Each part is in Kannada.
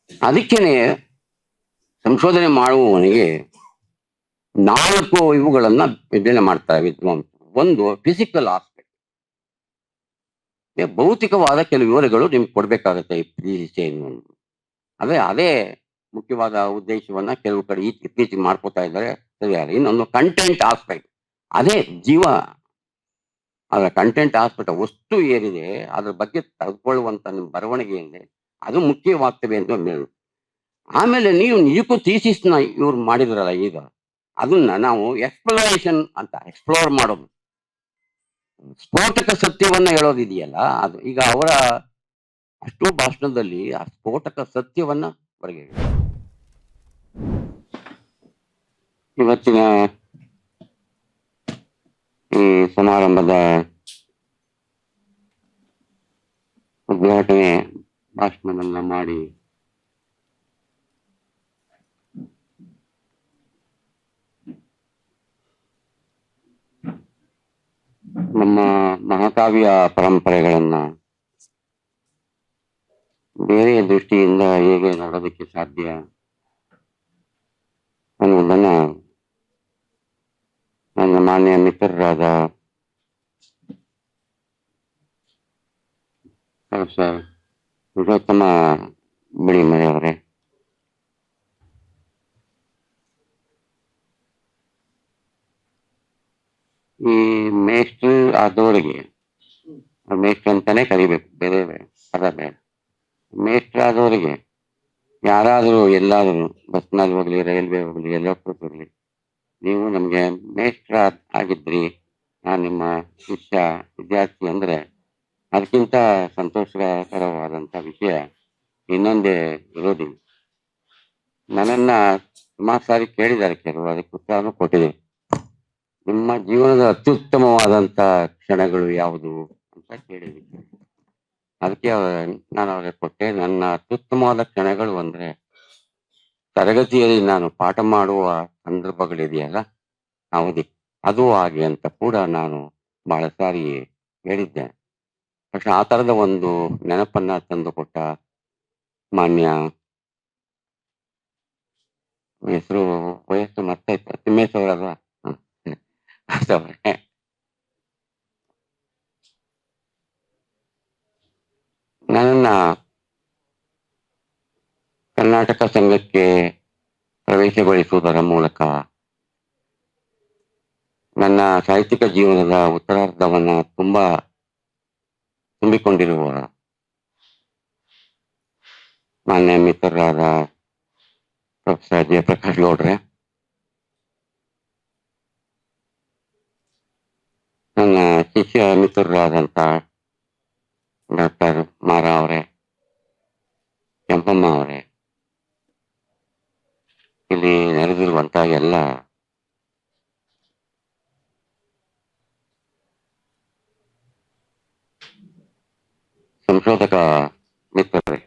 ಅದಕ್ಕೇನೆ ಸಂಶೋಧನೆ ಮಾಡುವವನಿಗೆ 4 ಇವುಗಳನ್ನ ಇದನ್ನ ಮಾಡ್ತಾರೆ ವಿದ್ವಾಂಸ. ಒಂದು ಫಿಸಿಕಲ್ ಆಸ್ಪೆಕ್ಟ್, ಭೌತಿಕವಾದ ಕೆಲವು ವಿವರಗಳು ನಿಮ್ಗೆ ಕೊಡ್ಬೇಕಾಗತ್ತೆ ಅದೇ ಅದೇ ಮುಖ್ಯವಾದ ಉದ್ದೇಶವನ್ನ ಕೆಲವು ಕಡೆ ಇತ್ತೀಚೆಗೆ ಮಾಡ್ಕೋತಾ ಇದ್ದಾರೆ. ಸರಿಯಾಗಿ ಇನ್ನೊಂದು ಕಂಟೆಂಟ್ ಆಸ್ಪೆಕ್ಟ್, ಅದೇ ಜೀವ. ಅದರ ಕಂಟೆಂಟ್ ಆಸ್ಪೆಕ್ಟ್, ವಸ್ತು ಏನಿದೆ ಅದ್ರ ಬಗ್ಗೆ ತೆಗೆದುಕೊಳ್ಳುವಂತ ನಿಮ್ಮ ಬರವಣಿಗೆ ಏನಿದೆ ಅದು ಮುಖ್ಯವಾಗ್ತವೆ ಅಂತ ಹೇಳಿ. ಆಮೇಲೆ ನೀವು ನಿಜಕ್ಕೂ ಥೀಸಿಸ್ನ ಇವ್ರು ಮಾಡಿದ್ರಲ್ಲ ಈಗ, ಅದನ್ನ ನಾವು ಎಕ್ಸ್ಪ್ಲೋರೇಷನ್ ಅಂತ, ಎಕ್ಸ್ಪ್ಲೋರ್ ಮಾಡೋದು, ಸ್ಫೋಟಕ ಸತ್ಯವನ್ನ ಹೇಳೋದಿದೆಯಲ್ಲ, ಅದು ಈಗ ಅವರ ಅಷ್ಟೋ ಭಾಷಣದಲ್ಲಿ ಆ ಸ್ಫೋಟಕ ಸತ್ಯವನ್ನ ಹೊರಗೆ ಇವತ್ತಿನ ಈ ಸಮಾರಂಭದ ಉದ್ಘಾಟನೆ ಭಾಷಣವನ್ನ ಮಾಡಿ ನಮ್ಮ ಮಹಾಕಾವ್ಯ ಪರಂಪರೆಗಳನ್ನ ಬೇರೆ ದೃಷ್ಟಿಯಿಂದ ಹೇಗೆ ನೋಡೋದಕ್ಕೆ ಸಾಧ್ಯ ಅನ್ನುವುದನ್ನ ನನ್ನ ಮಾನ್ಯ ಮಿತ್ರರಾದ ಪ್ರೊಫೆಸರ್ ಪುರುಷೋತ್ತಮ ಬಿಳಿಮಲೆಯವರೇ, ಈ ಮೇಷ್ಟ್ರು ಆದವರಿಗೆ, ಮೇಷ್ಟ್ರು ಅಂತಾನೆ ಕರಿಬೇಕು, ಬೇರೆ ಪದ ಬೇಡ, ಮೇಷ್ಟ್ರು ಆದವರಿಗೆ ಯಾರಾದರೂ ಎಲ್ಲಾದರೂ ಬಸ್ನಲ್ಲಿ ಹೋಗ್ಲಿ, ರೈಲ್ವೆ ಹೋಗ್ಲಿ, ಎಲ್ಲ ಕೂತಿರ್ಲಿ, ನೀವು ನಮ್ಗೆ ಮೇಷ್ಟ್ರ ಆಗಿದ್ರಿ, ನಾನು ನಿಮ್ಮ ಶಿಷ್ಯ ವಿದ್ಯಾರ್ಥಿ ಅಂದ್ರೆ ಅದಕ್ಕಿಂತ ಸಂತೋಷಕರವಾದಂತ ವಿಷಯ ಇನ್ನೊಂದೇ ಇರೋದಿಲ್ಲ. ನನ್ನನ್ನ ಸುಮಾರು ಸಾರಿ ಕೇಳಿದ್ದಾರೆ ಕೆಲವರು, ಅದಕ್ಕೆ ಉತ್ತರನೂ ಕೊಟ್ಟಿದೆ. ನಿಮ್ಮ ಜೀವನದ ಅತ್ಯುತ್ತಮವಾದಂತ ಕ್ಷಣಗಳು ಯಾವುದು ಅಂತ ಕೇಳಿದ್ದೀನಿ. ಅದಕ್ಕೆ ನಾನು ಅವ್ರಿಗೆ ಕೊಟ್ಟೆ, ನನ್ನ ಅತ್ಯುತ್ತಮವಾದ ಕ್ಷಣಗಳು ಅಂದ್ರೆ ತರಗತಿಯಲ್ಲಿ ನಾನು ಪಾಠ ಮಾಡುವ ಸಂದರ್ಭಗಳಿದೆಯಲ್ಲ ಅವಧಿ, ಅದು ಹಾಗೆ ಅಂತ ಕೂಡ ನಾನು ಬಹಳ ಸಾರಿ ಹೇಳಿದ್ದೆ. പക്ഷെ ಆ ತರದ ಒಂದು ನೆನಪನ್ನ ತಂದು ಕೊಟ್ಟ ಮಾನ್ಯ ಹೆಸರು ವಯಸ್ಸು ಮತ್ತೆ ತಿಮ್ಮೇಶ್ ಅವರಲ್ವಾ, ನನ್ನನ್ನ ಕರ್ನಾಟಕ ಸಂಘಕ್ಕೆ ಪ್ರವೇಶಗೊಳಿಸುವುದರ ಮೂಲಕ ನನ್ನ ಸಾಹಿತ್ಯಿಕ ಜೀವನದ ಉತ್ತರಾರ್ಧವನ್ನ ತುಂಬಿಕೊಂಡಿರುವ ಮಾನ್ಯ ಮಿತ್ರರಾದ ಪ್ರೊಫೆಸರ್ ಜಯಪ್ರಕಾಶ್ ಗೌಡ್ರೆ, ನನ್ನ ಶಿಷ್ಯ ಮಿತ್ರರಾದಂತ ಡಾಕ್ಟರ್ ಮಾರಾ ಅವರೇ, ಕೆಂಪಮ್ಮ ಅವರೇ, ಇಲ್ಲಿ ನೆರೆದಿರುವಂತ ಎಲ್ಲ ಸಂಶೋಧಕ ಮಿತ್ರರೇ,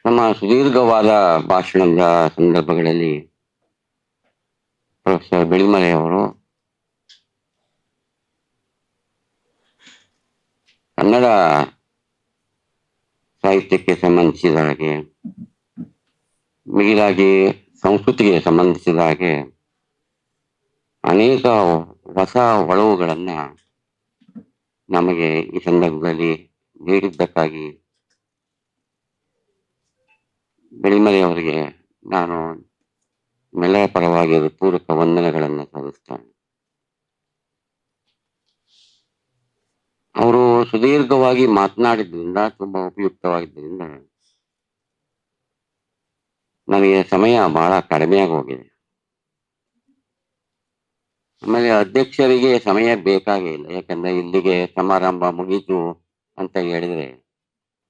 ನಮ್ಮ ಸುದೀರ್ಘವಾದ ಭಾಷಣದ ಸಂದರ್ಭಗಳಲ್ಲಿ ಪ್ರೊಫೆಸರ್ ಬಿಳಿಮಲೆ ಅವರು ಕನ್ನಡ ಸಾಹಿತ್ಯಕ್ಕೆ ಸಂಬಂಧಿಸಿದ ಹಾಗೆ, ಮಿಗಿಲಾಗಿ ಸಂಸ್ಕೃತಿಗೆ ಸಂಬಂಧಿಸಿದ ಹಾಗೆ ಅನೇಕ ಹೊಸ ಒಳವುಗಳನ್ನ ನಮಗೆ ಈ ಸಂದರ್ಭದಲ್ಲಿ ನೀಡಿದ್ದಕ್ಕಾಗಿ ಬಿಳಿಮಲೆ ಅವರಿಗೆ ನಾನು ನಿಮ್ಮೆಲ್ಲರ ಪರವಾಗಿ ಪೂರಕ ವಂದನೆಗಳನ್ನು ಸಲ್ಲಿಸ್ತೇನೆ. ಅವರು ಸುದೀರ್ಘವಾಗಿ ಮಾತನಾಡಿದ್ರಿಂದ, ತುಂಬಾ ಉಪಯುಕ್ತವಾಗಿದ್ದರಿಂದ ನನಗೆ ಸಮಯ ಬಹಳ ಕಡಿಮೆಯಾಗಿ ಹೋಗಿದೆ. ಆಮೇಲೆ ಅಧ್ಯಕ್ಷರಿಗೆ ಸಮಯ ಬೇಕಾಗೇ ಇಲ್ಲ, ಯಾಕಂದ್ರೆ ಇಲ್ಲಿಗೆ ಸಮಾರಂಭ ಮುಗೀತು ಅಂತ ಹೇಳಿದ್ರೆ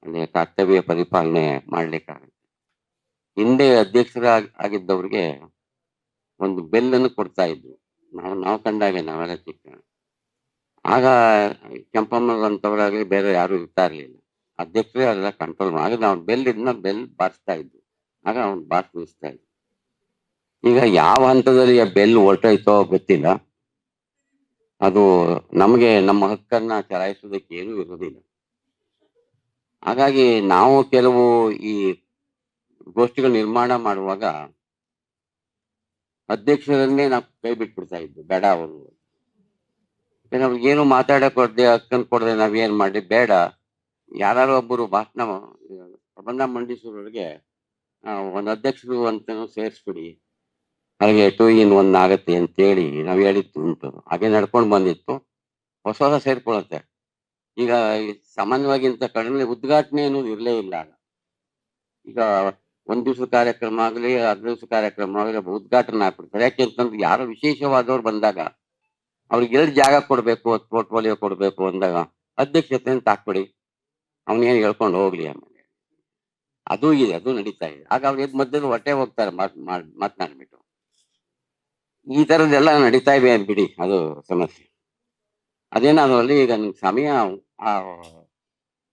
ಅಲ್ಲಿ ಕರ್ತವ್ಯ ಪರಿಪಾಲನೆ ಮಾಡ್ಲಿಕ್ಕಾಗುತ್ತೆ. ಹಿಂದೆ ಆಗಿದ್ದವ್ರಿಗೆ ಒಂದು ಬೆಲ್ಲನ್ನು ಕೊಡ್ತಾ ಇದ್ವು, ನಾವು ಕಂಡಾಗೆ, ನಾವೆಲ್ಲ ಚಿಕ್ಕ. ಆಗ ಕೆಂಪಮ್ಮಂತವರಾಗಲಿ ಬೇರೆ ಯಾರು ಇರ್ತಾ ಇರ್ಲಿಲ್ಲ, ಅಧ್ಯಕ್ಷರೇ ಅದೆಲ್ಲ ಕಂಟ್ರೋಲ್ ಮಾಡಿ, ಆಗ ನಾವು ಬೆಲ್ ಬಾರಿಸ್ತಾ ಇದ್ವಿ, ಆಗ ಅವ್ನು ಬಾರಿಸ್ತಾ ಇದ್ವಿ. ಈಗ ಯಾವ ಹಂತದಲ್ಲಿ ಆ ಬೆಲ್ ಹೊರಟೋಯ್ತೋ ಗೊತ್ತಿಲ್ಲ, ಅದು ನಮಗೆ ನಮ್ಮ ಹಕ್ಕನ್ನ ಚಲಾಯಿಸೋದಕ್ಕೆ ಏನೂ ಇರೋದಿಲ್ಲ. ಹಾಗಾಗಿ ನಾವು ಕೆಲವು ಈ ಗೋಷ್ಠಿಗಳ ನಿರ್ಮಾಣ ಮಾಡುವಾಗ ಅಧ್ಯಕ್ಷರನ್ನೇ ನಾವು ಕೈ ಬಿಟ್ಬಿಡ್ತಾ ಇದ್ವಿ, ಬೇಡ ಅವರು ನಮ್ಗೇನು ಮಾತಾಡಕ್ ಕೊಡದೆ ಹಕ್ಕನ್ನು ಕೊಡದೆ ನಾವೇನ್ ಮಾಡಿ ಬೇಡ, ಯಾರು ಒಬ್ಬರು ಭಾಷಣ ಪ್ರಬಂಧ ಮಂಡಿಸೋರಿಗೆ ಒಂದು ಅಧ್ಯಕ್ಷರು ಅಂತನೂ ಸೇರಿಸ್ಬಿಡಿ, ಹಾಗೆ 2 in 1 ಆಗತ್ತೆ ಅಂತೇಳಿ ನಾವು ಹೇಳಿತ್ತು ಉಂಟು. ಹಾಗೆ ನಡ್ಕೊಂಡು ಬಂದಿತ್ತು. ಹೊಸ ಹೊಸ ಸೇರ್ಕೊಳತ್ತೆ. ಈಗ ಸಾಮಾನ್ಯವಾಗಿ ಇಂಥ ಕಡಿಮೆ ಉದ್ಘಾಟನೆ ಅನ್ನೋದು ಇರಲೇ ಇಲ್ಲ. ಈಗ 1 ದಿವಸದ ಕಾರ್ಯಕ್ರಮ ಆಗಲಿ 10 ದಿವಸ ಕಾರ್ಯಕ್ರಮ ಆಗಲಿ ಉದ್ಘಾಟನೆ ಆಗ್ಬಿಡ್ತಾರೆ. ಯಾಕೆ ಅಂತಂದ್ರೆ ಯಾರೋ ವಿಶೇಷವಾದವ್ರು ಬಂದಾಗ ಅವ್ರಿಗೆ ಎಲ್ಲಿ ಜಾಗ ಕೊಡ್ಬೇಕು, ಪೋರ್ಟ್ಫೋಲಿಯೋ ಕೊಡ್ಬೇಕು ಅಂದಾಗ ಅಧ್ಯಕ್ಷತೆ ಅಂತ ಹಾಕ್ಬಿಡಿ, ಅವನೇನು ಹೇಳ್ಕೊಂಡು ಹೋಗ್ಲಿ ಆಮೇಲೆ. ಅದು ಇದೆ, ಅದು ನಡೀತಾ ಇದೆ. ಆಗ ಅವ್ರು ಎದ್ ಮಧ್ಯದಲ್ಲಿ ಹೊಟ್ಟೆ ಹೋಗ್ತಾರೆ ಮಾತನಾಡ್ಬಿಟ್ಟು. ಈ ತರದ್ದೆಲ್ಲ ನಡೀತಾ ಇವೆ ಬಿಡಿ, ಅದು ಸಮಸ್ಯೆ. ಅದೇನಾದ್ರಲ್ಲಿ ಈಗ ನಿಮ್ಗೆ ಸಮಯ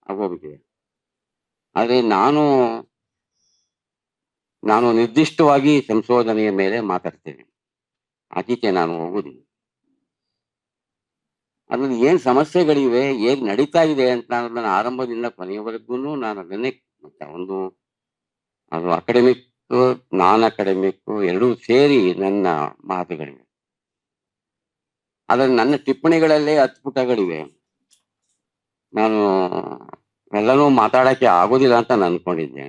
ಆಗೋಗ್ಬಿಟ್ಟಿದೆ. ಆದ್ರೆ ನಾನು ನಿರ್ದಿಷ್ಟವಾಗಿ ಸಂಶೋಧನೆಯ ಮೇಲೆ ಮಾತಾಡ್ತೇನೆ, ಆಚೀಚೆ ನಾನು ಹೋಗುದಿಲ್ಲ. ಅದ್ರಲ್ಲಿ ಏನ್ ಸಮಸ್ಯೆಗಳಿವೆ, ಏನ್ ನಡೀತಾ ಇದೆ ಅಂತ ನಾನು ಆರಂಭದಿಂದ ಕೊನೆಯವರೆಗೂ ನಾನು ಅದನ್ನೇ ಒಂದು ಅದು ಅಕಾಡೆಮಿಕ್ ನಾನ್ ಅಕಾಡೆಮಿಕ್ ಎರಡೂ ಸೇರಿ ನನ್ನ ಮಾತುಗಳಿವೆ. ಆದ್ರೆ ನನ್ನ ಟಿಪ್ಪಣಿಗಳಲ್ಲೇ 10 ಪುಟಗಳಿವೆ. ನಾನು ಎಲ್ಲನೂ ಮಾತಾಡಕ್ಕೆ ಆಗೋದಿಲ್ಲ ಅಂತ ನಾನು ಅನ್ಕೊಂಡಿದ್ದೆ.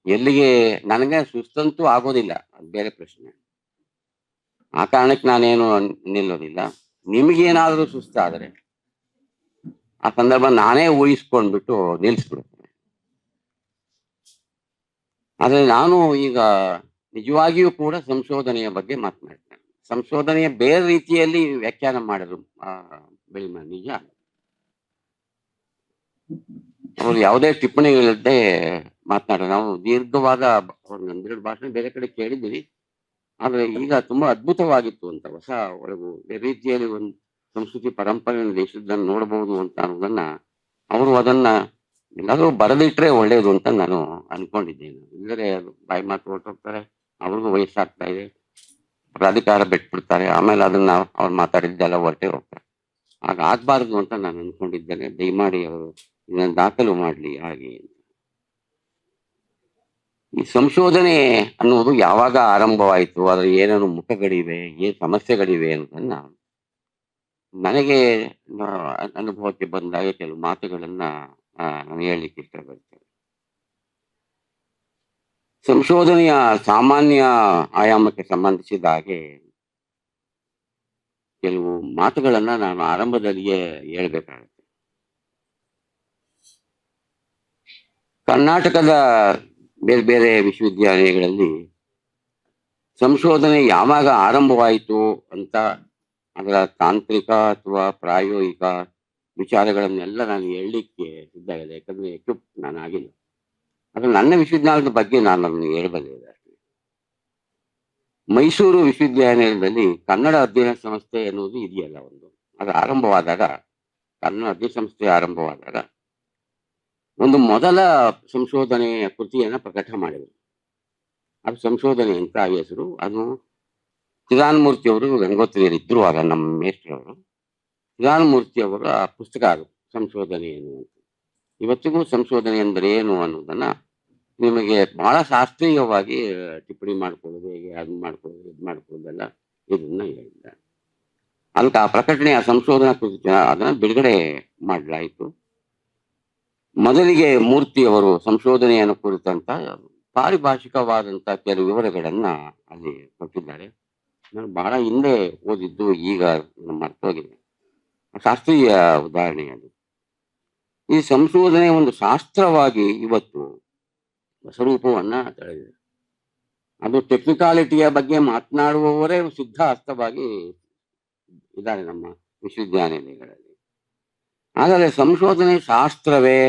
ಎಲ್ಲಿಗೆ ನನಗೆ ಸುಸ್ತಂತೂ ಆಗೋದಿಲ್ಲ, ಅದು ಬೇರೆ ಪ್ರಶ್ನೆ. ಆ ಕಾರಣಕ್ಕೆ ನಾನೇನು ನಿಲ್ಲೋದಿಲ್ಲ. ನಿಮಗೇನಾದ್ರೂ ಸುಸ್ತಾದ್ರೆ ಆ ಸಂದರ್ಭ ನಾನೇ ಊಹಿಸ್ಕೊಂಡ್ಬಿಟ್ಟು ನಿಲ್ಸ್ಬಿಡ್ತೇನೆ. ಆದ್ರೆ ನಾನು ಈಗ ನಿಜವಾಗಿಯೂ ಕೂಡ ಸಂಶೋಧನೆಯ ಬಗ್ಗೆ ಮಾತನಾಡ್ತೇನೆ. ಸಂಶೋಧನೆಯ ಬೇರೆ ರೀತಿಯಲ್ಲಿ ವ್ಯಾಖ್ಯಾನ ಮಾಡಿದ್ರು ಬೆಳಿಮ ನಿಜ. ಅವರು ಯಾವುದೇ ಟಿಪ್ಪಣಿಗಳಿಲ್ಲದೆ ಮಾತನಾಡೋದು. ನಾವು ದೀರ್ಘವಾದ 1-2 ಭಾಷಣ ಬೇರೆ ಕಡೆ ಕೇಳಿದ್ದೀವಿ. ಆದ್ರೆ ಈಗ ತುಂಬಾ ಅದ್ಭುತವಾಗಿತ್ತು ಅಂತ, ಹೊಸ ಒಳಗು ಬೇರೆ ರೀತಿಯಲ್ಲಿ ಒಂದು ಸಂಸ್ಕೃತಿ ಪರಂಪರೆ ದೇಶದನ್ನ ನೋಡಬಹುದು ಅಂತ ಅನ್ನೋದನ್ನ ಅವರು ಅದನ್ನ ಎಲ್ಲಾದ್ರೂ ಬರೆದಿಟ್ರೆ ಒಳ್ಳೇದು ಅಂತ ನಾನು ಅನ್ಕೊಂಡಿದ್ದೇನೆ. ಇಲ್ಲದ್ರೆ ಬಾಯಿ ಮಾತು ಹೊರಟೋಗ್ತಾರೆ, ಅವ್ರಿಗೂ ವಯಸ್ಸಾಗ್ತಾ ಇದೆ, ಪ್ರಾಧಿಕಾರ ಬಿಟ್ಬಿಡ್ತಾರೆ, ಆಮೇಲೆ ಅದನ್ನ ಅವ್ರು ಮಾತಾಡಿದ್ದೆಲ್ಲ ಹೊರಟೆ ಹೋಗ್ತಾರೆ. ಆಗ ಆಗ್ಬಾರ್ದು ಅಂತ ನಾನು ಅನ್ಕೊಂಡಿದ್ದೇನೆ. ದಯಮಾಡಿ ಅವರು ಇದನ್ನ ದಾಖಲು ಮಾಡ್ಲಿ. ಹಾಗೆ ಈ ಸಂಶೋಧನೆ ಅನ್ನುವುದು ಯಾವಾಗ ಆರಂಭವಾಯಿತು, ಅದರ ಏನೇನು ಮುಖಗಳಿವೆ, ಏನ್ ಸಮಸ್ಯೆಗಳಿವೆ ಅನ್ನೋದನ್ನ ನನಗೆ ಅನುಭವಕ್ಕೆ ಬಂದಾಗ ಕೆಲವು ಮಾತುಗಳನ್ನ ನಾನು ಹೇಳಲಿಕ್ಕೆ ಇಷ್ಟಪಡ್ತೇನೆ. ಸಂಶೋಧನೆಯ ಸಾಮಾನ್ಯ ಆಯಾಮಕ್ಕೆ ಸಂಬಂಧಿಸಿದ ಹಾಗೆ ಕೆಲವು ಮಾತುಗಳನ್ನ ನಾನು ಆರಂಭದಲ್ಲಿಯೇ ಹೇಳ್ಬೇಕಾಗುತ್ತೆ. ಕರ್ನಾಟಕದ ಬೇರೆ ಬೇರೆ ವಿಶ್ವವಿದ್ಯಾಲಯಗಳಲ್ಲಿ ಸಂಶೋಧನೆ ಯಾವಾಗ ಆರಂಭವಾಯಿತು ಅಂತ ಅದರ ತಾಂತ್ರಿಕ ಅಥವಾ ಪ್ರಾಯೋಗಿಕ ವಿಚಾರಗಳನ್ನೆಲ್ಲ ನಾನು ಹೇಳಲಿಕ್ಕೆ ಸಿದ್ಧ ಇದೆ. ಯಾಕಂದ್ರೆ ಎಕ್ವಿಪ್ ನಾನು ಆಗಿಲ್ಲ. ಆದ್ರೆ ನನ್ನ ವಿಶ್ವವಿದ್ಯಾಲಯದ ಬಗ್ಗೆ ನಾನು ಅದನ್ನು ಹೇಳಬಲ್ಲೆ ಅಷ್ಟೇ. ಮೈಸೂರು ವಿಶ್ವವಿದ್ಯಾಲಯದಲ್ಲಿ ಕನ್ನಡ ಅಧ್ಯಯನ ಸಂಸ್ಥೆ ಎನ್ನುವುದು ಇದೆಯಲ್ಲ ಒಂದು, ಅದು ಆರಂಭವಾದಾಗ, ಕನ್ನಡ ಅಧ್ಯಯನ ಸಂಸ್ಥೆ ಆರಂಭವಾದಾಗ ಒಂದು ಮೊದಲ ಸಂಶೋಧನೆಯ ಕೃತಿಯನ್ನ ಪ್ರಕಟ ಮಾಡಿದರು. ಅದು ಸಂಶೋಧನೆ ಅಂತ ಆ ಹೆಸರು. ಅದು ಚಿದಾನಮೂರ್ತಿ ಅವರು ಗಂಗೋತ್ರಿಯಲ್ಲಿ ಇದ್ರು ಆಗ ನಮ್ಮ ಮೇಷ್ಟ್ರವರು. ಚಿದಾನಮೂರ್ತಿ ಅವರ ಪುಸ್ತಕ ಅದು ಸಂಶೋಧನೆ ಎನ್ನುವಂಥ. ಇವತ್ತಿಗೂ ಸಂಶೋಧನೆ ಅಂದರೆ ಏನು ಅನ್ನೋದನ್ನ ನಿಮಗೆ ಬಹಳ ಶಾಸ್ತ್ರೀಯವಾಗಿ ಟಿಪ್ಪಣಿ ಮಾಡ್ಕೊಳ್ಳೋದು, ಹೇಗೆ ಅದನ್ನ ಮಾಡ್ಕೊಳ್ಳೋದು, ಇದು ಮಾಡ್ಕೊಳ್ಳೋದೆಲ್ಲ ಇದನ್ನ ಹೇಳಿದ್ದಾರೆ. ಅದಕ್ಕೆ ಆ ಪ್ರಕಟಣೆ, ಆ ಸಂಶೋಧನಾ ಕೃತಿ ಅದನ್ನ ಬಿಡುಗಡೆ ಮಾಡಲಾಯಿತು. ಮೊದಲಿಗೆ ಮೂರ್ತಿಯವರು ಸಂಶೋಧನೆಯನ್ನು ಕುರಿತಂತ ಪಾರಿಭಾಷಿಕವಾದಂತ ಕೆಲವು ವಿವರಗಳನ್ನ ಅಲ್ಲಿ ಕೊಟ್ಟಿದ್ದಾರೆ. ನಾನು ಬಹಳ ಹಿಂದೆ ಓದಿದ್ದು, ಈಗ ಮರ್ತೋಗಿದೆ. ಶಾಸ್ತ್ರೀಯ ಉದಾಹರಣೆ ಅದು. ಈ ಸಂಶೋಧನೆ ಒಂದು ಶಾಸ್ತ್ರವಾಗಿ ಇವತ್ತು ಸ್ವರೂಪವನ್ನ ತಳೆದಿದೆ. ಅದು ಟೆಕ್ನಿಕಾಲಿಟಿಯ ಬಗ್ಗೆ ಮಾತನಾಡುವವರೇ ಸಿದ್ಧ ಹಸ್ತವಾಗಿ ಇದ್ದಾರೆ ನಮ್ಮ ವಿಶ್ವವಿದ್ಯಾನಿಲಯಗಳಲ್ಲಿ. ಹಾಗಾದ್ರೆ ಸಂಶೋಧನೆ ಶಾಸ್ತ್ರವೇ?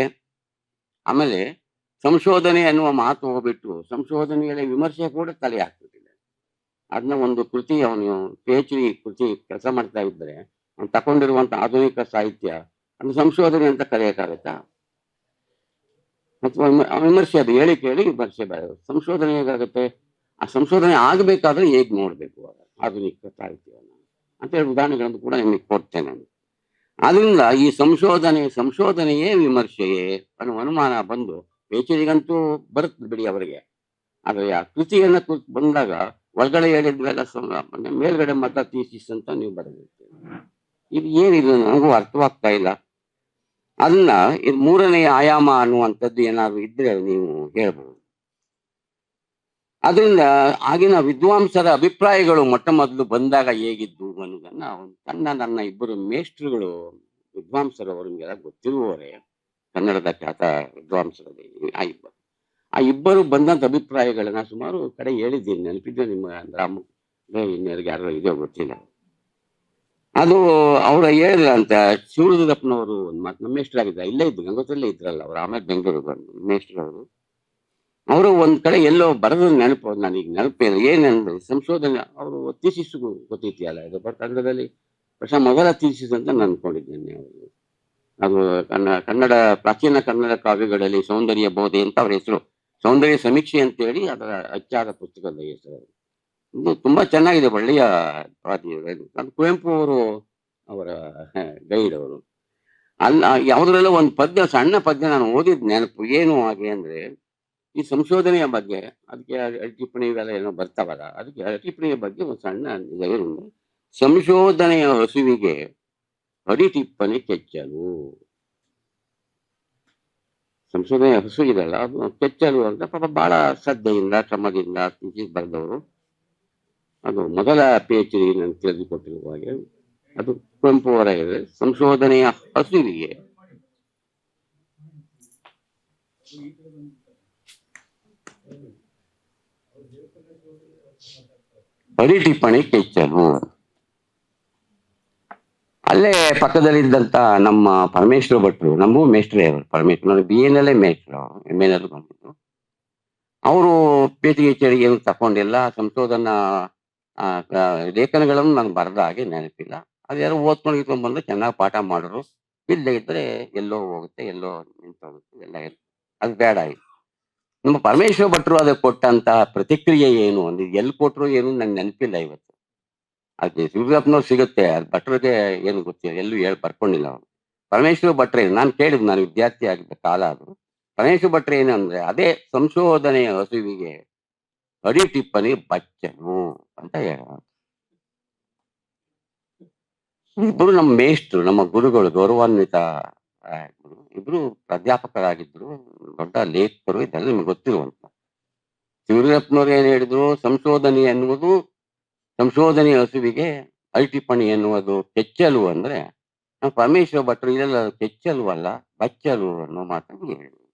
ಆಮೇಲೆ ಸಂಶೋಧನೆ ಅನ್ನುವ ಮಾತು ಹೋಗ್ಬಿಟ್ಟು ಸಂಶೋಧನೆಗಳ ವಿಮರ್ಶೆ ಕೂಡ ತಲೆ ಹಾಕ್ಬಿಟ್ಟಿದೆ. ಅದನ್ನ ಒಂದು ಕೃತಿ, ಅವನು PhD ಕೃತಿ ಕೆಲಸ ಮಾಡ್ತಾ ಇದ್ರೆ ಅವ್ನು ತಕೊಂಡಿರುವಂತ ಆಧುನಿಕ ಸಾಹಿತ್ಯ ಅದು ಸಂಶೋಧನೆ ಅಂತ ಕರೆಯಕ್ಕಾಗತ್ತಾ? ಅಥವಾ ವಿಮರ್ಶೆ, ಅದು ಹೇಳಿ ಕೇಳಿ ವಿಮರ್ಶೆ ಬೇಡ. ಸಂಶೋಧನೆ ಹೇಗಾಗುತ್ತೆ? ಆ ಸಂಶೋಧನೆ ಆಗಬೇಕಾದ್ರೆ ಹೇಗ್ ನೋಡ್ಬೇಕು ಆಧುನಿಕ ಸಾಹಿತ್ಯವನ್ನು? ಅಂತ ಹೇಳಿ ಉದಾಹರಣೆಗಳನ್ನು ಕೂಡ ನಿಮಗೆ ಕೊಡ್ತೇನೆ. ಆದ್ರಿಂದ ಈ ಸಂಶೋಧನೆಯೇ ವಿಮರ್ಶೆಯೇ ಅನ್ನುವ ಅನುಮಾನ ಬಂದು ಪಿಎಚ್‌ಡಿಗಂತೂ ಬರುತ್ತೆ ಬಿಡಿ ಅವರಿಗೆ. ಆದ್ರೆ ಆ ಕೃತಿಯನ್ನ ಬಂದಾಗ ಒಳಗಡೆ ಹೇಳಿದ್ವೆಲ್ಲ ಮೇಲ್ಗಡೆ ಮಾತ್ರ ಥೀಸಿಸ್ ಅಂತ ನೀವು ಬರೆದಿರ್ತೀರಿ. ಇದು ಏನಿದು ನನಗೂ ಅರ್ಥವಾಗ್ತಾ ಇಲ್ಲ. ಅದನ್ನ ಇದು ಮೂರನೆಯ ಆಯಾಮ ಅನ್ನುವಂಥದ್ದು ಏನಾದ್ರು ಇದ್ರೆ ನೀವು ಹೇಳ್ಬೋದು. ಅದರಿಂದ ಆಗಿನ ವಿದ್ವಾಂಸರ ಅಭಿಪ್ರಾಯಗಳು ಮೊಟ್ಟ ಮೊದಲು ಬಂದಾಗ ಹೇಗಿದ್ದು ಅನ್ನೋದನ್ನ ನನ್ನ ಇಬ್ಬರು ಮೇಷ್ಟ್ರುಗಳು ವಿದ್ವಾಂಸರು ಅವರಿಗೆಲ್ಲ ಗೊತ್ತಿರುವವರೇ, ಕನ್ನಡದ ಖ್ಯಾತ ವಿದ್ವಾಂಸರಲ್ಲಿ ಆ ಇಬ್ಬರು ಬಂದಂತ ಅಭಿಪ್ರಾಯಗಳನ್ನ ಸುಮಾರು ಕಡೆ ಹೇಳಿದ್ದೀನಿ, ನೆನಪಿದ್ದೆ ನಿಮ್ಮ ರಾಮ ಇನ್ನರಿಗೆ ಯಾರೋ ಇದೆಯೋ ಗೊತ್ತಿಲ್ಲ. ಅದು ಅವ್ರ ಹೇಳಿದ್ರ ಅಂತ ಶಿವರುದ್ರಪ್ಪನವರು ಒಂದು ಮಾತು, ನಮ್ಮ ಮೇಷ್ಟ್ರಾಗಿದ್ದ ಇಲ್ಲೇ ಇದ್ದು ಗಂಗೋತ್ರಲ್ಲೇ ಇದ್ರಲ್ಲ ಅವ್ರು, ಆಮೇಲೆ ಬೆಂಗಳೂರಿಗೆ ಬಂದು ಮೇಷ್ಟ್ರವರು. ಅವರು ಒಂದ್ ಕಡೆ ಎಲ್ಲೋ ಬರೆದ ನೆನಪು, ನನಗೆ ನೆನಪಿಲ್ಲ ಏನಂದ್ರೆ ಸಂಶೋಧನೆ ಅವರು ಥೀಸಿಸ್ ಗೊತ್ತಿದೆಯಲ್ಲ, ಇದು ಕನ್ನಡದಲ್ಲಿ ಮೊದಲ ಥೀಸಿಸ್ ಅಂತ ನಾನು ಅನ್ಕೊಂಡಿದ್ದೇನೆ. ಅದು ಕನ್ನಡ ಪ್ರಾಚೀನ ಕನ್ನಡ ಕಾವ್ಯಗಳಲ್ಲಿ ಸೌಂದರ್ಯ ಬೋಧೆ ಅಂತ ಅವ್ರ ಹೆಸರು, ಸೌಂದರ್ಯ ಸಮೀಕ್ಷೆ ಅಂತ ಹೇಳಿ ಅದರ ಅಚ್ಚಾದ ಪುಸ್ತಕದ ಹೆಸರು. ಇದು ತುಂಬಾ ಚೆನ್ನಾಗಿದೆ, ಒಳ್ಳೆಯ ಅದು ಕುವೆಂಪು ಅವರು ಅವರ ಗೈಡ್ ಅವರು. ಯಾವ್ದ್ರಲ್ಲ ಒಂದು ಪದ್ಯ, ಸಣ್ಣ ಪದ್ಯ ನಾನು ಓದಿದ್ ನೆನಪು ಏನು ಹಾಗೆ ಅಂದ್ರೆ, ಈ ಸಂಶೋಧನೆಯ ಬಗ್ಗೆ ಅದಕ್ಕೆ ಟಿಪ್ಪಣಿ ಇವೆಲ್ಲ ಏನೋ ಬರ್ತಾವಲ್ಲ, ಅದಕ್ಕೆ ಟಿಪ್ಪಣಿಯ ಬಗ್ಗೆ ಒಂದು ಸಣ್ಣ ಏನು, ಸಂಶೋಧನೆಯ ಹಸುವಿಗೆ ಅಡಿ ಟಿಪ್ಪಣಿ ಕೆಚ್ಚಲು. ಸಂಶೋಧನೆಯ ಹಸು ಇದಲ್ಲ, ಅದು ಕೆಚ್ಚಲು ಅಂತ ಪಾಪ ಬಹಳ ಶ್ರದ್ಧೆಯಿಂದ ಶ್ರಮದಿಂದ ಬರೆದವರು. ಅದು ಮೊದಲ PhD ನಾನು ತಿಳಿದುಕೊಟ್ಟಿರುವ ಹಾಗೆ ಅದು ಕುವೆಂಪು ಅವರ ಇದೆ, ಸಂಶೋಧನೆಯ ಹಸುವಿಗೆ ಅಡಿ ಟಿಪ್ಪಣಿ ಕೆಚ್ಚಲು. ಅಲ್ಲೇ ಪಕ್ಕದಲ್ಲಿದ್ದಂತ ನಮ್ಮ ಪರಮೇಶ್ವರ ಭಟ್ರು, ನಮಗೂ ಮೇಷ್ಟ್ರೇ ಅವರು, ಪರಮೇಶ್ವರ BA ಮೇಷ್ಟ್ರು, MA ಬಂದಿದ್ರು. ಅವರು PhD ಏನು ತಗೊಂಡೆಲ್ಲ ಸಂಶೋಧನಾ ಲೇಖನಗಳನ್ನು ನಾನು ಬರೆದ ಹಾಗೆ ನೆನಪಿಲ್ಲ. ಅದು ಯಾರೋ ಓದ್ಕೊಂಡು ಬಂದು ಚೆನ್ನಾಗಿ ಪಾಠ ಮಾಡೋರು, ಇಲ್ಲದೆ ಇದ್ರೆ ಎಲ್ಲೋ ಹೋಗುತ್ತೆ, ಎಲ್ಲೋ ನಿಂತೋಗುತ್ತೆ, ಎಲ್ಲ ಅದು ಬೇಡ ಆಯ್ತು. ನಮ್ಮ ಪರಮೇಶ್ವರ ಭಟ್ರು ಅದಕ್ಕೆ ಕೊಟ್ಟಂತ ಪ್ರತಿಕ್ರಿಯೆ ಏನು ಅಂದ್ರೆ, ಎಲ್ಲಿ ಕೊಟ್ಟರು ಏನು ನಂಗೆ ನೆನಪಿಲ್ಲ ಇವತ್ತು. ಅದೇ ಶಿವರಾಪ್ನವ್ರು ಸಿಗುತ್ತೆ, ಅದು ಭಟ್ರಿಗೆ ಏನು ಗೊತ್ತಿಲ್ಲ, ಎಲ್ಲೂ ಬರ್ಕೊಂಡಿಲ್ಲ ಅವರು. ಪರಮೇಶ್ವರ ಭಟ್ರೆ ನಾನು ಕೇಳಿದ್, ನಾನು ವಿದ್ಯಾರ್ಥಿ ಆಗಿದ್ದ ಕಾಲ ಅದು. ಪರಮೇಶ್ವರ ಭಟ್ರೆ ಏನಂದ್ರೆ, ಅದೇ ಸಂಶೋಧನೆಯ ಹಸುವಿಗೆ ಅಡಿ ಟಿಪ್ಪಣಿ ಬಚ್ಚನು ಅಂತ ಹೇಳ. ಇಬ್ರು ನಮ್ಮ ಮೇಷ್ಟ್ರು, ನಮ್ಮ ಗುರುಗಳು, ಗೌರವಾನ್ವಿತ ಇಬ್ರು ಪ್ರಾಧ್ಯಾಪಕರಾಗಿದ್ರು, ದೊಡ್ಡ ಲೇಖಕರು, ಇದೆಲ್ಲ ನಿಮ್ಗೆ ಗೊತ್ತಿರುವಂತ. ಶಿವರಪ್ಪನವ್ರು ಏನ್ ಹೇಳಿದ್ರು, ಸಂಶೋಧನೆ ಎನ್ನುವುದು, ಸಂಶೋಧನೆಯ ಹಸುವಿಗೆ ಅಡಿ ಟಿಪ್ಪಣಿ ಎನ್ನುವುದು ಕೆಚ್ಚಲು ಅಂದ್ರೆ, ನಮ್ಮ ಪರಮೇಶ್ವರ ಭಟ್ರು ಇದೆಲ್ಲ ಕೆಚ್ಚಲು ಅಲ್ಲ ಬಚ್ಚಲು ಅನ್ನೋ ಮಾತನ್ನು ಹೇಳಿದ್ರು.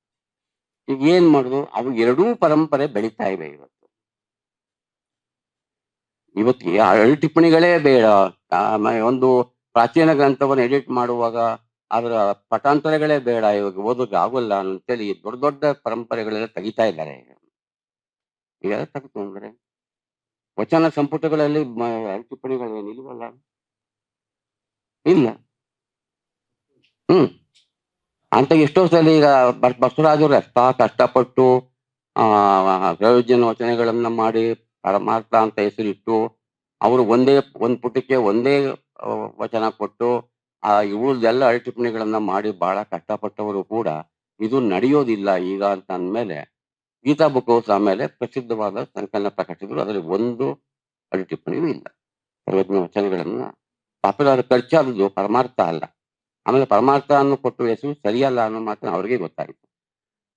ಈಗ ಏನ್ ಮಾಡುದು, ಅವು ಎರಡೂ ಪರಂಪರೆ ಬೆಳೀತಾ ಇವೆ ಇವತ್ತಿಗೆ ಅಡಿ ಟಿಪ್ಪಣಿಗಳೇ ಬೇಡ. ಒಂದು ಪ್ರಾಚೀನ ಗ್ರಂಥವನ್ನು ಎಡಿಟ್ ಮಾಡುವಾಗ ಅದರ ಪಟಾಂತರಗಳೇ ಬೇಡ, ಇವಾಗ ಓದೋಕೆ ಆಗೋಲ್ಲ ಅಂತೇಳಿ ದೊಡ್ಡ ದೊಡ್ಡ ಪರಂಪರೆಗಳೆಲ್ಲ ತೆಗಿತಾ ಇದ್ದಾರೆ. ಈಗೆಲ್ಲ ತೆಗೆದುಕೊಂಡ್ರೆ ವಚನ ಸಂಪುಟಗಳಲ್ಲಿ ಅಡಿ ಟಿಪ್ಪಣಿಗಳು ಏನಿಲ್ವಲ್ಲ, ಇಲ್ಲ. ಅಂತ ಎಷ್ಟೋ ಸಲ ಈಗ ಬಸವರಾಜರು ಅಷ್ಟ ಕಷ್ಟಪಟ್ಟು ಪ್ರಯೋಜನ ವಚನಗಳನ್ನ ಮಾಡಿ ಪರಮಾರ್ಥ ಅಂತ ಹೆಸರಿಟ್ಟು, ಅವರು ಒಂದ್ ಪುಟಕ್ಕೆ ಒಂದೇ ವಚನ ಕೊಟ್ಟು ಇವ್ರದೆಲ್ಲ ಅಡಿ ಟಿಪ್ಪಣಿಗಳನ್ನ ಮಾಡಿ ಬಹಳ ಕಷ್ಟಪಟ್ಟವರು ಕೂಡ ಇದು ನಡೆಯೋದಿಲ್ಲ ಈಗ ಅಂತ ಅಂದ್ಮೇಲೆ ಗೀತಾ ಬುಕ್ಕೋತ್ಸವ ಮೇಲೆ ಪ್ರಸಿದ್ಧವಾದ ಸಂಕಲನ ಪ್ರಕಟಿಸಿದ್ರು, ಅದರಲ್ಲಿ ಒಂದು ಅಡಿ ಟಿಪ್ಪಣಿಯೂ ಇಲ್ಲ. ಪ್ರಯೋಜನ ವಚನಗಳನ್ನ ಪಾಪುಲರ್ ಖರ್ಚಾದದ್ದು ಪರಮಾರ್ಥ ಅಲ್ಲ. ಆಮೇಲೆ ಪರಮಾರ್ಥ ಅನ್ನು ಕೊಟ್ಟು ಹೆಸರು ಸರಿಯಲ್ಲ ಅನ್ನೋ ಮಾತ್ರ ಅವ್ರಿಗೆ ಗೊತ್ತಾಯಿತು.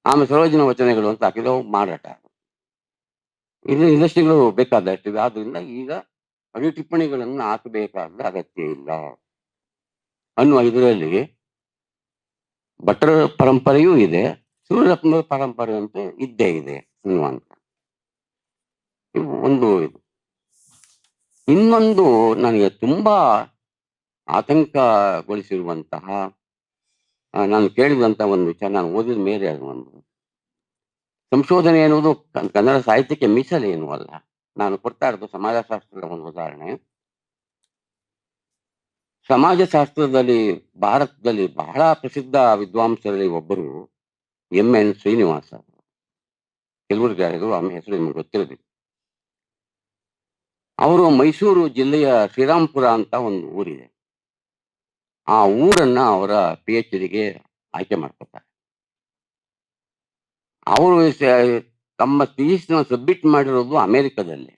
ಆಮೇಲೆ ಪ್ರಯೋಜನ ವಚನಗಳು ಅಂತ ಹಾಕಿದ್ರೆ ಮಾರಾಟ. ಇದು ಇಂಡಸ್ಟ್ರಿಗಳು ಬೇಕಾದಷ್ಟು, ಆದ್ರಿಂದ ಈಗ ಅಡಿ ಟಿಪ್ಪಣಿಗಳನ್ನು ಹಾಕಬೇಕಾದ ಅಗತ್ಯ ಇಲ್ಲ ಅನ್ನುವ ಇದರಲ್ಲಿ ಭಟ್ರ ಪರಂಪರೆಯೂ ಇದೆ, ಶಿವರಪ್ಪನ ಪರಂಪರೆ ಅಂತೂ ಇದ್ದೇ ಇದೆ ಅನ್ನುವಂತ ಒಂದು ಇದು. ಇನ್ನೊಂದು ನನಗೆ ತುಂಬಾ ಆತಂಕಗೊಳಿಸಿರುವಂತಹ, ನಾನು ಕೇಳಿದಂತ ಒಂದು ವಿಚಾರ, ನಾನು ಓದಿದ ಮೇಲೆ ಅದು ಒಂದು ಸಂಶೋಧನೆ ಎನ್ನುವುದು ಕನ್ನಡ ಸಾಹಿತ್ಯಕ್ಕೆ ಮೀಸಲೇನು ಅಲ್ಲ. ನಾನು ಕೊಡ್ತಾ ಇರೋದು ಸಮಾಜಶಾಸ್ತ್ರದ ಒಂದು ಉದಾಹರಣೆ. ಸಮಾಜಶಾಸ್ತ್ರದಲ್ಲಿ ಭಾರತದಲ್ಲಿ ಬಹಳ ಪ್ರಸಿದ್ಧ ವಿದ್ವಾಂಸರಲ್ಲಿ ಒಬ್ಬರು MN ಶ್ರೀನಿವಾಸ, ಕೆಲವರಿಗೆ ಆಮೇಲೆ ಹೆಸರು ನಿಮ್ಗೆ ಗೊತ್ತಿರಬೇಕು. ಅವರು ಮೈಸೂರು ಜಿಲ್ಲೆಯ ಶ್ರೀರಾಂಪುರ ಅಂತ ಒಂದು ಊರಿದೆ. ಆ ಊರನ್ನ ಅವರ PhDಗೆ ಆಯ್ಕೆ ಮಾಡ್ಕೊತಾರೆ. ಅವರು ತಮ್ಮ ಥೀಸಿಸ್‌ನ ಸಬ್ಮಿಟ್ ಮಾಡಿರೋದು ಅಮೆರಿಕದಲ್ಲಿ.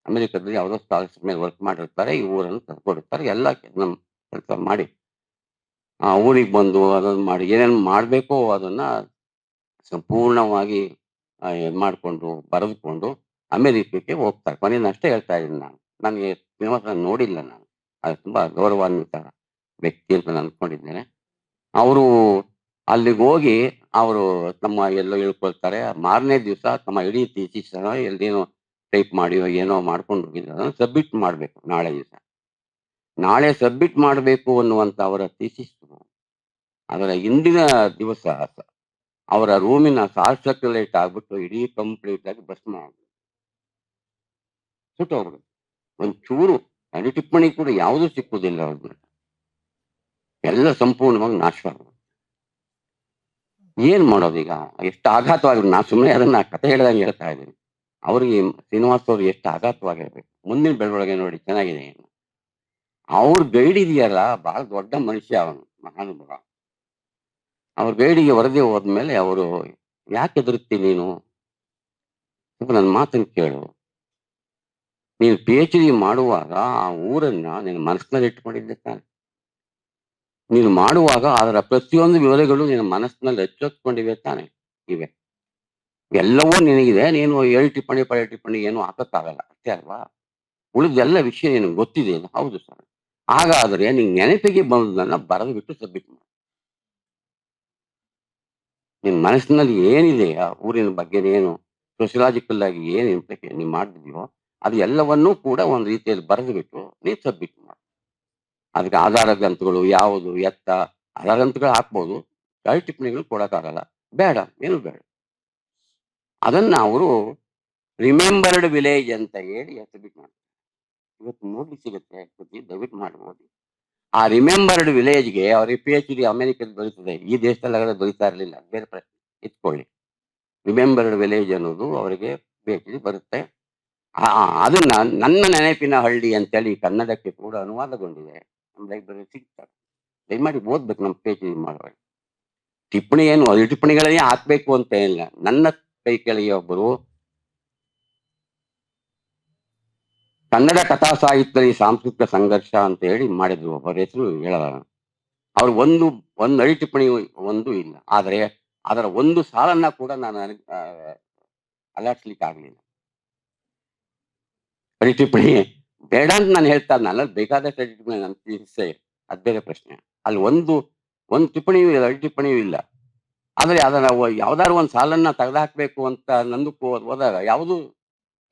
ಅಮೆರಿಕದಲ್ಲಿ ಯಾವುದೋ ಸ್ಕಾಲರ್‌ಶಿಪ್ ಮೇಲೆ ವರ್ಕ್ ಮಾಡಿರ್ತಾರೆ. ಈ ಊರನ್ನು ತಂದ್ಕೊಡುತ್ತಾರೆ. ಎಲ್ಲ ನಮ್ ಕೆಲಸ ಮಾಡಿ ಆ ಊರಿಗೆ ಬಂದು ಅದನ್ನ ಮಾಡಿ ಏನೇನು ಮಾಡಬೇಕೋ ಅದನ್ನ ಸಂಪೂರ್ಣವಾಗಿ ಇದ್ ಮಾಡ್ಕೊಂಡು, ಬರೆದುಕೊಂಡು ಅಮೆರಿಕಕ್ಕೆ ಹೋಗ್ತಾರೆ. ಕೊನೆಯಲ್ಲಿ ಅಷ್ಟೇ ಹೇಳ್ತಾ ಇದ್ದೀನಿ ನಾನು. ನನಗೆ ಶ್ರೀನಿವಾಸನ ನೋಡಿಲ್ಲ ನಾನು. ಅದು ತುಂಬಾ ಗೌರವಾನ್ವಿತ ವ್ಯಕ್ತಿ ಅಂತ ನಾನು ಅನ್ಕೊಂಡಿದ್ದೇನೆ. ಅವರು ಅಲ್ಲಿಗೋಗಿ ಅವರು ತಮ್ಮ ಎಲ್ಲೋ ಇಳ್ಕೊಳ್ತಾರೆ. ಮಾರನೇ ದಿವಸ ತಮ್ಮ ಇಡೀ ಥೀಸಿಸ್‌ನ ಎಲ್ಲೇನೋ ಟೈಪ್ ಮಾಡಿಯೋ ಏನೋ ಮಾಡ್ಕೊಂಡು ಹೋಗಿದ್ರು. ಅದನ್ನ ಸಬ್ಮಿಟ್ ಮಾಡಬೇಕು ನಾಳೆ ದಿವಸ. ನಾಳೆ ಸಬ್ಮಿಟ್ ಮಾಡಬೇಕು ಅನ್ನುವಂತ ಅವರ ಥೀಸಿಸ್ ಅದರ ಹಿಂದಿನ ದಿವಸ ಅವರ ರೂಮಿನ ಶಾರ್ಟ್ ಸರ್ಕ್ಯುಲೇಟ್ ಆಗ್ಬಿಟ್ಟು ಇಡೀ ಕಂಪ್ಲೀಟ್ ಆಗಿ ಭಸ್ಮ ಆಗ್ಬಿಡುತ್ತೆ. ಸುಟ್ಟೋಗ್ಬಿಡುತ್ತೆ. ಒಂಚೂರು ಅಡಿ ಟಿಪ್ಪಣಿ ಕೂಡ ಯಾವುದೂ ಸಿಕ್ಕುವುದಿಲ್ಲ ಅವ್ರಿಗೆ. ಎಲ್ಲ ಸಂಪೂರ್ಣವಾಗಿ ನಾಶವಾಗ್ಬಿಡುತ್ತೆ. ಏನ್ ಮಾಡೋದೀಗ? ಎಷ್ಟು ಆಘಾತವಾಗಿ ನಾನು ಸುಮ್ಮನೆ ಅದನ್ನ ಕಥೆ ಹೇಳ್ದಂಗೆ ಹೇಳ್ತಾ ಇದ್ದೀನಿ. ಅವ್ರಿಗೆ ಶ್ರೀನಿವಾಸ್ ಅವ್ರಿಗೆ ಎಷ್ಟು ಆಘಾತವಾಗಿರ್ಬೇಕು. ಮುಂದಿನ ಬೆಳವಣಿಗೆ ನೋಡಿ ಚೆನ್ನಾಗಿದೆ. ಅವ್ರ ಗೈಡ್ ಇದೆಯಲ್ಲ ಬಹಳ ದೊಡ್ಡ ಮನುಷ್ಯ ಅವನು, ಮಹಾನುಭಾವ. ಅವ್ರ ಗೈಡಿಗೆ ವರದಿ ಹೋದ್ಮೇಲೆ ಅವರು ಯಾಕೆ ಹೆದರುತ್ತಿ ನೀನು? ಸ್ವಲ್ಪ ನನ್ನ ಮಾತನ್ನ ಕೇಳು. ನೀನು PhD ಮಾಡುವಾಗ ಆ ಊರನ್ನ ನಿನ್ನ ಮನಸ್ಸಿನಲ್ಲಿ ಇಟ್ಕೊಂಡಿದ್ದೆ ತಾನೆ. ನೀನು ಮಾಡುವಾಗ ಅದರ ಪ್ರತಿಯೊಂದು ವಿವರಗಳು ನಿನ್ನ ಮನಸ್ಸಿನಲ್ಲಿ ಅಚ್ಚೊತ್ಕೊಂಡಿವೆ ತಾನೆ ಇವೆ. ಎಲ್ಲವೂ ನಿನಗಿದೆ. ನೀನು ಎಳ್ ಟಿಪ್ಪಣಿ, ಪಳೆ ಟಿಪ್ಪಣಿ ಏನು ಹಾಕಕ್ಕಾಗಲ್ಲ. ಅಷ್ಟೇ ಅಲ್ವಾ? ಉಳಿದೆಲ್ಲ ವಿಷಯ ನಿನಗೆ ಗೊತ್ತಿದೆ. ಹೌದು ಸರ್. ಹಾಗಾದ್ರೆ ನಿಂಗೆ ನೆನಪಿಗೆ ಬಂದದನ್ನ ಬರೆದು ಬಿಟ್ಟು ಸಬ್ಮಿಟ್ ಮಾಡು. ನಿನ್ ಮನಸ್ಸಿನಲ್ಲಿ ಏನಿದೆ ಆ ಊರಿನ ಬಗ್ಗೆ ಏನು ಸೋಷಿಯಲಾಜಿಕಲ್ ಆಗಿ ಏನು ಇಂಪ್ಲಿಕೇಶನ್ ನೀನು ಮಾಡಿದ್ಯೋ ಅದು ಎಲ್ಲವನ್ನೂ ಕೂಡ ಒಂದು ರೀತಿಯಲ್ಲಿ ಬರೆದು ಬಿಟ್ಟು ನೀನು ಸಬ್ಮಿಟ್ ಮಾಡು. ಅದಕ್ಕೆ ಆಧಾರ ಗ್ರಂಥಗಳು ಯಾವುದು ಎತ್ತ ಆಧಾರ ಗ್ರಂಥಗಳು ಹಾಕ್ಬೋದು. ಕೈ ಟಿಪ್ಪಣಿಗಳು ಕೊಡಕ್ಕಾಗಲ್ಲ. ಬೇಡ, ಏನು ಬೇಡ. ಅದನ್ನ ಅವರು ರಿಮೆಂಬರ್ಡ್ ವಿಲೇಜ್ ಅಂತ ಹೇಳಿ ಸಬ್ಮಿಟ್ ಮಾಡ್ತಾರೆ. ಇವತ್ತು ನೋಡ್ಲಿಕ್ಕೆ ಸಿಗುತ್ತೆ ಕೃತಿ, ದಯವಿಟ್ಟು ಮಾಡ್ಬೋದು. ಆ ರಿಮೆಂಬರ್ಡ್ ವಿಲೇಜ್‌ಗೆ ಅವ್ರಿಗೆ PhD ಅಮೆರಿಕದಲ್ಲಿ ದೊರೀತದೆ. ಈ ದೇಶದಲ್ಲಿ ದೊರೀತಾ ಇರಲಿಲ್ಲ. ಬೇರೆ ಪ್ರಶ್ನೆ ಇಟ್ಕೊಳ್ಳಿ. ರಿಮೆಂಬರ್ಡ್ ವಿಲೇಜ್ ಅನ್ನೋದು ಅವರಿಗೆ PhD ಬರುತ್ತೆ. ಅದನ್ನ ನನ್ನ ನೆನಪಿನ ಹಳ್ಳಿ ಅಂತೇಳಿ ಕನ್ನಡಕ್ಕೆ ಕೂಡ ಅನುವಾದಗೊಂಡಿದೆ. ನಮ್ಮ ಲೈಬ್ರರಿ ಸಿಗ್ತದೆ. ದಯಮಾಡಿ ಓದ್ಬೇಕು ನಮ್ಮ PhD ಮಾಡುವಾಗ. ಟಿಪ್ಪಣಿ ಏನು ಈ ಟಿಪ್ಪಣಿಗಳನ್ನೇ ಹಾಕ್ಬೇಕು ಅಂತ ಏನಿಲ್ಲ. ನನ್ನ ಕೈ ಕೆಳಗೆ ಒಬ್ಬರು ಕನ್ನಡ ಕಥಾ ಸಾಹಿತ್ಯದಲ್ಲಿ ಸಾಂಸ್ಕೃತಿಕ ಸಂಘರ್ಷ ಅಂತ ಹೇಳಿ ಮಾಡಿದ್ರು. ಅವರ ಹೆಸರು ಹೇಳಲ್ಲ. ಅವ್ರು ಒಂದು ಅಡಿ ಟಿಪ್ಪಣಿ ಒಂದು ಇಲ್ಲ. ಆದರೆ ಅದರ ಒಂದು ಸಾಲನ್ನ ಕೂಡ ನಾನು ಅಲ್ಲಾಡ್ಸ್ಲಿಕ್ಕೆ ಆಗ್ಲಿಲ್ಲ. ಅಡಿ ಟಿಪ್ಪಣಿ ಬೇಡ ಅಂತ ನಾನು ಹೇಳ್ತಾ ಇದ್ನಲ್ಲ, ಬೇಕಾದಷ್ಟು ಅಡಿ ಟಿಪ್ಪಣಿ ನನ್ನ ಥೀಸಿಸ್ಸೇ ಅದು ಬೇರೆ ಪ್ರಶ್ನೆ. ಅಲ್ಲಿ ಒಂದು ಟಿಪ್ಪಣಿಯೂ ಇಲ್ಲ, ಅಡಿ ಟಿಪ್ಪಣಿಯೂ ಇಲ್ಲ. ಆದರೆ ಅದನ್ನ ಯಾವ್ದಾದ್ರು ಒಂದು ಸಾಲನ್ನ ತೆಗೆದುಹಾಕ್ಬೇಕು ಅಂತ ನಂದಕ್ಕೂ ಹೋದಾಗ ಯಾವುದೂ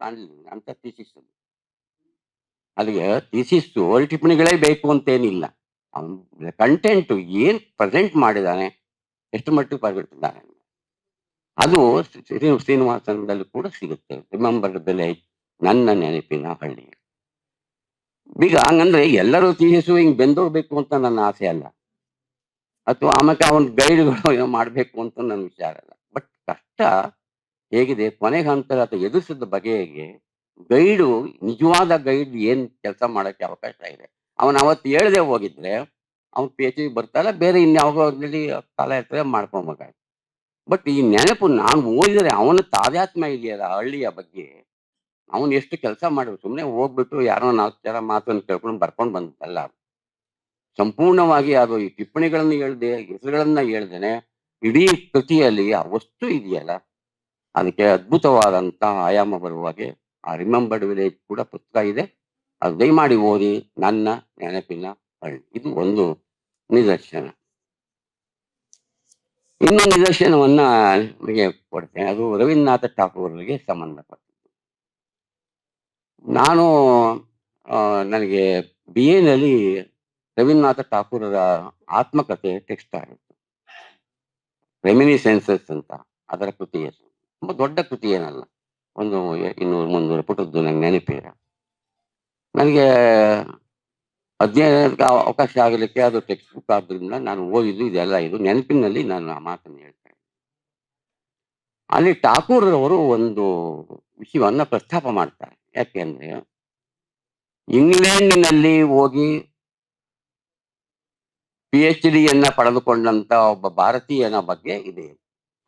ಕಾಣಲಿಲ್ಲ ಅಂತ ಥೀಸಿಸ್. ಅಲ್ಲಿಗೆ ಥೀಸಿಸ್ಸು ಅಡಿ ಟಿಪ್ಪಣಿಗಳೇ ಬೇಕು ಅಂತೇನಿಲ್ಲ. ಅವನ ಕಂಟೆಂಟ್ ಏನ್ ಪ್ರೆಸೆಂಟ್ ಮಾಡಿದ್ದಾನೆ, ಎಷ್ಟು ಮಟ್ಟಿಗೆ ಬರೆದಿಟ್ಟಿದ್ದಾನೆ ಅದು ಶ್ರೀನಿವಾಸನದಲ್ಲಿ ಕೂಡ ಸಿಗುತ್ತೆ. ರಿಮೆಂಬರ್ಡ್ ವಿಲೇಜ್, ನನ್ನ ನೆನಪಿನ ಹಳ್ಳಿ. ಈಗ ಹಂಗಂದ್ರೆ ಎಲ್ಲರೂ ಥೀಸಿಸು ಹಿಂಗ್ ಬೆಂದೋಗ್ಬೇಕು ಅಂತ ನನ್ನ ಆಸೆ ಅಲ್ಲ. ಅಥವಾ ಆಮೇಲೆ ಅವನ ಗೈಡ್ಗಳು ಏನೋ ಮಾಡ್ಬೇಕು ಅಂತ ನನ್ನ ವಿಚಾರ ಅಲ್ಲ. ಬಟ್ ಕಷ್ಟ ಹೇಗಿದೆ ಕೊನೆಗೆ ಹಂತ ಅಥವಾ ಎದುರಿಸಿದ ಬಗೆಗೆ ಗೈಡು ನಿಜವಾದ ಗೈಡ್ ಏನ್ ಕೆಲಸ ಮಾಡಕ್ಕೆ ಅವಕಾಶ ಇದೆ. ಅವನು ಅವತ್ತು ಹೇಳದೆ ಹೋಗಿದ್ರೆ ಅವ್ನು PhD ಬರ್ತಾಯಿಲ್ಲ, ಬೇರೆ ಇನ್ಯಾವುದ್ರಲ್ಲಿ ಕಾಲ ಇರ್ತದೆ ಮಾಡ್ಕೊಬೇಕಾಯ್ತು. ಬಟ್ ಈ ನೆನಪು ನಾನು ಓದಿದರೆ ಅವನ ತಾದಾತ್ಮ್ಯ ಇದೆಯಲ್ಲ ಹಳ್ಳಿಯ ಬಗ್ಗೆ, ಅವನು ಎಷ್ಟು ಕೆಲಸ ಮಾಡಿದ್ರು. ಸುಮ್ಮನೆ ಹೋಗ್ಬಿಟ್ಟು ಯಾರೋ 4 ಜನ ಮಾತನ್ನು ಕೇಳ್ಕೊಂಡು ಬರ್ಕೊಂಡು ಬಂದಲ್ಲ. ಸಂಪೂರ್ಣವಾಗಿ ಅದು ಈ ಟಿಪ್ಪಣಿಗಳನ್ನು ಹೇಳ್ದೆ, ಹೆಸರುಗಳನ್ನ ಹೇಳ್ದೇನೆ ಇಡೀ ಕೃತಿಯಲ್ಲಿ ಆ ವಸ್ತು ಇದೆಯಲ್ಲ ಅದಕ್ಕೆ ಅದ್ಭುತವಾದಂತ ಆಯಾಮ ಬರುವಾಗೆ ಆ ರಿಮೆಂಬರ್ಡ್ ವಿಲೇಜ್ ಕೂಡ ಪುಸ್ತಕ ಇದೆ. ಅದು ದಯಮಾಡಿ ಓದಿ. ನನ್ನ ನೆನಪಿನ ಹಳ್ಳಿ ಇದು ಒಂದು ನಿದರ್ಶನ. ಇನ್ನೊಂದು ನಿದರ್ಶನವನ್ನ ನಿಮಗೆ ಕೊಡ್ತೇನೆ. ಅದು ರವೀಂದ್ರನಾಥ ಠಾಕೂರ್ಗೆ ಸಂಬಂಧಪಟ್ಟದ್ದು. ನಾನು ನನಗೆ BA ನಲ್ಲಿ ರವೀಂದ್ರನಾಥ ಠಾಕೂರರ ಆತ್ಮಕಥೆ ಟೆಕ್ಸ್ಟ್ ಆಗಿತ್ತು. ರೆಮಿನಿಸೆನ್ಸಸ್ ಅಂತ ಅದರ ಕೃತಿ ಹೆಸರು. ತುಂಬಾ ದೊಡ್ಡ ಕೃತಿ ಏನಲ್ಲ, ಒಂದು 200-300 ಪುಟದ್ದು ನಂಗೆ ನೆನಪಿಲ್ಲ. ನನಗೆ ಅಧ್ಯಯನಕ್ಕೆ ಅವಕಾಶ ಆಗಲಿಕ್ಕೆ ಅದು ಟೆಕ್ಸ್ಟ್ ಬುಕ್ ಆದ್ರಿಂದ ನಾನು ಓದಿದ್ದು ಇದೆಲ್ಲ ಇದು ನೆನಪಿನಲ್ಲಿ ನಾನು ಆ ಮಾತನ್ನು ಹೇಳ್ತೇನೆ. ಅಲ್ಲಿ ಠಾಕೂರವರು ಒಂದು ವಿಷಯವನ್ನ ಪ್ರಸ್ತಾಪ ಮಾಡ್ತಾರೆ. ಯಾಕೆ ಅಂದ್ರೆ ಇಂಗ್ಲೆಂಡಿನಲ್ಲಿ ಹೋಗಿ PhD ಪಡೆದುಕೊಂಡಂತ ಒಬ್ಬ ಭಾರತೀಯನ ಬಗ್ಗೆ ಇದೆ.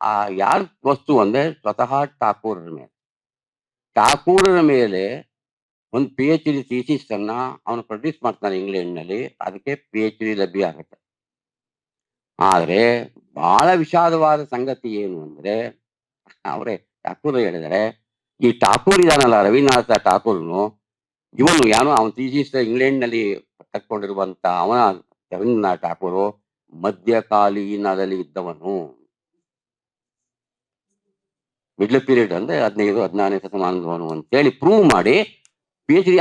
ಆ ಯಾರ ವಸ್ತು ಅಂದ್ರೆ ಸ್ವತಃ ಠಾಕೂರರ ಮೇಲೆ ಒಂದು PhD ಥೀಸಿಸ್ ಅನ್ನ ಅವನು ಪ್ರೊಡ್ಯೂಸ್ ಮಾಡ್ತಾನೆ ಇಂಗ್ಲೆಂಡ್ನಲ್ಲಿ. ಅದಕ್ಕೆ PhD ಲಭ್ಯ ಆಗುತ್ತೆ. ಆದ್ರೆ ಬಹಳ ವಿಷಾದವಾದ ಸಂಗತಿ ಏನು ಅಂದ್ರೆ, ಅವರೇ ಠಾಕೂರ್ ಹೇಳಿದರೆ, ಈ ಠಾಕೂರ್ ಇದಾನಲ್ಲ, ರವೀಂದ್ರನಾಥ ಠಾಕೂರ್ನು, ಇವನು ಯಾರೋ ಅವನ ಥೀಸಿಸ್ ಇಂಗ್ಲೆಂಡ್ನಲ್ಲಿ ತಕ್ಕೊಂಡಿರುವಂತ ಅವನ ರವೀಂದ್ರನಾಥ ಠಾಕೂರು ಮಧ್ಯಕಾಲೀನದಲ್ಲಿ ಇದ್ದವನು. ಮಿಡ್ಲ್ ಪೀರಿಯಡ್ ಅಂದ್ರೆ 15-16ನೇ ಶತಮಾನದವನು ಅಂತೇಳಿ ಪ್ರೂವ್ ಮಾಡಿ PhD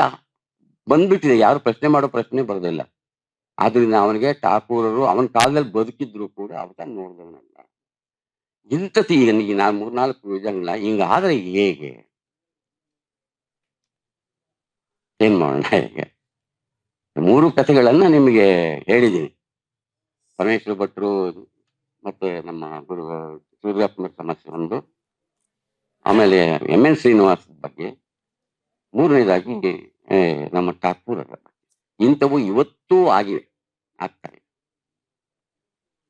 ಬಂದ್ಬಿಟ್ಟಿದೆ. ಯಾರು ಪ್ರಶ್ನೆ ಮಾಡೋ ಪ್ರಶ್ನೆ ಬರೋದಿಲ್ಲ. ಆದ್ರಿಂದ ಅವನಿಗೆ ಠಾಕೂರರು ಅವನ ಕಾಲದಲ್ಲಿ ಬದುಕಿದ್ರು ಕೂಡ ಅವತ ನೋಡಿದವನಲ್ಲ. ಇಂಥತಿ ಈಗ ನಾನು 3-4 ಇದನ್ನ ಹಿಂಗಾದ್ರೆ ಹೇಗೆ? ಏನ್ ಮಾಡೋಣ? ಹೇಗೆ 3 ಕಥೆಗಳನ್ನ ನಿಮಗೆ ಹೇಳಿದ್ದೀನಿ. ಪರಮೇಶ್ವರ ಭಟ್ರು ಮತ್ತೆ ನಮ್ಮ ಗುರು ಸೂರ್ಯಪ್ಪನ ಸಮಸ್ಯೆ ಒಂದು, ಆಮೇಲೆ MN ಶ್ರೀನಿವಾಸ್ ಬಗ್ಗೆ, 3ನೇದಾಗಿ ನಮ್ಮ ಠಾಕೂರರ. ಇಂಥವು ಇವತ್ತೂ ಆಗಿವೆ, ಆಗ್ತವೆ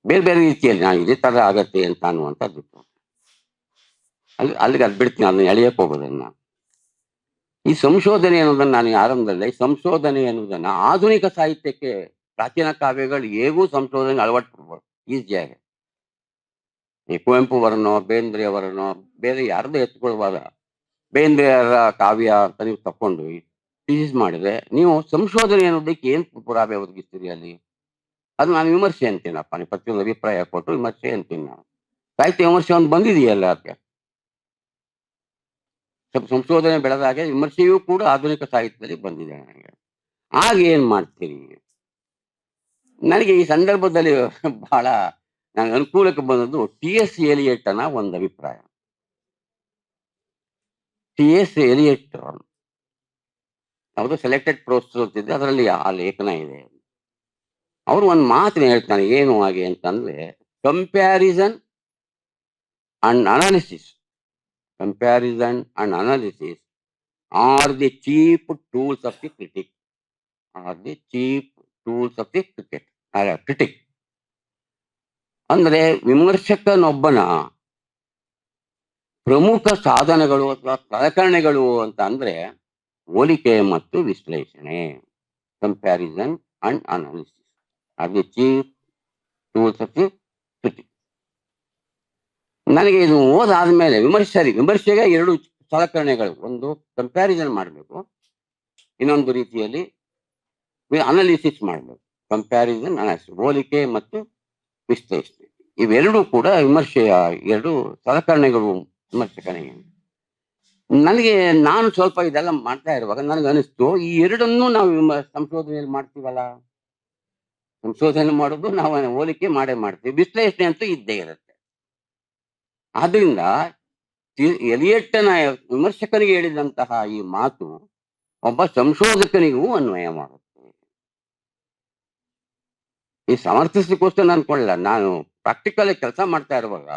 ಬೇರೆ ಬೇರೆ ರೀತಿಯಲ್ಲಿ. ನಾನು ಇದೇ ತರ ಆಗತ್ತೆ ಅಂತ ಅನ್ನುವಂಥದ್ದು ಅಲ್ಲಿಗೆ ಅದು ಬಿಡ್ತೀನಿ, ಅದನ್ನ ಎಳೆಯಕ್ಕೆ ಹೋಗೋದನ್ನ. ಈ ಸಂಶೋಧನೆ ಅನ್ನೋದನ್ನ ನಾನು ಆರಂಭದಲ್ಲಿ ಸಂಶೋಧನೆ ಅನ್ನೋದನ್ನ ಆಧುನಿಕ ಸಾಹಿತ್ಯಕ್ಕೆ, ಪ್ರಾಚೀನ ಕಾವ್ಯಗಳು ಹೇಗೂ ಸಂಶೋಧನೆ ಅಳವಡಿಸ್ಬೋದು ಈಸಿಯಾಗಿ. ಈ ಕುವೆಂಪು ಅವರನ್ನೋ ಬೇಂದ್ರೆ ಅವರನ್ನೋ ಬೇರೆ ಯಾರ್ದು ಎತ್ಕೊಳ್ಬಾರ, ಬೇಂದ್ರೆಯವರ ಕಾವ್ಯ ಅಂತ ನೀವು ತಕೊಂಡು ಥೀಸಿಸ್ ಮಾಡಿದ್ರೆ ನೀವು ಸಂಶೋಧನೆ ಅನ್ನೋದಕ್ಕೆ ಏನ್ ಪುರಾವೆ ಒದಗಿಸ್ತೀರಿ ಅಲ್ಲಿ? ಅದು ನಾನು ವಿಮರ್ಶೆ ಅಂತೀನಪ್ಪ. ನೀವು ಪ್ರತಿಯೊಂದು ಅಭಿಪ್ರಾಯ ಕೊಟ್ಟು ವಿಮರ್ಶೆ ಅಂತೀನಿ ನಾನು. ಸಾಹಿತ್ಯ ವಿಮರ್ಶೆ ಒಂದು ಬಂದಿದೆಯಲ್ಲ, ಅದಕ್ಕೆ ಸ್ವಲ್ಪ ಸಂಶೋಧನೆ ಬೆಳೆದಾಗೆ ವಿಮರ್ಶೆಯೂ ಕೂಡ ಆಧುನಿಕ ಸಾಹಿತ್ಯದಲ್ಲಿ ಬಂದಿದೆ. ನನಗೆ ಆಗ ಏನ್ ಮಾಡ್ತೀರಿ? ನನಗೆ ಈ ಸಂದರ್ಭದಲ್ಲಿ ಬಹಳ ನನಗೆ ಅನುಕೂಲಕ್ಕೆ ಬಂದದ್ದು TS ಎಲಿಯಟ್ ಅನ್ನ ಒಂದು ಅಭಿಪ್ರಾಯ. TS ಎಲಿಯಟ್ ಯಾವುದು ಸೆಲೆಕ್ಟೆಡ್ ಪ್ರೋಸ್ ಅಂತಿದೆ, ಅದರಲ್ಲಿ ಆ ಲೇಖನ ಇದೆ. ಅವರು ಒಂದು ಮಾತಿನ ಹೇಳ್ತಾನೆ, ಏನು ಹಾಗೆ ಅಂತಂದ್ರೆ, comparison and analysis R the cheap tools of the critic. ಅಂದ್ರೆ ವಿಮರ್ಶಕನೊಬ್ಬನ ಪ್ರಮುಖ ಸಾಧನಗಳು ಅಥವಾ ಸಲಕರಣೆಗಳು ಅಂತ ಅಂದ್ರೆ ಹೋಲಿಕೆ ಮತ್ತು ವಿಶ್ಲೇಷಣೆ. Comparison and analysis R the cheap tools of the critic. ನನಗೆ ಇದು ಓದಾದ್ಮೇಲೆ ವಿಮರ್ಶೆಗೆ 2 ಸಲಕರಣೆಗಳು, ಒಂದು ಕಂಪ್ಯಾರಿಸನ್ ಮಾಡಬೇಕು, ಇನ್ನೊಂದು ರೀತಿಯಲ್ಲಿ ಅನಾಲಿಸಿಸ್ ಮಾಡಬೇಕು. ಕಂಪ್ಯಾರಿಸನ್, ಅನಾಲಿಸಿಸ್, ಹೋಲಿಕೆ ಮತ್ತು ವಿಶ್ಲೇಷಣೆ, ಇವೆರಡೂ ಕೂಡ ವಿಮರ್ಶೆಯ 2 ಸಲಕರಣೆಗಳು ವಿಮರ್ಶಕನಿಗೆ. ನಾನು ಸ್ವಲ್ಪ ಇದೆಲ್ಲ ಮಾಡ್ತಾ ಇರುವಾಗ ನನಗೆ ಅನಿಸ್ತು, ಈ 2ನ್ನು ನಾವು ಸಂಶೋಧನೆಯಲ್ಲಿ ಮಾಡ್ತೀವಲ್ಲ, ಸಂಶೋಧನೆ ಮಾಡೋದು ನಾವು ಹೋಲಿಕೆ ಮಾಡೇ ಮಾಡ್ತೀವಿ, ವಿಶ್ಲೇಷಣೆ ಅಂತೂ ಇದ್ದೇ ಇರುತ್ತೆ. ಆದ್ರಿಂದ ಎಲಿಯಟ್ಟನ ವಿಮರ್ಶಕನಿಗೆ ಹೇಳಿದಂತಹ ಈ ಮಾತು ಒಬ್ಬ ಸಂಶೋಧಕನಿಗೂ ಅನ್ವಯ ಮಾಡುತ್ತೆ. ಈ ಸಮರ್ಥಿಸಲಿಕ್ಕೋಸ್ಕರ ನಾನು ಕೊಳ್ಳಲ್ಲ, ನಾನು ಪ್ರಾಕ್ಟಿಕಲ್ ಕೆಲಸ ಮಾಡ್ತಾ ಇರುವಾಗ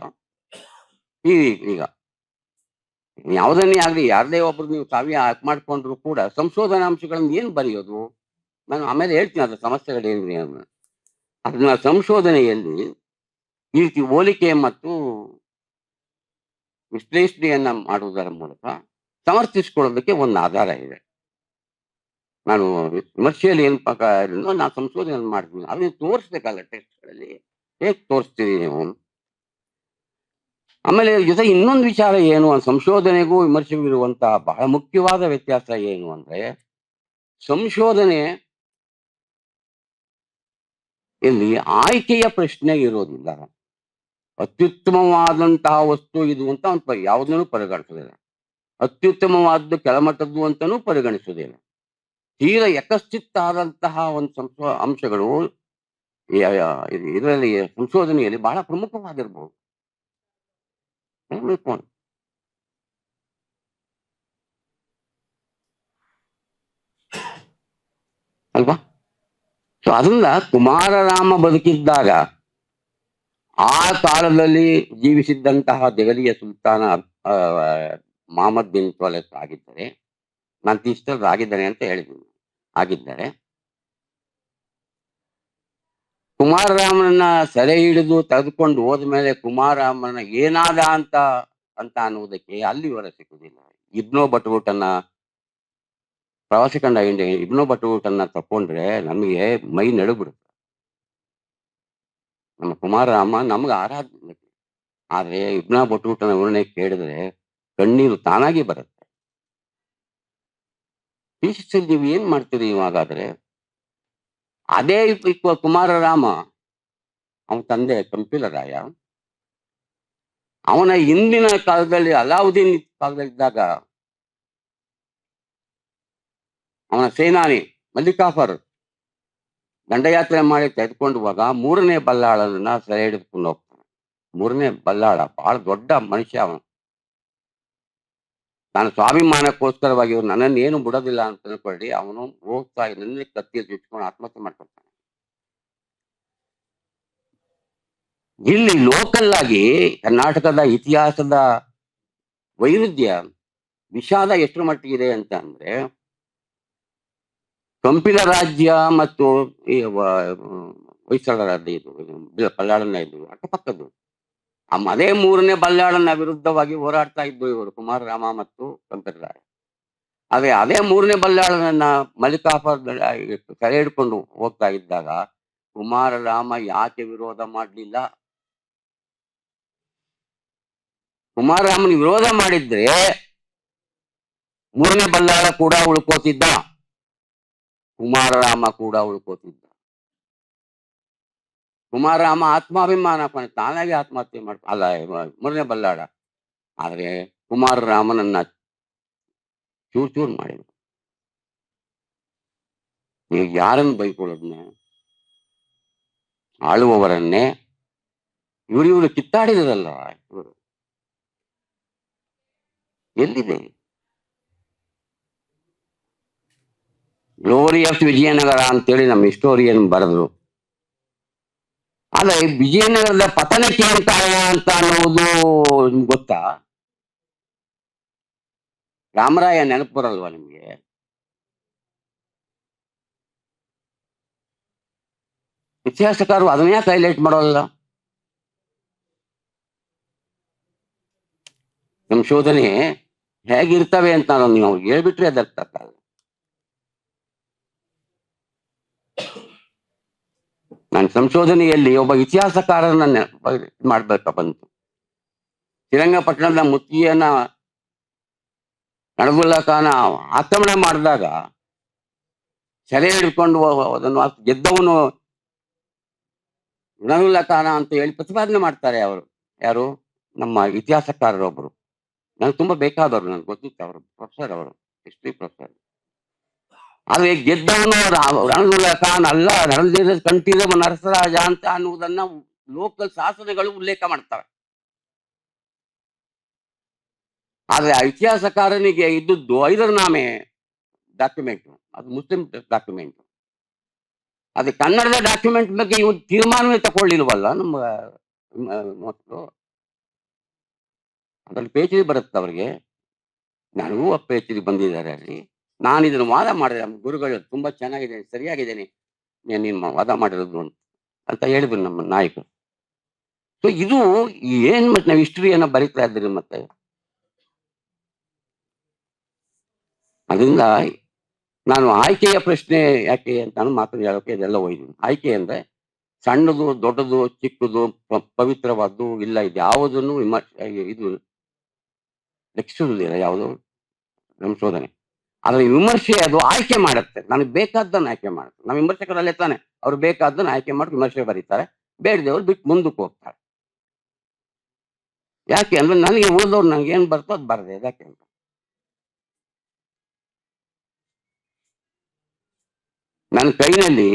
ಈಗ ಯಾವುದನ್ನೇ ಆಗ್ಲಿ, ಯಾರದೇ ಒಬ್ರು ನೀವು ಕಾವ್ಯ ಹಾಕ್ ಮಾಡ್ಕೊಂಡ್ರು ಕೂಡ ಸಂಶೋಧನಾಂಶಗಳನ್ನ ಏನ್ ಬರೆಯೋದು? ನಾನು ಆಮೇಲೆ ಹೇಳ್ತೀನಿ ಅದ್ರ ಸಮಸ್ಯೆಗಳೇನಿದೆ ಅನ್ನೋದು. ಅದನ್ನ ಸಂಶೋಧನೆಯಲ್ಲಿ ಈ ರೀತಿ ಹೋಲಿಕೆ ಮತ್ತು ವಿಶ್ಲೇಷಣೆಯನ್ನ ಮಾಡುವುದರ ಮೂಲಕ ಸಮರ್ಥಿಸಿಕೊಳ್ಳೋದಕ್ಕೆ ಒಂದು ಆಧಾರ ಇದೆ. ನಾನು ವಿಮರ್ಶೆಯಲ್ಲಿ ಏನ್ ನಾನು ಸಂಶೋಧನೆ ಮಾಡ್ತೀನಿ, ಅದನ್ನ ತೋರಿಸ್ಬೇಕಲ್ಲ ಟೆಸ್ಟ್ಗಳಲ್ಲಿ. ಹೇಗೆ ತೋರಿಸ್ತೀರಿ ನೀವು? ಆಮೇಲೆ ಜೊತೆ ಇನ್ನೊಂದು ವಿಚಾರ ಏನು, ಸಂಶೋಧನೆಗೂ ವಿಮರ್ಶೆಗೂ ಇರುವಂತಹ ಬಹಳ ಮುಖ್ಯವಾದ ವ್ಯತ್ಯಾಸ ಏನು ಅಂದ್ರೆ, ಸಂಶೋಧನೆ ಇಲ್ಲಿ ಆಯ್ಕೆಯ ಪ್ರಶ್ನೆ ಇರೋದಿಲ್ಲ. ಅತ್ಯುತ್ತಮವಾದಂತಹ ವಸ್ತು ಇದು ಅಂತ ಅವನು ಯಾವುದನ್ನು ಪರಿಗಣಿಸೋದಿಲ್ಲ, ಅತ್ಯುತ್ತಮವಾದ್ದು ಕೆಳಮಟ್ಟದ್ದು ಅಂತಾನೂ ಪರಿಗಣಿಸೋದಿಲ್ಲ. ತೀರ ಯಕಶ್ಚಿತ್ತಾದಂತಹ ಒಂದು ಅಂಶಗಳು ಇದರಲ್ಲಿ ಸಂಶೋಧನೆಯಲ್ಲಿ ಬಹಳ ಪ್ರಮುಖವಾಗಿರ್ಬೋದು. ಅಲ್ವಾ? ಸೊ ಅದರಿಂದ ಕುಮಾರರಾಮ ಬದುಕಿದ್ದಾಗ ಆ ಕಾಲದಲ್ಲಿ ಜೀವಿಸಿದ್ದಂತಹ ದೆಹಲಿಯ ಸುಲ್ತಾನ ಮಹಮ್ಮದ್ ಬಿನ್ ತುಘಲಕ್ ಆಗಿದ್ದರೆ, ನಾನು ತೀರ್ಥರಾಗಿದ್ದಾನೆ ಅಂತ ಹೇಳಿದ್ದೀನಿ. ಆಗಿದ್ದಾರೆ. ಕುಮಾರರಾಮನನ್ನ ಸೆರೆ ಹಿಡಿದು ತೆಗೆದುಕೊಂಡು ಹೋದ್ಮೇಲೆ ಕುಮಾರರಾಮನ ಏನಾದ ಅಂತ ಅನ್ನುವುದಕ್ಕೆ ಅಲ್ಲಿ ವಿವರ ಸಿಕ್ಕುದಿಲ್ಲ. ಇಬ್ನೋ ಬಟುಟನ್ನ ಪ್ರವಾಸಿ ಕಂಡ ಇಬ್ನೋ ಬಟುಟನ್ನ ತಕೊಂಡ್ರೆ ನಮಗೆ ಮೈ ನಡುಗ್ಬಿಡುತ್ತೆ. ನಮ್ಮ ಕುಮಾರರಾಮ ನಮ್ಗೆ ಆರಾಧ್ಯ. ಆದ್ರೆ ಇಬ್ನ ಬಟುಟನ ವಿವರಣೆ ಕೇಳಿದ್ರೆ ಕಣ್ಣೀರು ತಾನಾಗಿ ಬರುತ್ತೆ. ಈ ಶಿಕ್ಷೆಯಲ್ಲಿ ನೀವು ಏನ್ ಮಾಡ್ತೀರಿ ಇವಾಗಾದ್ರೆ? ಅದೇ ಕುಮಾರರಾಮ ಅವನ ತಂದೆ ಕಂಪಿಲರಾಯ, ಅವನ ಹಿಂದಿನ ಕಾಲದಲ್ಲಿ ಅಲಾವುದ್ದೀನ್ ಕಾಲದಲ್ಲಿದ್ದಾಗ ಅವನ ಸೇನಾನಿ ಮಲ್ಲಿಕಾಫರ್ ದಂಡಯಾತ್ರೆ ಮಾಡಿ ತೆಗೆದುಕೊಂಡುವಾಗ 3ನೇ ಬಲ್ಲಾಳನ್ನ ಸೆರೆ ಹಿಡಿದುಕೊಂಡು ಹೋಗ್ತಾನೆ. 3ನೇ ಬಲ್ಲಾಳ ಬಹಳ ದೊಡ್ಡ ಮನುಷ್ಯ. ಅವನು ನಾನು ಸ್ವಾಭಿಮಾನಕ್ಕೋಸ್ಕರವಾಗಿ ಇವ್ರು ನನ್ನನ್ನು ಏನು ಬಿಡೋದಿಲ್ಲ ಅಂತ ತಿಳ್ಕೊಳ್ಳಿ, ಅವನು ಹೋಗ್ತಾ ನನ್ನ ಕತ್ತಿಯಲ್ಲಿ ಚುಚ್ಕೊಂಡು ಆತ್ಮಹತ್ಯೆ ಮಾಡ್ಕೊಳ್ತಾನೆ. ಇಲ್ಲಿ ಲೋಕಲ್ ಆಗಿ ಕರ್ನಾಟಕದ ಇತಿಹಾಸದ ವೈರುಧ್ಯ ವಿಷಾದ ಎಷ್ಟು ಮಟ್ಟಿಗಿದೆ ಅಂತ ಅಂದ್ರೆ, ಕಂಪಿಲ ರಾಜ್ಯ ಮತ್ತು ಈ ಹೊಯ್ಸಳ ರಾಜ್ಯ ಇದು ಬಲ್ಲಾಳನ ಇದು ಅಕ್ಕಪಕ್ಕದ್ದು. ಅದೇ 3ನೇ ಬಲ್ಲಾಳನ ವಿರುದ್ಧವಾಗಿ ಹೋರಾಡ್ತಾ ಇದ್ದು ಇವರು ಕುಮಾರರಾಮ ಮತ್ತು ಕಂಪಿಲರಾಯ. ಅದೇ 3ನೇ ಬಲ್ಲಾಳನನ್ನ ಮಲ್ಲಿಕಾಫರ್ ಸೆರೆ ಹಿಡ್ಕೊಂಡು ಹೋಗ್ತಾ ಇದ್ದಾಗ ಕುಮಾರರಾಮ ಯಾಕೆ ವಿರೋಧ ಮಾಡಲಿಲ್ಲ? ಕುಮಾರರಾಮನ ವಿರೋಧ ಮಾಡಿದ್ರೆ 3ನೇ ಬಲ್ಲಾಳ ಕೂಡ ಉಳ್ಕೋತಿದ್ದ, ಕುಮಾರರಾಮ ಕೂಡ ಉಳ್ಕೋತಿದ್ದ. ಕುಮಾರರಾಮ ಆತ್ಮಾಭಿಮಾನ ತಾನಾಗೆ ಆತ್ಮಹತ್ಯೆ ಅಲ್ಲ 3ನೇ ಬಲ್ಲಾಳ. ಆದ್ರೆ ಕುಮಾರರಾಮನನ್ನ ಚೂರ್ ಮಾಡಿದ್ರು. ಈಗ ಯಾರನ್ನು ಬೈಕೊಳ್ಳೋದನ್ನ? ಆಳುವವರನ್ನೇ ಇವರು ಕಿತ್ತಾಡಿದ್ರಲ್ಲ. ಇವರು ಎಲ್ಲಿದೆ ಗ್ಲೋರಿ ಆಫ್ ವಿಜಯನಗರ ಅಂತೇಳಿ ನಮ್ಮ ಹಿಸ್ಟೋರಿಯನ್ ಬರೆದ್ರು. ಆದ್ರೆ ವಿಜಯನಗರದ ಪತನಕ್ಕೆ ಏನ್ ಕಾರಣ ಅಂತ ಅನ್ನುವುದು ನಿಮ್ಗೆ ಗೊತ್ತಾ? ರಾಮರಾಯ ನೆನಪು ಬರಲ್ವಾ ನಿಮ್ಗೆ? ಇತಿಹಾಸಕಾರರು ಅದನ್ನ ಯಾಕೆ ಹೈಲೈಟ್ ಮಾಡೋಲ್ಲ? ಸಂಶೋಧನೆ ಹೇಗಿರ್ತವೆ ಅಂತ ನೀವು ಹೇಳ್ಬಿಟ್ರೆ ಅದರ್ಥಲ್ಲ. ನನ್ನ ಸಂಶೋಧನೆಯಲ್ಲಿ ಒಬ್ಬ ಇತಿಹಾಸಕಾರರನ್ನ ಮಾಡ್ಬೇಕ ಬಂತು. ಶ್ರೀರಂಗಪಟ್ಟಣದ ಮುತ್ತಿಯನ್ನ ನಡಗುಲ್ಲ ಖಾನ ಆಕ್ರಮಣ ಮಾಡಿದಾಗ ಸೆರೆ ಹಿಡ್ಕೊಂಡು ಅದನ್ನು ಗೆದ್ದವನು ನಡಗುಲ್ಲ ಖಾನ ಅಂತ ಹೇಳಿ ಪ್ರತಿಪಾದನೆ ಮಾಡ್ತಾರೆ ಅವರು. ಯಾರು? ನಮ್ಮ ಇತಿಹಾಸಕಾರರೊಬ್ಬರು. ನನಗೆ ತುಂಬಾ ಬೇಕಾದವರು, ನನ್ಗೆ ಗೊತ್ತಿತ್ತು. ಅವರು ಪ್ರೊಫೆಸರ್, ಅವರು ಹಿಸ್ಟ್ರಿ ಪ್ರೊಫೆಸರ್. ಆದ್ರೆ ಗೆದ್ದವನು ರಣದುಲ್ಲ ಖಾನ್ ಅಲ್ಲ, ರಣಧೀರ ಕಂಠೀರವ ನರಸರಾಜ ಅಂತ ಅನ್ನುವುದನ್ನ ಲೋಕಲ್ ಶಾಸನಗಳು ಉಲ್ಲೇಖ ಮಾಡ್ತವೆ. ಆದ್ರೆ ಇತಿಹಾಸಕಾರನಿಗೆ ಇದ್ದದ್ದು ಐದರ್ನಾಮೆ ಡಾಕ್ಯುಮೆಂಟ್, ಅದು ಮುಸ್ಲಿಂ ಡಾಕ್ಯುಮೆಂಟ್. ಅದೇ ಕನ್ನಡದ ಡಾಕ್ಯುಮೆಂಟ್ ಬಗ್ಗೆ ಇವ್ ತೀರ್ಮಾನವೇ ತಗೊಳ್ಳಿಲ್ವಲ್ಲ ನಮ್ಮ ಮಕ್ಕಳು. ಅದ್ರಲ್ಲಿ PhD ಬರುತ್ತೆ ಅವ್ರಿಗೆ. ನನಗೂ PhD ಬಂದಿದ್ದಾರೆ ಅಲ್ಲಿ. ನಾನು ಇದನ್ನು ವಾದ ಮಾಡಿದೆ, ನಮ್ಮ ಗುರುಗಳು ತುಂಬಾ ಚೆನ್ನಾಗಿದೆ, ಸರಿಯಾಗಿದ್ದೇನೆ ನೀನು ವಾದ ಮಾಡಿರೋದು ಅಂತ ಹೇಳಿದ್ರು ನಮ್ಮ ನಾಯಕರು. ಸೊ ಇದು ಏನ್ ಮತ್ತೆ ನಾವು ಹಿಸ್ಟ್ರಿಯನ್ನ ಬರೀತಾ ಇದ್ದೀರಿ ಮತ್ತೆ. ಅದರಿಂದ ನಾನು ಆಯ್ಕೆಯ ಪ್ರಶ್ನೆ ಯಾಕೆ ಅಂತ ನಾನು ಮಾತು ಹೇಳೋಕೆ ಇದೆಲ್ಲ ಹೋಯ್ತೀನಿ. ಆಯ್ಕೆ ಅಂದ್ರೆ ಸಣ್ಣದು, ದೊಡ್ಡದು, ಚಿಕ್ಕದು, ಪವಿತ್ರವಾದ್ದು ಇಲ್ಲ, ಇದು ಯಾವುದನ್ನು ಇದು ಲೆಕ್ಕಿಸುವುದಿಲ್ಲ ಯಾವುದು ಸಂಶೋಧನೆ. ಆದ್ರೆ ವಿಮರ್ಶೆ ಅದು ಆಯ್ಕೆ ಮಾಡುತ್ತೆ, ನನಗೆ ಬೇಕಾದ್ದನ್ನು ಆಯ್ಕೆ ಮಾಡುತ್ತೆ. ನಮ್ಮ ವಿಮರ್ಶಕರಲ್ಲೇ ತಾನೆ, ಅವ್ರು ಬೇಕಾದ್ದನ್ನು ಆಯ್ಕೆ ಮಾಡಿ ವಿಮರ್ಶೆ ಬರೀತಾರೆ, ಬೇಡದವ್ರು ಬಿಟ್ಟು ಮುಂದಕ್ಕೆ ಹೋಗ್ತಾರೆ. ಯಾಕೆ ಅಂದ್ರೆ ನನಗೆ ಉಳಿದವ್ರು ನನಗೆ ಏನ್ ಬರ್ತೋ ಅದು ಬರದೆ. ಯಾಕೆ ಅಂತ ನನ್ನ ಕೈನಲ್ಲಿ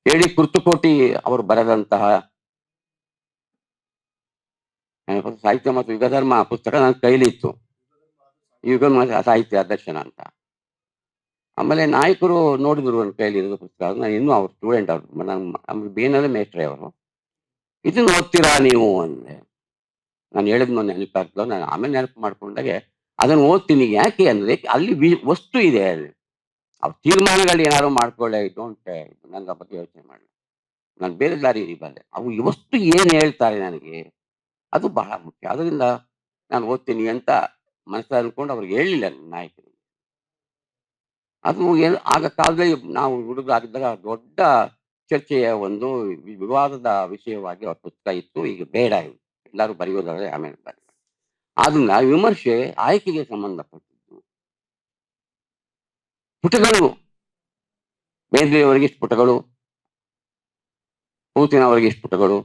ಹೇಳಿ ಕುರ್ತುಕೋಟಿ ಅವರು ಬರೆದಂತಹ ಸಾಹಿತ್ಯ ಮತ್ತು ಯುಗಧರ್ಮ ಪುಸ್ತಕ ನನ್ನ ಕೈಲಿ ಇತ್ತು, ಯುಗ ಸಾಹಿತ್ಯ ದರ್ಶನ ಅಂತ. ಆಮೇಲೆ ನಾಯಕರು ನೋಡಿದ್ರು ನನ್ನ ಕೈಲಿ ಇರೋದು ಪುಸ್ತಕ. ನಾನು ಇನ್ನೂ ಅವ್ರ ಸ್ಟೂಡೆಂಟ್, ಅವ್ರು ನಮ್ಮ ಬೇನಲ್ಲೇ ಮೇಸ್ಟ್ರೆ ಅವರು. ಇದನ್ನ ಓದ್ತೀರಾ ನೀವು ಅಂದೆ. ನಾನು ಹೇಳಿದ್ ನೆನಪಾಗ್ತದೆ, ನಾನು ಆಮೇಲೆ ನೆನಪು ಮಾಡ್ಕೊಂಡಾಗೆ ಅದನ್ನು ಓದ್ತೀನಿ. ಯಾಕೆ ಅಂದ್ರೆ ಅಲ್ಲಿ ವಸ್ತು ಇದೆ, ಅಲ್ಲಿ ಅವ್ರ ತೀರ್ಮಾನಗಳು ಏನಾದ್ರು ಮಾಡ್ಕೊಳ್ಳೆ, ಡೋಂಟ್ ನನ್ನ ಬಗ್ಗೆ ಯೋಚನೆ ಮಾಡಿ, ನಾನು ಬೇರೆ ದಾರಿ ಬಂದೆ. ಅವು ಇವತ್ತು ಏನು ಹೇಳ್ತಾರೆ ನನಗೆ ಅದು ಬಹಳ ಮುಖ್ಯ. ಅದರಿಂದ ನಾನು ಓದ್ತೀನಿ ಅಂತ ಮನಸ್ಸಲ್ಲಿ ಅನ್ಕೊಂಡು ಅವ್ರಿಗೆ ಹೇಳಿಲ್ಲ ನನ್ನ ನಾಯಕರಿಗೆ. ಅದು ಏನು ಆಗ ಕಾಲದಲ್ಲಿ ನಾವು ಹುಡುಗರಾಗಿದ್ದಾಗ ದೊಡ್ಡ ಚರ್ಚೆಯ ಒಂದು ವಿವಾದದ ವಿಷಯವಾಗಿ ಅವ್ರ ಪುಸ್ತಕ ಇತ್ತು. ಈಗ ಬೇಡ ಇವು. ಎಲ್ಲರೂ ಬರೆಯೋದಾದ್ರೆ ಆಮೇಲೆ ಬರೆಯೋಣ. ಅದನ್ನ ವಿಮರ್ಶೆ ಆಯ್ಕೆಗೆ ಸಂಬಂಧಪಟ್ಟಿದ್ದು. ಪುಟಗಳು ಬೇಂದ್ರೆಯವರಿಗೆ ಇಷ್ಟು ಪುಟಗಳು, ಪೂತಿನವರಿಗೆ ಇಷ್ಟು ಪುಟಗಳು,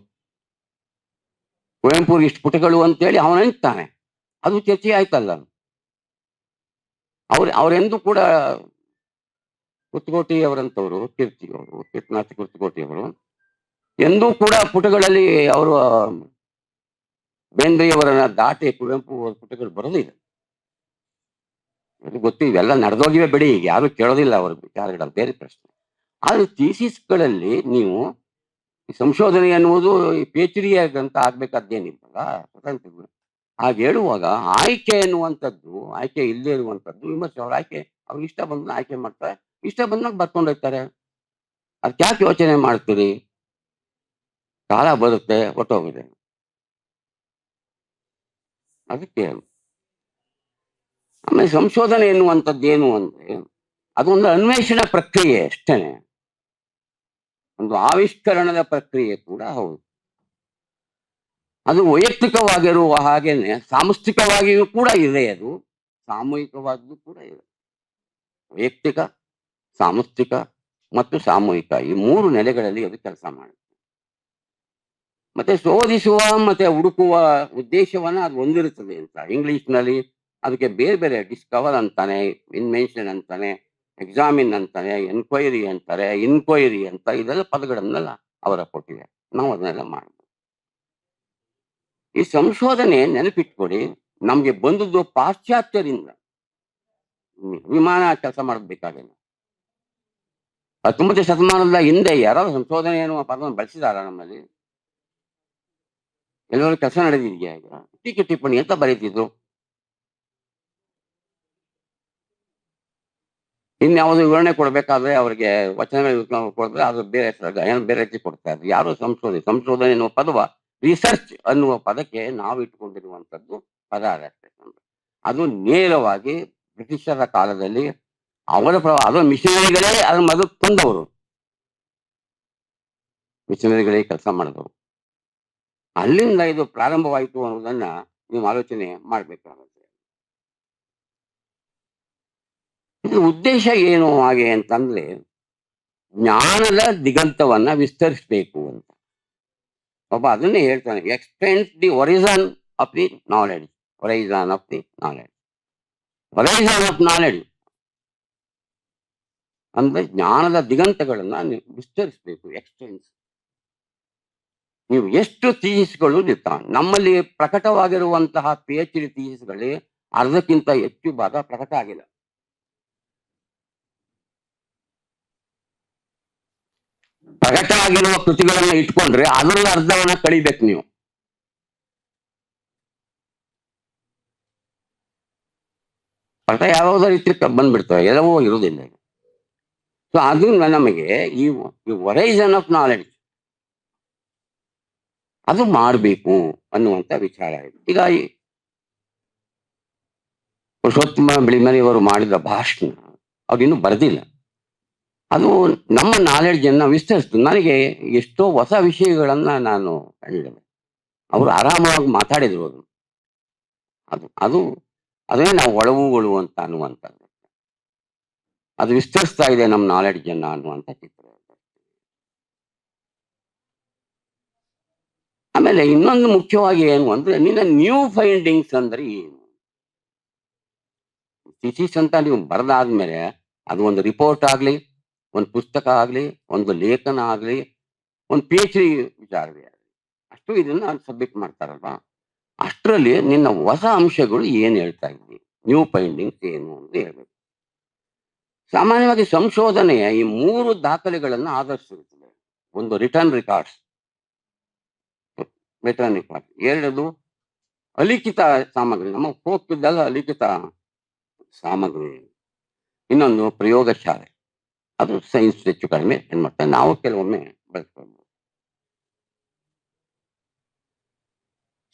ಕುವೆಂಪುರಿಗೆ ಇಷ್ಟು ಪುಟಗಳು ಅಂತೇಳಿ ಅವನು ಅಂತಾನೆ. ಅದು ಚರ್ಚೆ ಆಯ್ತಲ್ಲ. ಅವರೆಂದೂ ಕೂಡ ಕುರ್ತಕೋಟಿಯವರಂತವರು, ಕೀರ್ತಿಯವರು, ಕೀರ್ತನಾಥ ಕುರ್ತಕೋಟಿಯವರು ಎಂದೂ ಕೂಡ ಪುಟಗಳಲ್ಲಿ ಅವರು ಬೇಂದ್ರೆಯವರನ್ನ ದಾಟಿ ಕುವೆಂಪು ಅವರ ಪುಟಗಳು ಬರೋದಿಲ್ಲ. ಅದು ಗೊತ್ತು, ಇವೆಲ್ಲ ನಡೆದೋಗಿವೆ ಬಿಡಿ, ಈಗ ಯಾರು ಕೇಳೋದಿಲ್ಲ ಅವರ ವಿಚಾರಗಳ, ಬೇರೆ ಪ್ರಶ್ನೆ. ಆದ್ರೆ ಥೀಸಿಸ್ಗಳಲ್ಲಿ ನೀವು ಸಂಶೋಧನೆ ಅನ್ನುವುದು ಪಿ ಎಚ್ ಡಿ ಅಂತ ಆಗ್ಬೇಕಾದ್ದೇನಿಲ್ಲ, ಸ್ವತಂತ್ರ. ಹಾಗೆ ಹೇಳುವಾಗ ಆಯ್ಕೆ ಎನ್ನುವಂಥದ್ದು, ಆಯ್ಕೆ ಇಲ್ಲದೆ ಇರುವಂಥದ್ದು ವಿಮರ್ಶೆ. ಅವ್ರ ಆಯ್ಕೆ ಅವ್ರಿಗೆ ಇಷ್ಟ ಬಂದ ಆಯ್ಕೆ ಮಾಡ್ತಾರೆ, ಇಷ್ಟ ಬಂದಾಗ ಬರ್ಕೊಂಡು ಹೋಗ್ತಾರೆ. ಅದಕ್ಕೆ ಯಾಕೆ ಯೋಚನೆ ಮಾಡ್ತೀರಿ? ಕಾಲ ಬರುತ್ತೆ, ಹೊಟ್ಟೋಗಿದೆ. ಅದಕ್ಕೆ ಆಮೇಲೆ ಸಂಶೋಧನೆ ಎನ್ನುವಂಥದ್ದು ಏನು ಅಂದ್ರೆ ಅದೊಂದು ಅನ್ವೇಷಣಾ ಪ್ರಕ್ರಿಯೆ ಅಷ್ಟೇನೆ, ಒಂದು ಆವಿಷ್ಕರಣದ ಪ್ರಕ್ರಿಯೆ ಕೂಡ ಹೌದು. ಅದು ವೈಯಕ್ತಿಕವಾಗಿರುವ ಹಾಗೇನೆ ಸಾಂಸ್ಥಿಕವಾಗಿಯೂ ಕೂಡ ಇದೆ, ಅದು ಸಾಮೂಹಿಕವಾಗಿಯೂ ಕೂಡ ಇದೆ. ವೈಯಕ್ತಿಕ, ಸಾಂಸ್ಥಿಕ ಮತ್ತು ಸಾಮೂಹಿಕ ಈ 3 ನೆಲೆಗಳಲ್ಲಿ ಅದು ಕೆಲಸ ಮಾಡುತ್ತೆ. ಮತ್ತೆ ಶೋಧಿಸುವ ಮತ್ತೆ ಹುಡುಕುವ ಉದ್ದೇಶವನ್ನ ಅದು ಹೊಂದಿರುತ್ತದೆ ಅಂತ. ಇಂಗ್ಲಿಷ್ನಲ್ಲಿ ಅದಕ್ಕೆ ಬೇರೆ ಬೇರೆ ಡಿಸ್ಕವರ್ ಅಂತಾನೆ, ಇನ್ವೆನ್ಷನ್ ಅಂತಾನೆ, ಎಕ್ಸಾಮಿನ್ ಅಂತಾನೆ, ಎನ್ಕ್ವೈರಿ ಅಂತಾರೆ, ಇನ್ಕ್ವೈರಿ ಅಂತ, ಇದೆಲ್ಲ ಪದಗಳನ್ನೆಲ್ಲ ಅವರ ಕೊಟ್ಟಿದೆ. ನಾವು ಅದನ್ನೆಲ್ಲ ಮಾಡ್ಬೋದು. ಈ ಸಂಶೋಧನೆ ನೆನಪಿಟ್ಕೊಡಿ, ನಮ್ಗೆ ಬಂದದ್ದು ಪಾಶ್ಚಾತ್ಯರಿಂದ. ವಿಮಾನ ಕೆಲಸ ಮಾಡಬೇಕಾಗಿಲ್ಲ. 19ನೇ ಶತಮಾನದ ಹಿಂದೆ ಯಾರಾದ್ರು ಸಂಶೋಧನೆ ಎನ್ನುವ ಪದವನ್ನು ಬಳಸಿದಾರ ನಮ್ಮಲ್ಲಿ? ಎಲ್ಲರೂ ಕೆಲಸ ನಡೆದಿದೆಯಾ? ಈಗ ಟೀಕೆ ಟಿಪ್ಪಣಿ ಅಂತ ಬರೀತಿದ್ರು. ಇನ್ಯಾವುದು ವಿವರಣೆ ಕೊಡ್ಬೇಕಾದ್ರೆ ಅವ್ರಿಗೆ ವಚನಗಳು ಕೊಡಿದ್ರೆ ಅದು ಬೇರೆ ಏನು ಬೇರೆ ರೀತಿ ಕೊಡ್ತಾ ಇದ್ರು. ಯಾರು ಸಂಶೋಧನೆ ಎನ್ನುವ ಪದವ ರಿಸರ್ಚ್ ಅನ್ನುವ ಪದಕ್ಕೆ ನಾವು ಇಟ್ಕೊಂಡಿರುವಂಥದ್ದು ಪದ ಅದಷ್ಟೇ. ಅದು ನೇರವಾಗಿ ಬ್ರಿಟಿಷರ ಕಾಲದಲ್ಲಿ ಅದು ಮಿಷನರಿಗಳೇ ಅದನ್ನ ಮೊದಲು ತಂದವರು, ಮಿಷನರಿಗಳೇ ಕೆಲಸ ಮಾಡಿದವರು. ಅಲ್ಲಿಂದ ಇದು ಪ್ರಾರಂಭವಾಯಿತು ಅನ್ನೋದನ್ನ ನೀವು ಆಲೋಚನೆ ಮಾಡ್ಬೇಕಾಗುತ್ತೆ. ಇದು ಉದ್ದೇಶ ಏನು ಹಾಗೆ ಅಂತಂದ್ರೆ ಜ್ಞಾನದ ದಿಗಂತವನ್ನ ವಿಸ್ತರಿಸಬೇಕು ಅಂತ. ಒಬ್ಬ ಅದನ್ನೇ ಹೇಳ್ತಾನೆ, extend the horizon of the knowledge. Horizon of the knowledge, horizon of knowledge ಅಂದ್ರೆ ಜ್ಞಾನದ ದಿಗಂತಗಳನ್ನ ನೀವು ವಿಸ್ತರಿಸಬೇಕು. ಎಕ್ಸ್ಟೆನ್ಸ್. ನೀವು ಎಷ್ಟು ಥೀಸಿಸ್ಗಳು ಇರ್ತಾವೆ ನಮ್ಮಲ್ಲಿ ಪ್ರಕಟವಾಗಿರುವಂತಹ ಪಿ ಎಚ್ ಡಿ ಥೀಸಿಸ್ಗಳಲ್ಲಿ ಅರ್ಧಕ್ಕಿಂತ ಹೆಚ್ಚು ಭಾಗ ಪ್ರಕಟ ಆಗಿಲ್ಲ. ಪ್ರಕಟ ಆಗಿರುವ ಕೃತಿಗಳನ್ನ ಇಟ್ಕೊಂಡ್ರೆ ಅದರಲ್ಲಿ ಅರ್ಧವನ್ನ ಕಳಿಬೇಕು ನೀವು. ಪ್ರಕಟ ಯಾವುದೋ ರೀತಿ ಬಂದ್ಬಿಡ್ತವೆ, ಎಲ್ಲವೂ ಇರುವುದಿಲ್ಲ. ಸೊ ಅದು ನಮಗೆ ಈ ಹೊರೈಸನ್ ಆಫ್ ನಾಲೆಡ್ಜ್ ಅದು ಮಾಡಬೇಕು ಅನ್ನುವಂತ ವಿಚಾರ ಇದೆ. ಈಗ ಪುರುಷೋತ್ತಮ ಬಿಳಿಮರಿಯವರು ಮಾಡಿದ ಭಾಷಣ ಅವ್ರಿನ್ನೂ ಬರೆದಿಲ್ಲ. ಅದು ನಮ್ಮ ನಾಲೆಡ್ಜನ್ನು ವಿಸ್ತರಿಸ್ತು. ನನಗೆ ಎಷ್ಟೋ ಹೊಸ ವಿಷಯಗಳನ್ನ ನಾನು ಕಂಡಿದ್ದೆ. ಅವರು ಆರಾಮವಾಗಿ ಮಾತಾಡಿದ್ರು. ಅದು ಅದೇ ನಾವು ಒಳವುಗಳು ಅಂತ ಅನ್ನುವಂಥದ್ದು. ಅದು ವಿಸ್ತರಿಸ್ತಾ ಇದೆ ನಮ್ಮ ನಾಲೆಡ್ಜನ್ನ ಅನ್ನುವಂಥ ಚಿತ್ರ. ಆಮೇಲೆ ಇನ್ನೊಂದು ಮುಖ್ಯವಾಗಿ ಏನು ಅಂದ್ರೆ ನಿನ್ನ ನ್ಯೂ ಫೈಂಡಿಂಗ್ಸ್ ಅಂದ್ರೆ ಏನು? ಥೀಸಿಸ್ ಅಂತ ನೀವು ಬರೆದಾದ್ಮೇಲೆ ಅದು ಒಂದು ರಿಪೋರ್ಟ್ ಆಗ್ಲಿ, ಒಂದು ಪುಸ್ತಕ ಆಗ್ಲಿ, ಒಂದು ಲೇಖನ ಆಗ್ಲಿ, ಒಂದು ಪಿ ಎಚ್ ಡಿ ವಿಚಾರವೇ ಆಗಲಿ, ಅಷ್ಟು ಇದನ್ನ ಸಬ್ಮಿಟ್ ಮಾಡ್ತಾರಲ್ವಾ, ಅಷ್ಟರಲ್ಲಿ ನಿನ್ನ ಹೊಸ ಅಂಶಗಳು ಏನ್ ಹೇಳ್ತಾ ಇದ್ವಿ, ನ್ಯೂ ಫೈಂಡಿಂಗ್ಸ್ ಏನು ಅಂತ ಹೇಳ್ಬೇಕು. ಸಾಮಾನ್ಯವಾಗಿ ಸಂಶೋಧನೆಯ ಈ 3 ದಾಖಲೆಗಳನ್ನು ಆಧರಿಸಿರುತ್ತದೆ. ಒಂದು ರಿಟರ್ನ್ ರೆಕಾರ್ಡ್ಸ್, ಎರಡದು ಅಲಿಖಿತ ಸಾಮಗ್ರಿ, ನಮ್ಮ ಹೋಗ್ತಿದ್ದಲ್ಲ ಅಲಿಖಿತ ಸಾಮಗ್ರಿ. ಇನ್ನೊಂದು ಪ್ರಯೋಗಶಾಲೆ, ಅದು ಸೈನ್ಸ್ ಹೆಚ್ಚು ಕಡಿಮೆ ಏನ್ ಮಾಡ್ತಾರೆ, ನಾವು ಕೆಲವೊಮ್ಮೆ ಬಳಸ್ಕೊಳ್ಬೋದು.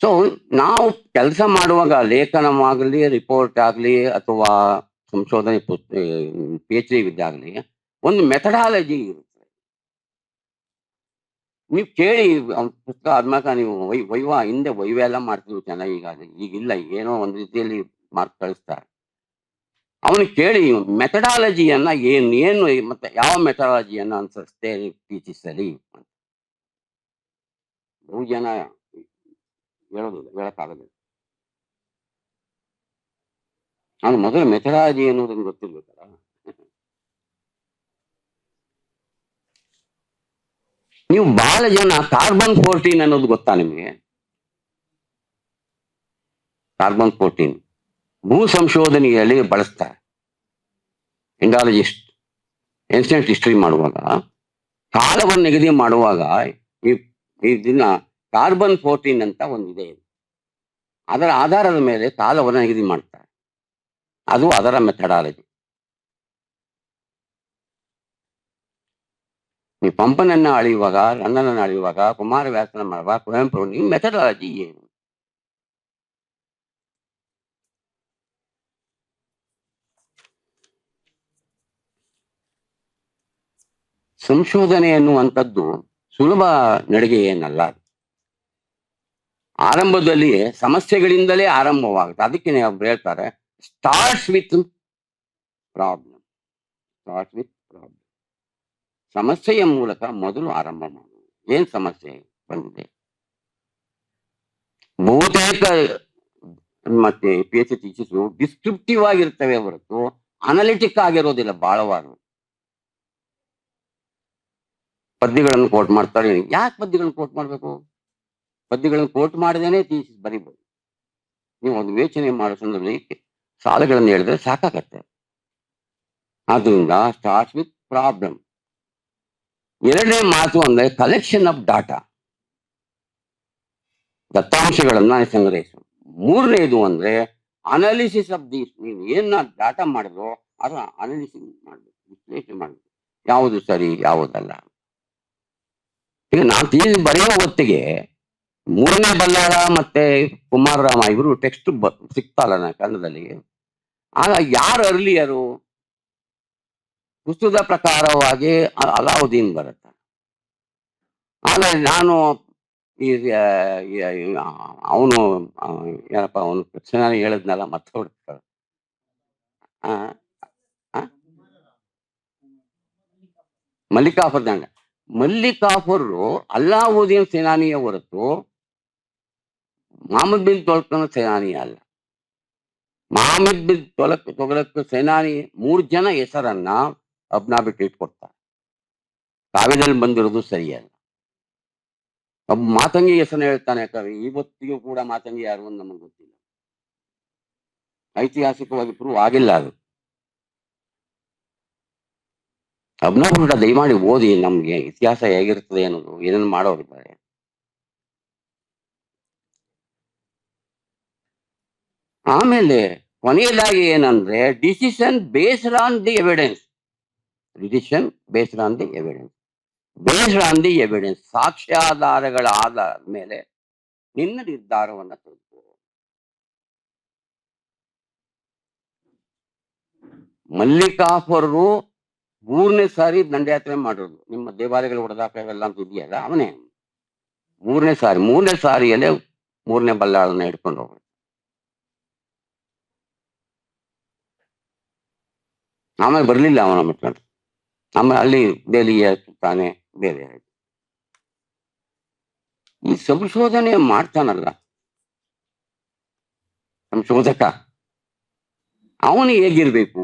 ಸೊ ನಾವು ಕೆಲಸ ಮಾಡುವಾಗ ಲೇಖನವಾಗಲಿ, ರಿಪೋರ್ಟ್ ಆಗಲಿ, ಅಥವಾ ಸಂಶೋಧನೆ PhD ವಿದ್ಯಾಗಲಿ, ಒಂದು ಮೆಥಡಾಲಜಿ ಇರುತ್ತೆ. ನೀವು ಕೇಳಿ, ಅವ್ನ ಪುಸ್ತಕ ಆದ್ಮ್ಯಾಗ ನೀವು ವೈವಾ ಹಿಂದೆ ವೈವ ಎಲ್ಲ ಮಾಡ್ತಿದ್ವು ಚೆನ್ನಾಗಿ, ಈಗಿಲ್ಲ, ಏನೋ ಒಂದು ರೀತಿಯಲ್ಲಿ ಮಾರ್ಕ್ ಕಳಿಸ್ತಾರೆ. ಅವನು ಕೇಳಿ ಮೆಥಡಾಲಜಿಯನ್ನ ಏನು ಮತ್ತೆ ಯಾವ ಮೆಥಡಾಲಜಿಯನ್ನ ಅನುಸರಿಸ್ತೇ ಟೀಚಿಸಲಿ ಅಂತ. ಬಹು ಜನ ಹೇಳೋದಿಲ್ಲ, ಹೇಳಕ್ಕಾಗೋದಿಲ್ಲ. ನಾನು ಮೊದಲು ಮೆಥಡಾಲಜಿ ಅನ್ನೋದನ್ನು ಗೊತ್ತಿರ್ಬೇಕಲ್ಲ. ನೀವು ಬಹಳ ಜನ ಕಾರ್ಬನ್ 14 ಅನ್ನೋದು ಗೊತ್ತಾ ನಿಮಗೆ? ಕಾರ್ಬನ್ 14 ಭೂ ಸಂಶೋಧನೆಯಲ್ಲಿ ಬಳಸ್ತಾರೆ. ಎಂಡಾಲಜಿಸ್ಟ್ ಏನ್ಷಿಯಂಟ್ ಹಿಸ್ಟ್ರಿ ಮಾಡುವಾಗ, ಕಾಲವನ್ನು ನಿಗದಿ ಮಾಡುವಾಗ ಈ ದಿನ ಕಾರ್ಬನ್ 14 ಅಂತ ಒಂದಿದೆ. ಅದರ ಆಧಾರದ ಮೇಲೆ ಕಾಲವನ್ನು ನಿಗದಿ ಮಾಡ್ತಾರೆ. ಅದು ಅದರ ಮೆಥಡಾಲಜಿ. ಈ ಪಂಪನನ್ನ ಅಳೆಯುವಾಗ, ರನ್ನನನ್ನು ಅಳೆಯುವಾಗ, ಕುಮಾರವ್ಯಾಸನ ಮಾಡುವಾಗ, ಕುವೆಂಪು, ಈ ಮೆಥಡಾಲಜಿ ಏನು? ಸಂಶೋಧನೆ ಎನ್ನುವಂಥದ್ದು ಸುಲಭ ನಡಿಗೆ ಏನಲ್ಲ. ಆರಂಭದಲ್ಲಿ ಸಮಸ್ಯೆಗಳಿಂದಲೇ ಆರಂಭವಾಗುತ್ತೆ. ಅದಕ್ಕೆ ಒಬ್ರು ಹೇಳ್ತಾರೆ, starts with problem. Starts with problem. ಸಮಸ್ಯೆಯ ಮೂಲಕ ಮೊದಲು ಆರಂಭ ಮಾಡುವುದು. ಏನ್ ಸಮಸ್ಯೆ ಬಂದಿದೆ? ಬಹುತೇಕ ಮತ್ತೆ PhD ಟೀಚರ್ಸ್ ಡಿಸ್ಕ್ರಿಪ್ಟಿವ್ ಆಗಿರ್ತವೆ ಹೊರತು ಅನಲಿಟಿಕ್ ಆಗಿರೋದಿಲ್ಲ. ಬಹಳವಾರು ಪದ್ಯಗಳನ್ನು ಕೋಟ್ ಮಾಡ್ತಾರೆ. ಯಾಕೆ ಪದ್ಯಗಳನ್ನು ಕೋಟ್ ಮಾಡ್ಬೇಕು? ಪದ್ಯಗಳನ್ನು ಕೋಟ್ ಮಾಡದೇನೆ ಥೀಸಿಸ್ ಬರೀಬಹುದು. ನೀವು ಒಂದು ಯೋಚನೆ ಮಾಡೋ ಸಂದರ್ಭದಲ್ಲಿ ಸಾಲುಗಳನ್ನು ಹೇಳಿದ್ರೆ ಸಾಕಾಗತ್ತೆ. ಆದ್ರಿಂದ ಸ್ಟಾರ್ಟ್ಸ್ ವಿತ್ ಪ್ರಾಬ್ಲಮ್. ಎರಡನೇ ಮಾತು ಅಂದ್ರೆ ಕಲೆಕ್ಷನ್ ಆಫ್ ಡಾಟಾ, ದತ್ತಾಂಶಗಳನ್ನ ಸಂಗ್ರಹಿಸು. ಮೂರನೇದು ಅಂದ್ರೆ ಅನಾಲಿಸಿಸ್ ಆಫ್ ದೀಸ್. ನೀವು ಏನ ಡಾಟಾ ಮಾಡಿದ್ರೋ ಅದು ಅನಾಲಿಸಿಸ್ ಮಾಡ್ಬೇಕು, ವಿಶ್ಲೇಷಣೆ ಮಾಡ್ಬೇಕು, ಯಾವುದು ಸರಿ ಯಾವುದಲ್ಲ. ಈಗ ನಾನು ತೀಸಿ ಬರೆಯೋ ಹೊತ್ತಿಗೆ ಮೂರನೇ ಬಲ್ಲಾಳ ಮತ್ತೆ ಕುಮಾರರಾಮ ಇವರು ಟೆಕ್ಸ್ಟ್ ಸಿಗ್ತಲ್ಲ ನನ್ನ ಕನ್ನಡದಲ್ಲಿ. ಆಗ ಯಾರು ಅರ್ಲಿಯರು? ಪುಸ್ತಕದ ಪ್ರಕಾರವಾಗಿ ಅಲಾವುದ್ದೀನ್ ಬರುತ್ತೆ. ಆಗ ನಾನು ಅವನು ಏನಪ್ಪ, ಅವನು ಚೆನ್ನಾಗಿ ಹೇಳಿದ್ನಲ್ಲ, ಮತ್ತೆ ಹೊಡ್ತಾರೆ. ಮಲ್ಲಿಕಾಫರ್ ದಂಡ. ಮಲ್ಲಿಕಾಫರು ಅಲ್ಲಾವುದ್ದೀನ್ ಸೇನಾನಿಯ ಹೊರತು ಮಹಮ್ಮದ್ ಬಿನ್ ತೊಲಕನ ಸೇನಾನಿ ಅಲ್ಲ. ಮಹಮ್ಮದ್ ಬಿನ್ ತೊಗಲಕ್ ಸೇನಾನಿ 3 ಜನ ಹೆಸರನ್ನ ಅಬ್ನಾ ಬಿಟ್ಟು ಇಟ್ಕೊಡ್ತಾರೆ. ಕಾವ್ಯದಲ್ಲಿ ಬಂದಿರೋದು ಸರಿಯಲ್ಲ. ಒಬ್ಬ ಮಾತಂಗಿ ಹೆಸರನ್ನ ಹೇಳ್ತಾನೆ ಕವಿ. ಇವತ್ತಿಗೂ ಕೂಡ ಮಾತಂಗಿ ಯಾರು ಅಂತ ನಮಗೆ ಗೊತ್ತಿಲ್ಲ. ಐತಿಹಾಸಿಕವಾಗಿ ಪ್ರೂವ್ ಆಗಿಲ್ಲ ಅದು. ಅಬ್ನಾ ದಯಮಾಡಿ ಓದಿ, ನಮ್ಗೆ ಇತಿಹಾಸ ಹೇಗಿರ್ತದೆ ಅನ್ನೋದು, ಏನೇನು ಮಾಡೋರಿದ್ದಾರೆ. ಆಮೇಲೆ ಕೊನೆಯದಾಗಿ ಏನಂದ್ರೆ decision based on the evidence. Decision based on the evidence. Based on the evidence. ಸಾಕ್ಷ್ಯಾಧಾರಗಳ ಆಧಾರದ ಮೇಲೆ ನಿನ್ನ ನಿರ್ಧಾರವನ್ನ ತೆಗೆದುಕೋ. ಮಲ್ಲಿಕಾಫರು 3ನೇ ಸಾರಿ ದಂಡಯಾತ್ರೆ ಮಾಡೋದು. ನಿಮ್ಮ ದೇವಾಲಯಗಳು ಹೊಡೆದಾಕವೆಲ್ಲ ಅಂತ ಇದೆಯಲ್ಲ, ಅವನೇ 3ನೇ ಸಾರಿ. 3ನೇ ಸಾರಿಯಲ್ಲೇ 3ನೇ ಬಲ್ಲಾಳನ್ನ ಹಿಡ್ಕೊಂಡು ಹೋಗೋದು. ಆಮೇಲೆ ಬರ್ಲಿಲ್ಲ ಅವನ ಮಕ್ಕಳು. ಆಮೇಲೆ ಅಲ್ಲಿ ಬೇಲಿಯ ತಾನೆ ಬೇರೆ ಆಯ್ತು. ಈ ಸಂಶೋಧನೆ ಮಾಡ್ತಾನಲ್ಲ ಸಂಶೋಧಕ, ಅವನು ಹೇಗಿರ್ಬೇಕು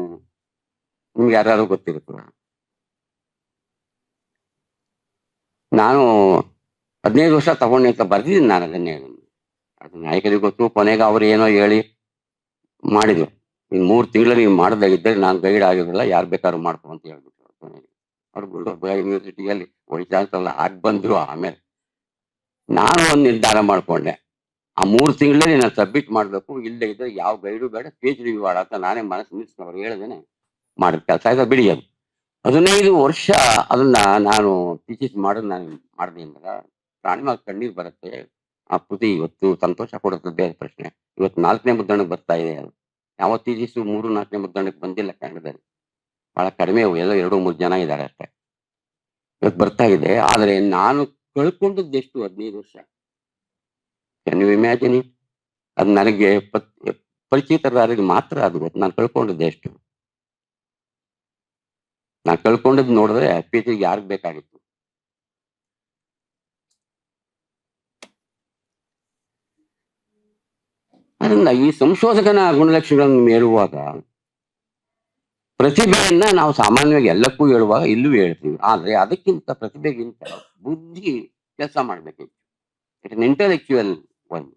ನಿಮ್ಗೆ ಯಾರು ಗೊತ್ತಿರುತ್ತೆ. ನಾನು 15 ವರ್ಷ ತಗೊಂಡೆ ಅಂತ ಬರ್ದಿದ್ದೀನಿ ನಾನು ಅದನ್ನೇ. ಅದು ನಾಯಕರಿಗೆ ಗೊತ್ತು. ಕೊನೆಗೆ ಅವ್ರು ಏನೋ ಹೇಳಿ ಮಾಡಿದ್ರು. ಇನ್ 3 ತಿಂಗಳು ನೀವು ಮಾಡದಾಗಿದ್ದರೆ ನಾನು ಗೈಡ್ ಆಗಿರಲ್ಲ, ಯಾರು ಬೇಕಾದ್ರೂ ಮಾಡ್ಕೊ ಅಂತ ಹೇಳ್ಬಿಟ್ಟು ಕೊನೆಗೆ ಅವ್ರು ಯೂನಿವರ್ಸಿಟಿಯಲ್ಲಿ ವೈಚಾನ್ಸಲ್ಲ ಆಗಿ ಬಂದ್ರು. ಆಮೇಲೆ ನಾನು ಒಂದು ನಿರ್ಧಾರ ಮಾಡ್ಕೊಂಡೆ, ಆ 3 ತಿಂಗಳಲ್ಲಿ ನಾನು ಸಬ್ಮಿಟ್ ಮಾಡ್ಬೇಕು. ಇಲ್ಲದೆ ಇದ್ರೆ ಯಾವ ಗೈಡು ಬೇಡ, PhD ಅಂತ ನಾನೇ ಮನಸ್ಸು ನಿಲ್ಸ್ಕೊಂಡು ಅವ್ರು ಹೇಳಿದೇನೆ ಮಾಡಿದ ಕೆಲಸ ಇದೆ ಬಿಡಿ ಅದು. 15 ವರ್ಷ ಅದನ್ನ ನಾನು ಥೀಸಿಸ್ ಮಾಡೋದು ನಾನು ಮಾಡಿದೆ ಅಂದಾಗ ಪ್ರಾಣಿಯಾಗಿ ಕಣ್ಣೀರು ಬರುತ್ತೆ. ಆ ಕೃತಿ ಇವತ್ತು ಸಂತೋಷ ಕೊಡುತ್ತೆ ಬೇರೆ ಪ್ರಶ್ನೆ. ಇವತ್ತು 4ನೇ ಮುದ್ರಣಕ್ಕೆ ಬರ್ತಾ ಇದೆ ಅದು. ಯಾವ ಥೀಸಿಸು 3, 4ನೇ ಮುದ್ರಣಕ್ಕೆ ಬಂದಿಲ್ಲ ಕನ್ನಡದಲ್ಲಿ. ಬಹಳ ಕಡಿಮೆ ಎಲ್ಲೋ 2, 3 ಜನ ಇದ್ದಾರೆ ಅಷ್ಟೇ. ಇವತ್ತು ಬರ್ತಾ ಇದೆ. ಆದರೆ ನಾನು ಕಳ್ಕೊಂಡದ್ದೆಷ್ಟು 15 ವರ್ಷ. Can you imagine it? ಅದು ನನಗೆ ಪರಿಚಿತರಾದವರಿಗೆ ಮಾತ್ರ ಅದು ಗೊತ್ತು. ನಾನು ಕಳ್ಕೊಂಡದ್ದೆಷ್ಟು. ನಾನು ಕಳ್ಕೊಂಡದ್ದು ನೋಡಿದ್ರೆ PhD ಯಾರಿಗೆ ಬೇಕಾಗಿತ್ತು? ಅದರಿಂದ ಈ ಸಂಶೋಧಕನ ಗುಣಲಕ್ಷಣಗಳನ್ನು ಹೇಳುವಾಗ ಪ್ರತಿಭೆಯನ್ನ ನಾವು ಸಾಮಾನ್ಯವಾಗಿ ಎಲ್ಲಕ್ಕೂ ಹೇಳುವಾಗ ಇಲ್ಲೂ ಹೇಳ್ತೀವಿ. ಆದ್ರೆ ಅದಕ್ಕಿಂತ ಪ್ರತಿಭೆಗಿಂತ ಬುದ್ಧಿ ಕೆಲಸ ಮಾಡ್ಬೇಕಿತ್ತು. It an intellectual one.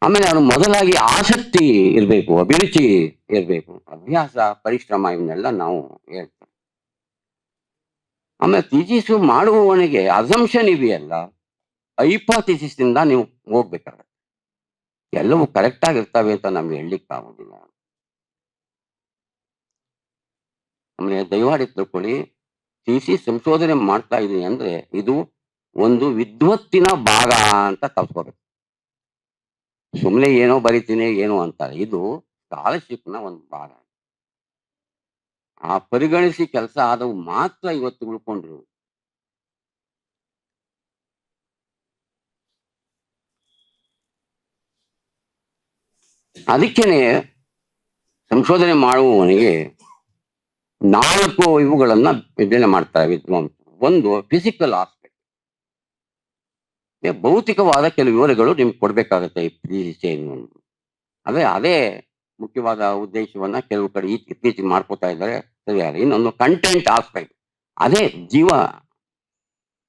ಆಮೇಲೆ ಅವನು ಮೊದಲಾಗಿ ಆಸಕ್ತಿ ಇರಬೇಕು, ಅಭಿರುಚಿ ಇರಬೇಕು, ಅಭ್ಯಾಸ, ಪರಿಶ್ರಮ ಇವನ್ನೆಲ್ಲ ನಾವು ಹೇಳ್ತೇವೆ. ಆಮೇಲೆ ಥೀಸಿಸ್ ಮಾಡುವವನಿಗೆ ಅಸಂಪ್ಷನ್ ಇದೆಯಲ್ಲ, ಹೈಪೋಥಿಸಿಸ್ ಇಂದ ನೀವು ಹೋಗ್ಬೇಕಾಗತ್ತೆ. ಎಲ್ಲವೂ ಕರೆಕ್ಟ್ ಆಗಿರ್ತವೆ ಅಂತ ನಮ್ಗೆ ಹೇಳಲಿಕ್ಕೆ ಆಗುದಿಲ್ಲ. ಆಮೇಲೆ ದಯಮಾಡಿ ತಿಳ್ಕೊಳ್ಳಿ, ಥೀಸಿಸ್ ಸಂಶೋಧನೆ ಮಾಡ್ತಾ ಇದೀನಿ ಅಂದ್ರೆ ಇದು ಒಂದು ವಿದ್ವತ್ತಿನ ಭಾಗ ಅಂತ ತಪ್ಕೋಬೇಕು. ಸುಮ್ಮನೆ ಏನೋ ಬರಿತೀನಿ ಏನೋ ಅಂತಾರೆ. ಇದು ಸ್ಕಾಲರ್ಶಿಪ್ನ ಒಂದು ಭಾಗ. ಆ ಪರಿಗಣಿಸಿ ಕೆಲಸ ಆದವು ಮಾತ್ರ ಇವತ್ತು ಉಳ್ಕೊಂಡ್ರು. ಅದಕ್ಕೇನೆ ಸಂಶೋಧನೆ ಮಾಡುವವನಿಗೆ 4 ಇವುಗಳನ್ನ ವಿಭಜನೆ ಮಾಡ್ತಾರೆ ವಿದ್ವಾಂಸರು. ಒಂದು ಫಿಸಿಕಲ್ ಆಸ್ಪೆಕ್ಟ್. ಭೌತಿಕವಾದ ಕೆಲವು ವಿವರಗಳು ನಿಮ್ಗೆ ಕೊಡ್ಬೇಕಾಗತ್ತೆ ಈ ಥೀಸಿಸ್ ಏನು. ಅದೇ ಮುಖ್ಯವಾದ ಉದ್ದೇಶವನ್ನ ಕೆಲವು ಕಡೆ ಇತ್ತೀಚೆಗೆ ಮಾಡ್ಕೋತಾ ಇದ್ದಾರೆ. ಸರಿಯಾಗಿ ಇನ್ನೊಂದು ಕಂಟೆಂಟ್ ಆಸ್ಪೆಕ್ಟ್. ಅದೇ ಜೀವ.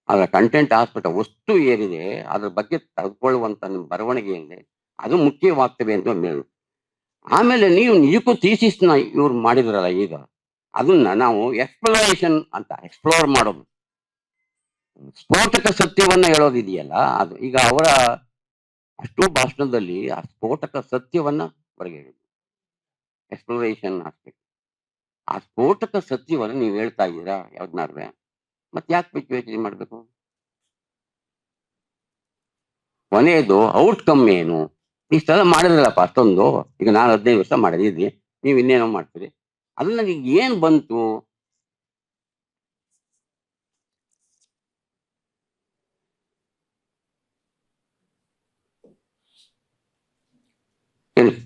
ಅದರ ಕಂಟೆಂಟ್ ಆಸ್ಪೆಕ್ಟ್ ವಸ್ತು ಏನಿದೆ ಅದ್ರ ಬಗ್ಗೆ ತೆಗೆದುಕೊಳ್ಳುವಂತ ನಿಮ್ಮ ಬರವಣಿಗೆ ಏನಿದೆ ಅದು ಮುಖ್ಯವಾಗ್ತವೆ ಅಂತ ಹೇಳಿ. ಆಮೇಲೆ ನೀವು ನಿಜಕ್ಕೂ ಥೀಸಿಸ್ನ ಇವ್ರು ಮಾಡಿದ್ರಲ್ಲ ಈಗ, ಅದನ್ನ ನಾವು ಎಕ್ಸ್ಪ್ಲೋರೇಷನ್ ಅಂತ ಎಕ್ಸ್ಪ್ಲೋರ್ ಮಾಡೋದು. ಸ್ಫೋಟಕ ಸತ್ಯವನ್ನ ಹೇಳೋದಿದೆಯಲ್ಲ, ಅದು ಈಗ ಅವರ ಅಷ್ಟೋ ಭಾಷಣದಲ್ಲಿ ಆ ಸ್ಫೋಟಕ ಸತ್ಯವನ್ನ ಹೊರಗೆ ಹೇಳಿದ್ರು. Exploration aspect. ಆ ಸ್ಫೋಟಕ ಸತ್ಯವನ್ನ ನೀವು ಹೇಳ್ತಾ ಇದ್ದೀರಾ ಯಾವ್ದನ್ನಾದ್ರೆ, ಮತ್ತೆ ಯಾಕೆ PhD ಮಾಡ್ಬೇಕು? ಕೊನೆಯದು ಔಟ್ಕಮ್ ಏನು? ಇಷ್ಟೆಲ್ಲ ಮಾಡಿದ್ರಲ್ಲಪ್ಪ ಅಷ್ಟೊಂದು. ಈಗ ನಾನು 15 ವರ್ಷ ಮಾಡಿದ್ದೀನಿ, ನೀವು ಇನ್ನೇನೋ ಮಾಡ್ತೀರಿ. ಅದ್ರಲ್ಲಿ ನನಗೆ ಏನ್ ಬಂತು?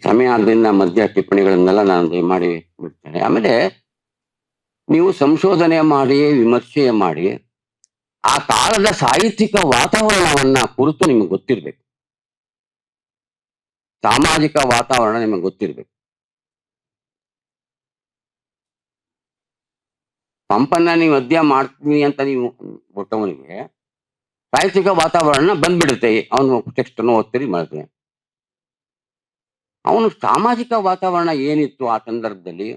ಸಮಯ ಆದ್ರಿಂದ ಮಧ್ಯ ಟಿಪ್ಪಣಿಗಳನ್ನೆಲ್ಲ ನಾನು ದಯಮಾಡಿ ಬಿಡ್ತೇನೆ. ಆಮೇಲೆ ನೀವು ಸಂಶೋಧನೆ ಮಾಡಿ, ವಿಮರ್ಶೆ ಮಾಡಿ, ಆ ಕಾಲದ ಸಾಹಿತ್ಯಿಕ ವಾತಾವರಣವನ್ನ ಕುರಿತು ನಿಮ್ಗೆ ಗೊತ್ತಿರ್ಬೇಕು. ಸಾಮಾಜಿಕ ವಾತಾವರಣ ನಿಮಗೆ ಗೊತ್ತಿರ್ಬೇಕು. ಪಂಪನ್ನ ನೀವು ಅಧ್ಯಯ ಮಾಡ್ತೀನಿ ಅಂತ ನೀವು ಕೊಟ್ಟವನಿಗೆ ಸಾಹಿತ್ಯಿಕ ವಾತಾವರಣ ಬಂದ್ಬಿಡುತ್ತೆ. ಅವನು ಟೆಕ್ಸ್ಟ್ ಅನ್ನು ಓದ್ತೀರಿ ಮಾಡ್ತೀನಿ. ಅವನು ಸಾಮಾಜಿಕ ವಾತಾವರಣ ಏನಿತ್ತು ಆ ಸಂದರ್ಭದಲ್ಲಿ,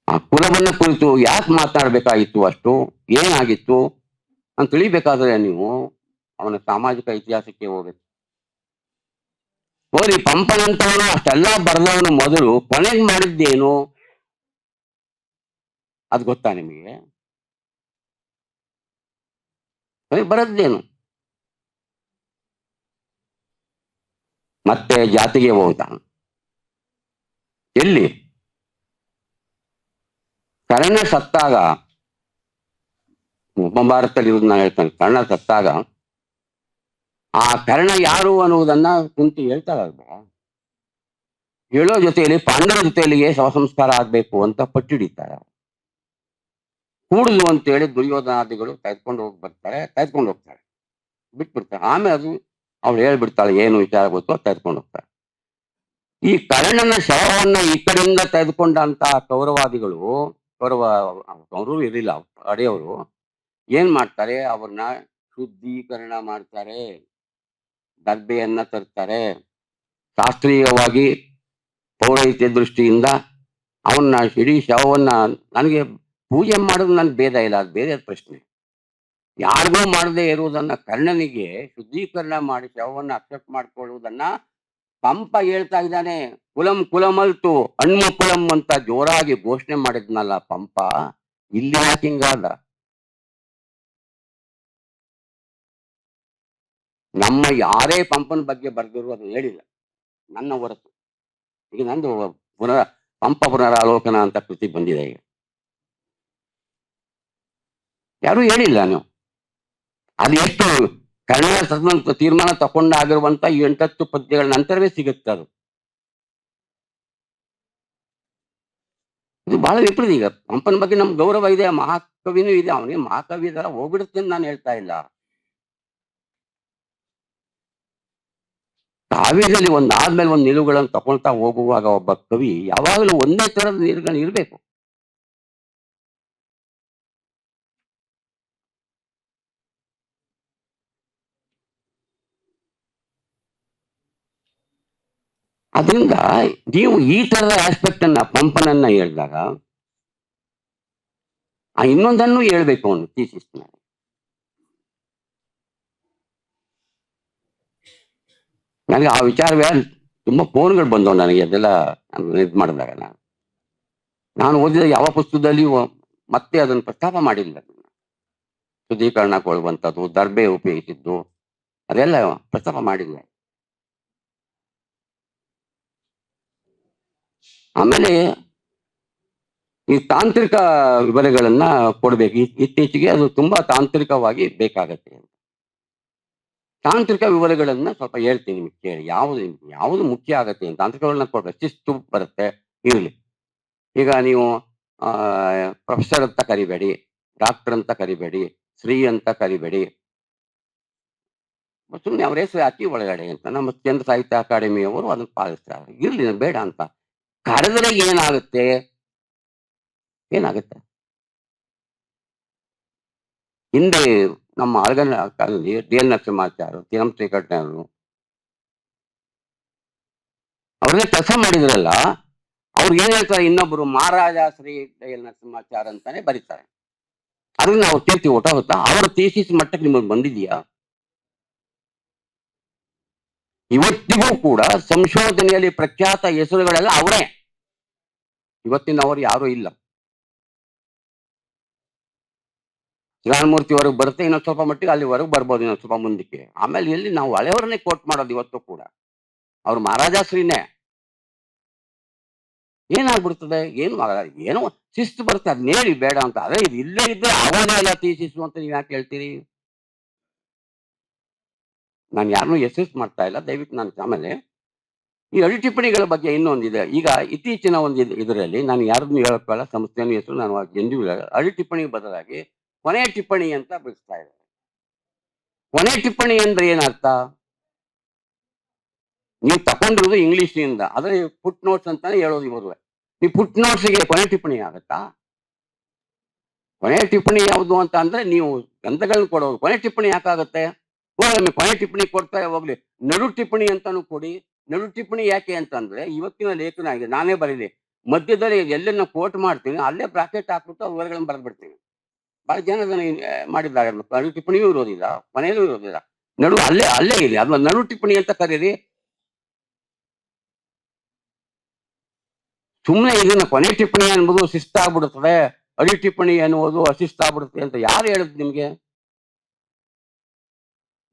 ಆ ಕುಲವನ್ನ ಕುರಿತು ಯಾಕೆ ಮಾತಾಡ್ಬೇಕಾಗಿತ್ತು, ಅಷ್ಟು ಏನಾಗಿತ್ತು ಅಂತ ತಿಳಿಬೇಕಾದ್ರೆ ನೀವು ಅವನ ಸಾಮಾಜಿಕ ಇತಿಹಾಸಕ್ಕೆ ಹೋಗ್ಬೇಕು. ಹೋರಿ ಪಂಪನಂತವನು ಅಷ್ಟೆಲ್ಲ ಬರೆದವನು ಮೊದಲು ಕೊನೆಗೆ ಮಾಡಿದ್ದೇನು ಅದು ಗೊತ್ತಾ ನಿಮಗೆ? ಬರದ್ದೇನು? ಮತ್ತೆ ಜಾತಿಗೆ ಹೋಗ್ತಾ ಎಲ್ಲಿ ಕರ್ಣ ಸತ್ತಾಗ, ಉಪಭಾರತದಲ್ಲಿ ಇರುವುದು ನಾನು ಹೇಳ್ತೇನೆ. ಕರ್ಣ ಸತ್ತಾಗ ಆ ಕರ್ಣ ಯಾರು ಅನ್ನುವುದನ್ನ ಕುಂತು ಹೇಳ್ತಾರಲ್ವ, ಹೇಳೋ ಜೊತೆಯಲ್ಲಿ ಪಾಂಡವರ ಜೊತೆಯಲ್ಲಿಗೆ ಶವ ಸಂಸ್ಕಾರ ಆಗ್ಬೇಕು ಅಂತ ಪಟ್ಟಿಡಿತಾರೆ. ಕೂಡುದು ಅಂತೇಳಿ ದುರ್ಯೋಧನಾದಿಗಳು ತೆಗೆದುಕೊಂಡು ಹೋಗ್ತಾರೆ, ಬಿಟ್ಬಿಡ್ತಾರೆ. ಆಮೇಲೆ ಅದು ಅವ್ಳು ಹೇಳ್ಬಿಡ್ತಾಳೆ ಏನು ವಿಚಾರ ಗೊತ್ತು, ತೆಗೆದುಕೊಂಡು ಹೋಗ್ತಾರೆ. ಈ ಕರ್ಣನ ಶವವನ್ನ ಈ ಕಡೆಯಿಂದ ತೆಗೆದುಕೊಂಡಂತ ಕೌರವರು ಇರಲಿಲ್ಲ, ಅಡೆಯವರು ಏನ್ ಮಾಡ್ತಾರೆ, ಅವ್ರನ್ನ ಶುದ್ಧೀಕರಣ ಮಾಡ್ತಾರೆ, ದರ್ಬೆಯನ್ನ ತರ್ತಾರೆ. ಶಾಸ್ತ್ರೀಯವಾಗಿ ಪೌರಹಿತ್ಯ ದೃಷ್ಟಿಯಿಂದ ಅವನ್ನ ಇಡೀ ಶವವನ್ನ, ನನಗೆ ಪೂಜೆ ಮಾಡೋದು ನನ್ಗೆ ಭೇದ ಇಲ್ಲ, ಅದು ಬೇರೆ ಪ್ರಶ್ನೆ. ಯಾರಿಗೂ ಮಾಡದೇ ಇರುವುದನ್ನ ಕರ್ಣನಿಗೆ ಶುದ್ಧೀಕರಣ ಮಾಡಿ ಶವವನ್ನು ಅಕ್ಸೆಪ್ಟ್ ಮಾಡ್ಕೊಳ್ಳುವುದನ್ನ ಪಂಪ ಹೇಳ್ತಾ ಇದ್ದಾನೆ. ಕುಲಂ ಕುಲಮಲ್ತು ಹಣ್ಮ ಕುಲಂ ಅಂತ ಜೋರಾಗಿ ಘೋಷಣೆ ಮಾಡಿದ್ನಲ್ಲ ಪಂಪ, ಇಲ್ಲಿ ಯಾಕೆ ಹಿಂಗಾದ? ನಮ್ಮ ಯಾರೇ ಪಂಪನ ಬಗ್ಗೆ ಬರೆದಿರು ಅದು ಹೇಳಿಲ್ಲ, ನನ್ನ ಹೊರತು. ಈಗ ನಂದು ಪಂಪ ಪುನರಾಲೋಕನ ಅಂತ ಕೃತಿ ಬಂದಿದೆ. ಈಗ ಯಾರು ಹೇಳಿಲ್ಲ. ನೀವು ಅದು ಎಷ್ಟು ಕನ್ನಡ ಸದನ ತೀರ್ಮಾನ ತಗೊಂಡಾಗಿರುವಂತ 8 ಪದ್ಯಗಳ ನಂತರವೇ ಸಿಗುತ್ತೆ ಅದು. ಇದು ಬಹಳ ವಿಪರೀತ. ಈಗ ಪಂಪನ ಬಗ್ಗೆ ನಮ್ಗೆ ಗೌರವ ಇದೆ, ಮಹಾಕವಿನೂ ಇದೆ, ಅವನಿಗೆ ಮಹಾಕವಿ ತರ ಹೋಗ್ಬಿಡುತ್ತೆ ಅಂತ ನಾನು ಹೇಳ್ತಾ ಇಲ್ಲ. ಕಾವ್ಯದಲ್ಲಿ ಒಂದಾದ್ಮೇಲೆ ಒಂದು ನಿಲುವುಗಳನ್ನು ತಗೊಳ್ತಾ ಹೋಗುವಾಗ ಒಬ್ಬ ಕವಿ ಯಾವಾಗಲೂ ಒಂದೇ ತರದ ನಿಲುವುಗಳು ಇರಬೇಕು. ಅದರಿಂದ ನೀವು ಈ ತರದ ಆಸ್ಪೆಕ್ಟ್ ಅನ್ನ ಪಂಪನನ್ನ ಹೇಳಿದಾಗ ಆ ಇನ್ನೊಂದನ್ನು ಹೇಳ್ಬೇಕು ಅವನು ಥೀಸಿಸ್. ನನಗೆ ಆ ವಿಚಾರವೇ ತುಂಬಾ ಫೋನ್ಗಳು ಬಂದವು ನನಗೆ, ಅದೆಲ್ಲ ಇದು ಮಾಡಿದಾಗ ನಾನು ಓದಿದ ಯಾವ ಪುಸ್ತಕದಲ್ಲಿ ಮತ್ತೆ ಅದನ್ನು ಪ್ರಸ್ತಾಪ ಮಾಡಿಲ್ಲ. ಶುದ್ಧೀಕರಣಗೊಳ್ಳುವಂಥದ್ದು, ದರ್ಬೆ ಉಪಯೋಗಿಸಿದ್ದು ಅದೆಲ್ಲ ಪ್ರಸ್ತಾಪ ಮಾಡಿಲ್ಲ. ಆಮೇಲೆ ಈ ತಾಂತ್ರಿಕ ವಿವರಗಳನ್ನ ಕೊಡ್ಬೇಕು. ಇತ್ತೀಚೆಗೆ ಅದು ತುಂಬಾ ತಾಂತ್ರಿಕವಾಗಿ ಬೇಕಾಗತ್ತೆ. ತಾಂತ್ರಿಕ ವಿವರಗಳನ್ನ ಸ್ವಲ್ಪ ಹೇಳ್ತೀನಿ ನಿಮ್ಗೆ ಕೇಳಿ, ಯಾವುದು ಮುಖ್ಯ ಆಗತ್ತೆ ಅಂತ. ತಾಂತ್ರಿಕಗಳನ್ನ ಕೊಡ್ಬೇಕು, ಶಿಸ್ತು ಬರುತ್ತೆ ಇರಲಿ. ಈಗ ನೀವು ಪ್ರೊಫೆಸರ್ ಅಂತ ಕರಿಬೇಡಿ, ಡಾಕ್ಟರ್ ಅಂತ ಕರಿಬೇಡಿ, ಶ್ರೀ ಅಂತ ಕರಿಬೇಡಿ, ಸುಮ್ಮನೆ ಅವ್ರ ಹೆಸರು ಹಾಕಿ ಒಳಗಡೆ ಅಂತ. ನಮ್ಮ ಕೇಂದ್ರ ಸಾಹಿತ್ಯ ಅಕಾಡೆಮಿಯವರು ಅದನ್ನ ಪಾಲಿಸ್ತಾರೆ. ಇರ್ಲಿ, ಬೇಡ ಅಂತ ಕರೆದ್ರೆ ಏನಾಗುತ್ತೆ? ಹಿಂದೆ ನಮ್ಮ ಆಳ್ಗನ ಕಾಲದಲ್ಲಿ D L Narasimhacharya, T M ಶ್ರೀಕಂಠಯ್ಯನವರು ಅವ್ರನ್ನೇ ಕೆಲಸ ಮಾಡಿದ್ರಲ್ಲ, ಅವ್ರು ಏನ್ ಹೇಳ್ತಾರೆ, ಇನ್ನೊಬ್ರು ಮಹಾರಾಜ ಶ್ರೀ ಡಿ ಎಲ್ ನರಸಿಂಹಾಚಾರ್ಯ ಅಂತಾನೆ ಬರೀತಾರೆ. ಅದನ್ನ ನಾವು ಕೇಳ್ತೀವಿ, ಒಟ್ಟಾಗುತ್ತಾ? ಅವರ ಥೀಸಿಸ್ ಮಟ್ಟಕ್ಕೆ ನಿಮಗೆ ಬಂದಿದೆಯಾ? ಇವತ್ತಿಗೂ ಕೂಡ ಸಂಶೋಧನೆಯಲ್ಲಿ ಪ್ರಖ್ಯಾತ ಹೆಸರುಗಳೆಲ್ಲ ಅವರೇ. ಇವತ್ತಿನವರು ಯಾರು ಇಲ್ಲ. ಶಿವಮೂರ್ತಿ ಹೊರಗೆ ಬರುತ್ತೆ, ಇನ್ನೊಂದು ಸ್ವಲ್ಪ ಮಟ್ಟಿಗೆ ಅಲ್ಲಿವರೆಗೂ ಬರ್ಬೋದು, ಇನ್ನೊಂದು ಸ್ವಲ್ಪ ಮುಂದಕ್ಕೆ. ಆಮೇಲೆ ಎಲ್ಲಿ ನಾವು ಹಳೆಯವರನ್ನೇ ಕೋಟ್ ಮಾಡೋದು ಇವತ್ತು ಕೂಡ. ಅವ್ರು ಮಹಾರಾಜಾಶ್ರೀನೇ. ಏನಾಗ್ಬಿಡ್ತದೆ? ಏನೋ ಶಿಸ್ತು ಬರುತ್ತೆ, ಅದನ್ನ ಹೇಳಿ ಬೇಡ ಅಂತ. ಅದೇ ಇದು ಇಲ್ಲೇ ಇದ್ರೆ ಅವನೇ ಎಲ್ಲ ತೀಸಿಸು ಅಂತ ನೀವು ಯಾಕೆ ಹೇಳ್ತೀರಿ? ನಾನು ಯಾರನ್ನೂ ಎಸೆಸ್ ಮಾಡ್ತಾ ಇಲ್ಲ, ದಯವಿಟ್ಟು. ನಾನು ಆಮೇಲೆ ಈ ಅಡಿ ಟಿಪ್ಪಣಿಗಳ ಬಗ್ಗೆ ಇನ್ನೊಂದಿದೆ. ಈಗ ಇತ್ತೀಚಿನ ಒಂದು ಇದರಲ್ಲಿ ನಾನು ಯಾರನ್ನು ಹೇಳಕ್ಕಲ್ಲ, ಸಂಸ್ಥೆಯನ್ನು ಹೆಸರು ನಾನು ಎಂದೂ ಅಡಿ ಟಿಪ್ಪಣಿ ಬದಲಾಗಿ ಕೊನೆ ಟಿಪ್ಪಣಿ ಅಂತ ಬಿಡಿಸ್ತಾ ಇದ್ದಾರೆ. ಕೊನೆ ಟಿಪ್ಪಣಿ ಅಂದ್ರೆ ಏನರ್ಥ? ನೀವು ತಗೊಂಡಿರೋದು ಇಂಗ್ಲಿಷ್ನಿಂದ, ಅದ್ರ ಫುಟ್ ನೋಟ್ಸ್ ಅಂತಾನೆ ಹೇಳೋದು ಇವರು. ನೀವು ಫುಟ್ ನೋಟ್ಸ್ಗೆ ಕೊನೆ ಟಿಪ್ಪಣಿ ಆಗತ್ತಾ? ಕೊನೆ ಟಿಪ್ಪಣಿ ಯಾವುದು ಅಂತ ಅಂದ್ರೆ ನೀವು ಗ್ರಂಥಗಳನ್ನ ಕೊಡೋದು. ಕೊನೆ ಟಿಪ್ಪಣಿ ಯಾಕಾಗತ್ತೆ? ಕೊನೆ ಟಿಪ್ಪಣಿ ಕೊಡ್ತಾ ಹೋಗ್ಲಿ, ನಡು ಟಿಪ್ಪಣಿ ಅಂತಾನು ಕೊಡಿ. ನಡು ಟಿಪ್ಪಣಿ ಯಾಕೆ ಅಂತಂದ್ರೆ, ಇವತ್ತಿನ ಲೇಖನ ಆಗಿದೆ, ನಾನೇ ಬರೀಲಿ, ಮಧ್ಯದಲ್ಲಿ ಎಲ್ಲೆನ್ನ ಕೋಟ್ ಮಾಡ್ತೀನಿ ಅಲ್ಲೇ ಬ್ರಾಕೆಟ್ ಹಾಕ್ಬಿಟ್ಟು ವಿವರಗಳನ್ನ ಬರೆದ್ಬಿಡ್ತೀನಿ. ಬಹಳ ಜನ ಅದನ್ನ ಮಾಡಿದ್ದಾರೆ. ನಡು ಟಿಪ್ಪಣಿಯೂ ಇರೋದಿಲ್ಲ, ಕೊನೆಯಲ್ಲೂ ಇರೋದಿಲ್ಲ, ನಡು ಅಲ್ಲೇ ಇದೆ. ಅದನ್ನ ನಡು ಟಿಪ್ಪಣಿ ಅಂತ ಕರೀರಿ. ಸುಮ್ಮನೆ ಇದನ್ನ ಕೊನೆ ಟಿಪ್ಪಣಿ ಅನ್ನೋದು ಶಿಸ್ತಾಗ್ಬಿಡುತ್ತದೆ, ಅಡಿ ಟಿಪ್ಪಣಿ ಅನ್ನುವುದು ಅಶಿಸ್ತಾಗ್ಬಿಡುತ್ತೆ ಅಂತ ಯಾರು ಹೇಳಿದ್ ನಿಮ್ಗೆ?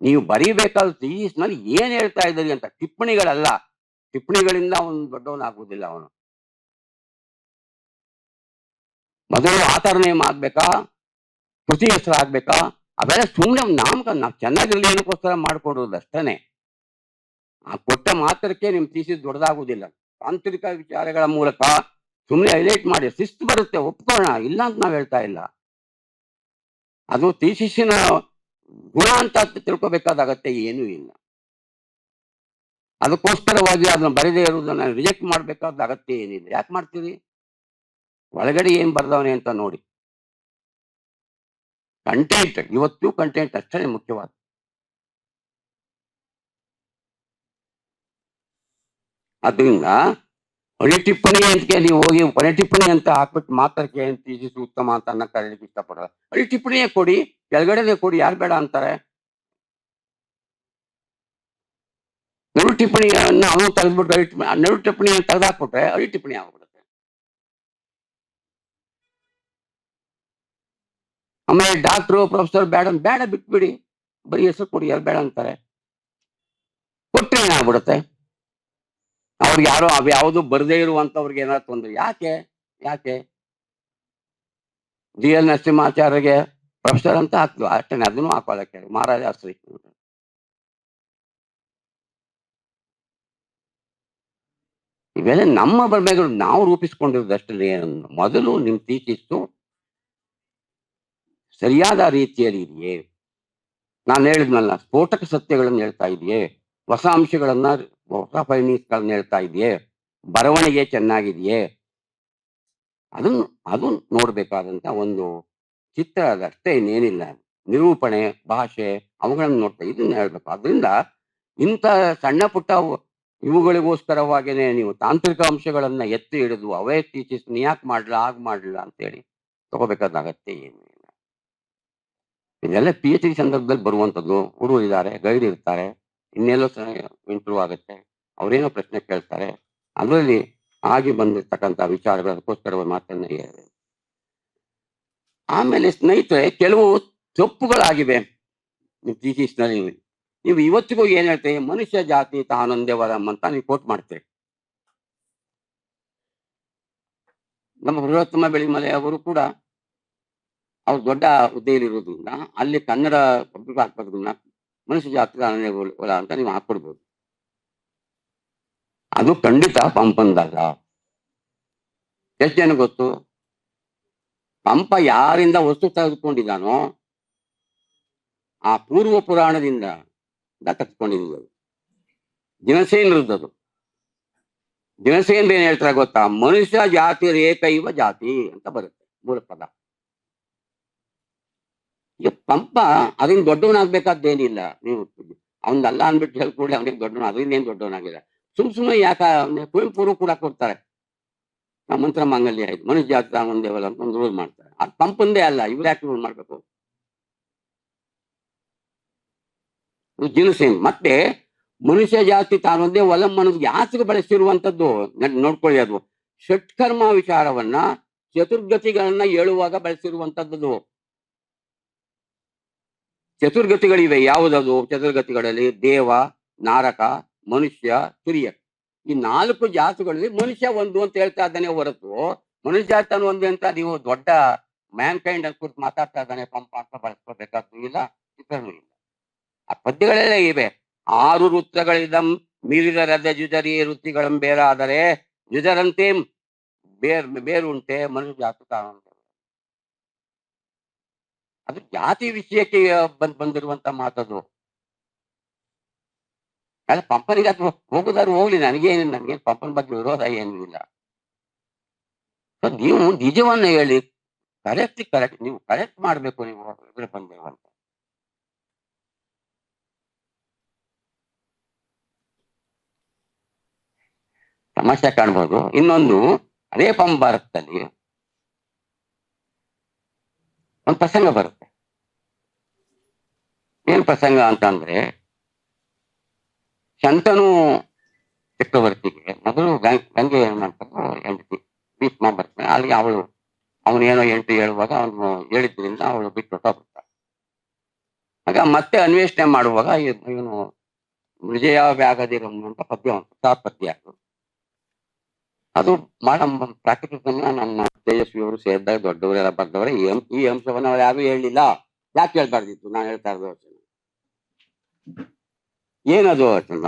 ನೀವು ಬರೀಬೇಕಾದ ಥೀಸಿಸ್ನಲ್ಲಿ ಏನ್ ಹೇಳ್ತಾ ಇದ್ದೀರಿ ಅಂತ. ಟಿಪ್ಪಣಿಗಳಲ್ಲ, ಟಿಪ್ಪಣಿಗಳಿಂದ ಅವನು ದೊಡ್ಡವನಾಗುವುದಿಲ್ಲ. ಅವನು ಮೊದಲು ಆಧಾರ ನೇಮ್ ಆಗ್ಬೇಕಾ, ಕೃತಿ ಹೆಸರು ಆಗ್ಬೇಕಾ, ಅವೆಲ್ಲ ಸುಮ್ಮನೆ ನಾವು ಚೆನ್ನಾಗಿರ್ಲಿ ಏನಕ್ಕೋಸ್ಕರ ಮಾಡ್ಕೊಡೋದು ಅಷ್ಟೇನೆ. ಆ ಕೊಟ್ಟ ಮಾತ್ರಕ್ಕೆ ನಿಮ್ ಥೀಸಿಸ್ ದೊಡ್ಡದಾಗುವುದಿಲ್ಲ. ತಾಂತ್ರಿಕ ವಿಚಾರಗಳ ಮೂಲಕ ಸುಮ್ಮನೆ ಹೈಲೈಟ್ ಮಾಡಿ ಶಿಸ್ತು ಬರುತ್ತೆ, ಒಪ್ಕೊಳ್ಳೋಣ, ಇಲ್ಲ ಅಂತ ನಾವ್ ಹೇಳ್ತಾ ಇಲ್ಲ. ಅದು ಥೀಸಿಸ್ಸಿನ ಗುಣ ಅಂತ ತಿಳ್ಕೊಬೇಕಾದಾಗತ್ತೆ, ಏನೂ ಇಲ್ಲ. ಅದಕ್ಕೋಸ್ಕರವಾಗಿ ಅದನ್ನ ಬರೆದೇ ಇರುವುದನ್ನ ರಿಜೆಕ್ಟ್ ಮಾಡ್ಬೇಕಾದ ಅಗತ್ಯ ಏನಿಲ್ಲ. ಯಾಕೆ ಮಾಡ್ತೀರಿ? ಒಳಗಡೆ ಏನ್ ಬರ್ದವನೆ ಅಂತ ನೋಡಿ. ಕಂಟೆಂಟ್, ಇವತ್ತು ಕಂಟೆಂಟ್ ಅಷ್ಟೇ ಮುಖ್ಯವಾದ. ಅದರಿಂದ ಒಳ್ಳೆ ಟಿಪ್ಪಣಿ ಅಂತ ನೀವು ಹೋಗಿ ಒಳ್ಳೆ ಟಿಪ್ಪಣಿ ಅಂತ ಹಾಕ್ಬಿಟ್ಟು ಮಾತ್ರ KNTG ಉತ್ತಮ ಅಂತ ಅನ್ನ ಕರೀಲಿಕ್ಕೆ ಇಷ್ಟಪಡಲ್ಲ. ಒಳ್ಳೆ ಟಿಪ್ಪಣಿಯೇ ಕೊಡಿ, ಕೆಳಗಡೆನೆ ಕೊಡಿ, ಯಾರು ಬೇಡ ಅಂತಾರೆ? ನಡು ಟಿಪ್ಪಣಿಯನ್ನ ಅವನು ತೆಗೆದ್ಬಿಟ್ಟು ನಡು ಟಿಪ್ಪಣಿಯನ್ನು ತೆಗೆದಾಕ್ಬಿಟ್ರೆ ಅಡಿ ಟಿಪ್ಪಣಿ ಆಗ್ಬಿಡುತ್ತೆ. ಆಮೇಲೆ ಡಾಕ್ಟ್ರು ಪ್ರೊಫೆಸರ್ ಬೇಡ ಬೇಡ ಬಿಟ್ಬಿಡಿ, ಬರೀ ಹೆಸರು ಕೊಡಿ, ಯಾರು ಬೇಡ ಅಂತಾರೆ? ಕೊಟ್ಟರೆ ಏನಾಗ್ಬಿಡುತ್ತೆ? ಅವ್ರಿಗೆ ಯಾರೋ ಯಾವುದು ಬರದೇ ಇರುವಂತವ್ರಿಗೆ ಏನಾದ್ರು ತೊಂದ್ರೆ? ಯಾಕೆ ಯಾಕೆ DL ನರಸಿಂಹಾಚಾರ್ಯಗೆ ಪ್ರೊಫೆಸರ್ ಅಂತ ಹಾಕ್ಲು ಅಷ್ಟೇ, ಅದನ್ನು ಹಾಕೊಳ್ಳಕ್ಕೆ ಮಹಾರಾಜ ಶ್ರೀ. ಇವೆಲ್ಲ ನಮ್ಮ ಬರ್ಮೆಗಳು ನಾವು ರೂಪಿಸ್ಕೊಂಡಿರೋದಷ್ಟೇ. ಮೊದಲು ನಿಮ್ ಥೀಸಿಸ್ಸು ಸರಿಯಾದ ರೀತಿಯಲ್ಲಿ ಇದೆಯೇ? ನಾನು ಹೇಳಿದ್ನಲ್ಲ, ಸ್ಫೋಟಕ ಸತ್ಯಗಳನ್ನು ಹೇಳ್ತಾ ಇದೆಯೇ? ಹೊಸ ಅಂಶಗಳನ್ನ, ಹೊಸ ಫೈಂಡಿಂಗ್ಸ್ಗಳನ್ನ ಹೇಳ್ತಾ ಇದೆಯೇ? ಬರವಣಿಗೆ ಚೆನ್ನಾಗಿದೆಯೇ? ಅದು ನೋಡ್ಬೇಕಾದಂತ ಒಂದು ಚಿತ್ರ ಅದಷ್ಟೇ, ಇನ್ನೇನಿಲ್ಲ. ನಿರೂಪಣೆ, ಭಾಷೆ ಅವುಗಳನ್ನು ನೋಡ್ತಾ ಇದನ್ನ ಹೇಳ್ಬೇಕು. ಅದರಿಂದ ಇಂಥ ಸಣ್ಣ ಪುಟ್ಟ ಇವುಗಳಿಗೋಸ್ಕರವಾಗಿನೇ ನೀವು ತಾಂತ್ರಿಕ ಅಂಶಗಳನ್ನ ಎತ್ತಿ ಹಿಡಿದು ಅವೇ ಟೀಚಿಸ್ ನೀ ಯಾಕೆ ಮಾಡ್ಲ ಹಾಗೆ ಮಾಡ್ಲ ಅಂತೇಳಿ ತಗೋಬೇಕಾದ ಅಗತ್ಯ ಏನು ಇಲ್ಲ. ಇದೆಲ್ಲ PhD ಸಂದರ್ಭದಲ್ಲಿ ಬರುವಂಥದ್ದು. ಹುಡುಗರು ಇದ್ದಾರೆ, ಗೈಡ್ ಇರ್ತಾರೆ, ಇನ್ನೆಲ್ಲೋ ಇಂಪ್ರೂವ್ ಆಗುತ್ತೆ, ಅವರೇನೋ ಪ್ರಶ್ನೆ ಕೇಳ್ತಾರೆ, ಅದರಲ್ಲಿ ಆಗಿ ಬಂದಿರ್ತಕ್ಕಂಥ ವಿಚಾರಗಳು ಅದಕ್ಕೋಸ್ಕರ ಮಾತನ್ನ ಹೇಳಿದೆ. ಆಮೇಲೆ ಸ್ನೇಹಿತರೆ, ಕೆಲವು ತಪ್ಪುಗಳಾಗಿವೆ ನಿಮ್ಮ ಥೀಸಿಸ್ನಲ್ಲಿ. ನೀವು ಇವತ್ತಿಗೂ ಏನ್ ಹೇಳ್ತೇವೆ, ಮನುಷ್ಯ ಜಾತಿ ತಾನೊಂದೇ ವರಂ ಅಂತ ನೀವು ಕೋಟ್ ಮಾಡ್ತೇವೆ. ನಮ್ಮ ಬೃಹತ್ತಮ ಬೆಳಿಮಲೆ ಅವರು ಕೂಡ ಅವ್ರು ದೊಡ್ಡ ಹುದ್ದೆಯಲ್ಲಿರೋದ್ರಿಂದ ಅಲ್ಲಿ ಕನ್ನಡ ಪಬ್ಲಿಕ್ ಹಾಕ್ಬೋದ್ರಿಂದ ಮನುಷ್ಯ ಜಾತಿ ತಾನೊಂದೇ ವರ ಅಂತ ನೀವು ಹಾಕ್ಕೊಡ್ಬೋದು. ಅದು ಖಂಡಿತ ಪಂಪಂದಲ್ಲ. ಎಷ್ಟು ಜನ ಗೊತ್ತು? ಪಂಪ ಯಾರಿಂದ ವಸ್ತು ತೆಗೆದುಕೊಂಡಿದ್ದಾನೋ ಆ ಪೂರ್ವ ಪುರಾಣದಿಂದ ತೆಗೆದುಕೊಂಡಿದ್ದು ದಿನಸೇನರದ್ದು. ದಿನಸೇನರು ಏನ್ ಹೇಳ್ತಾರೆ ಗೊತ್ತಾ? ಮನುಷ್ಯ ಜಾತಿ ರೇಖೈವ ಜಾತಿ ಅಂತ ಬರುತ್ತೆ ಮೂಲ ಪದ. ಈಗ ಪಂಪ ಅದನ್ನ ದೊಡ್ಡವನಾಗ್ಬೇಕಾದ್ದೇನಿಲ್ಲ. ನೀವು ಅವನಲ್ಲ ಅಂದ್ಬಿಟ್ಟು ಹೇಳ್ಕೊಡ್ಲಿ ಅವನಿಗೆ ದೊಡ್ಡವನ, ಅದರಿಂದ ಏನ್ ದೊಡ್ಡವನಾಗಿಲ್ಲ. ಸುಮ್ಮನೆ ಯಾಕ ಕುವೆಂಪುರು ಕೂಡ ಕೊಡ್ತಾರೆ, ಮಂತ್ರ ಮಾಂಗಲ್ಯ ಆಯ್ತು, ಮನುಷ್ಯ ಜಾತಿ ತಾನೊಂದೇವಲ್ಲ ಅಂತ ಒಂದು ರೂಲ್ ಮಾಡ್ತಾರೆ. ಅದು ಪಂಪಂದೇ ಅಲ್ಲ, ಇವ್ರು ಯಾಕೆ ರೂಲ್ ಮಾಡ್ಬೇಕು? ದಿನಸೇನ್ ಮತ್ತೆ ಮನುಷ್ಯ ಜಾತಿ ತಾನೊಂದೇ ಒಲಂ ಅನ್ನೋದು ಯಾತಿಗೆ ಬಳಸಿರುವಂತದ್ದು ನೋಡ್ಕೊಳ್ಳಿ. ಅದು ಷಟ್ಕರ್ಮ ವಿಚಾರವನ್ನ ಚತುರ್ಗತಿಗಳನ್ನ ಹೇಳುವಾಗ ಬಳಸಿರುವಂತದ್ದು. ಚತುರ್ಗತಿಗಳಿವೆ. ಯಾವುದದು? ಚತುರ್ಗತಿಗಳಲ್ಲಿ ದೇವ, ನಾರಕ, ಮನುಷ್ಯ, ತುರಿಯ, ಈ 4 ಜಾತಿಗಳಲ್ಲಿ ಮನುಷ್ಯ ಒಂದು ಅಂತ ಹೇಳ್ತಾ ಇದ್ದಾನೆ ಹೊರತು ಮನುಷ್ಯ ಜಾತಿ ಒಂದೇ ಅಂತ ನೀವು ದೊಡ್ಡ ಮ್ಯಾನ್ ಕೈಂಡ್ ಅಂತ ಕುರಿತು ಮಾತಾಡ್ತಾ ಇದ್ದಾನೆ ಪಂಪ ಅಂತ ಬಳಸ್ಕೋಬೇಕಾದ್ದು ಇಲ್ಲ, ಚಿತ್ರನೂ ಇಲ್ಲ. ಆ ಪದ್ಯಗಳೆಲ್ಲ ಇವೆ. 6 ವೃತ್ತಗಳಿದಂ ಮೀರಿದ ರದ ಜುಜರಿ ವೃತ್ತಿಗಳಂ ಬೇರಾದರೆ ಜುಜರಂತೆ ಬೇರುಂಟೆ ಮನುಷ್ಯ ಜಾತಿ ತಾನೊಂದೇ. ಅದು ಜಾತಿ ವಿಷಯಕ್ಕೆ ಬಂದಿರುವಂತ ಮಾತದು. ಅಲ್ಲ, ಪಂಪನಿಗೆ ಅದು ಹೋಗುದಾರು ಹೋಗ್ಲಿ, ನನಗೇನು ಪಂಪನ ಬಗ್ಗೆ ವಿರೋಧ ಏನೂ ಇಲ್ಲ. ನೀವು ನಿಜವನ್ನ ಹೇಳಿ ಕರೆಕ್ಟ್ ನೀವು ಕರೆಕ್ಟ್ ಮಾಡ್ಬೇಕು. ನೀವು ಎದುರು ಬಂದೇವಂತ ತಮಾಷೆ ಕಾಣ್ಬೋದು. ಇನ್ನೊಂದು, ಅದೇ ಪಂಬಾರತದಲ್ಲಿ ಒಂದು ಪ್ರಸಂಗ ಬರುತ್ತೆ. ಏನ್ ಪ್ರಸಂಗ ಅಂತಂದ್ರೆ, ಶಂತನು ಚಕ್ರವರ್ತಿಗೆ ಮೊದಲು ಗಂಗೆ ಏನ್ ಮಾಡ್ತಾರೆ, ಹೆಂಡತಿ ಭೀಷ್ಮ ಬರ್ತಾನೆ. ಅಲ್ಲಿಗೆ ಅವನೇನೋ ಹೆಂಡತಿ ಹೇಳುವಾಗ ಅವನು ಹೇಳಿದ್ರಿಂದ ಅವಳು ಬಿಟ್ಟು ಹೊಟ್ಟೋಗ್ಬಿಡ್ತಾಳೆ. ಆಗ ಮತ್ತೆ ಅನ್ವೇಷಣೆ ಮಾಡುವಾಗ ಇವನು ವಿಜಯ ವ್ಯಾಗದಿರಂ ಅಂತ ಪದ್ಯ ಪದ್ಯ ಅದು ಪ್ರಾಕೃತಿಕ ನನ್ನ ತೇಜಸ್ವಿಯವರು ಸೇರಿದಾಗ ದೊಡ್ಡವರೆಲ್ಲ ಬರ್ದವ್ರೆ. ಈ ಅಂಶವನ್ನು ಅವ್ರು ಯಾರು ಹೇಳಲಿಲ್ಲ. ಯಾಕೆ ಹೇಳ್ಬಾರ್ದಿತ್ತು? ನಾನು ಹೇಳ್ತಾ ಇರೋದು ವಚನ ಏನದು ವಚನ.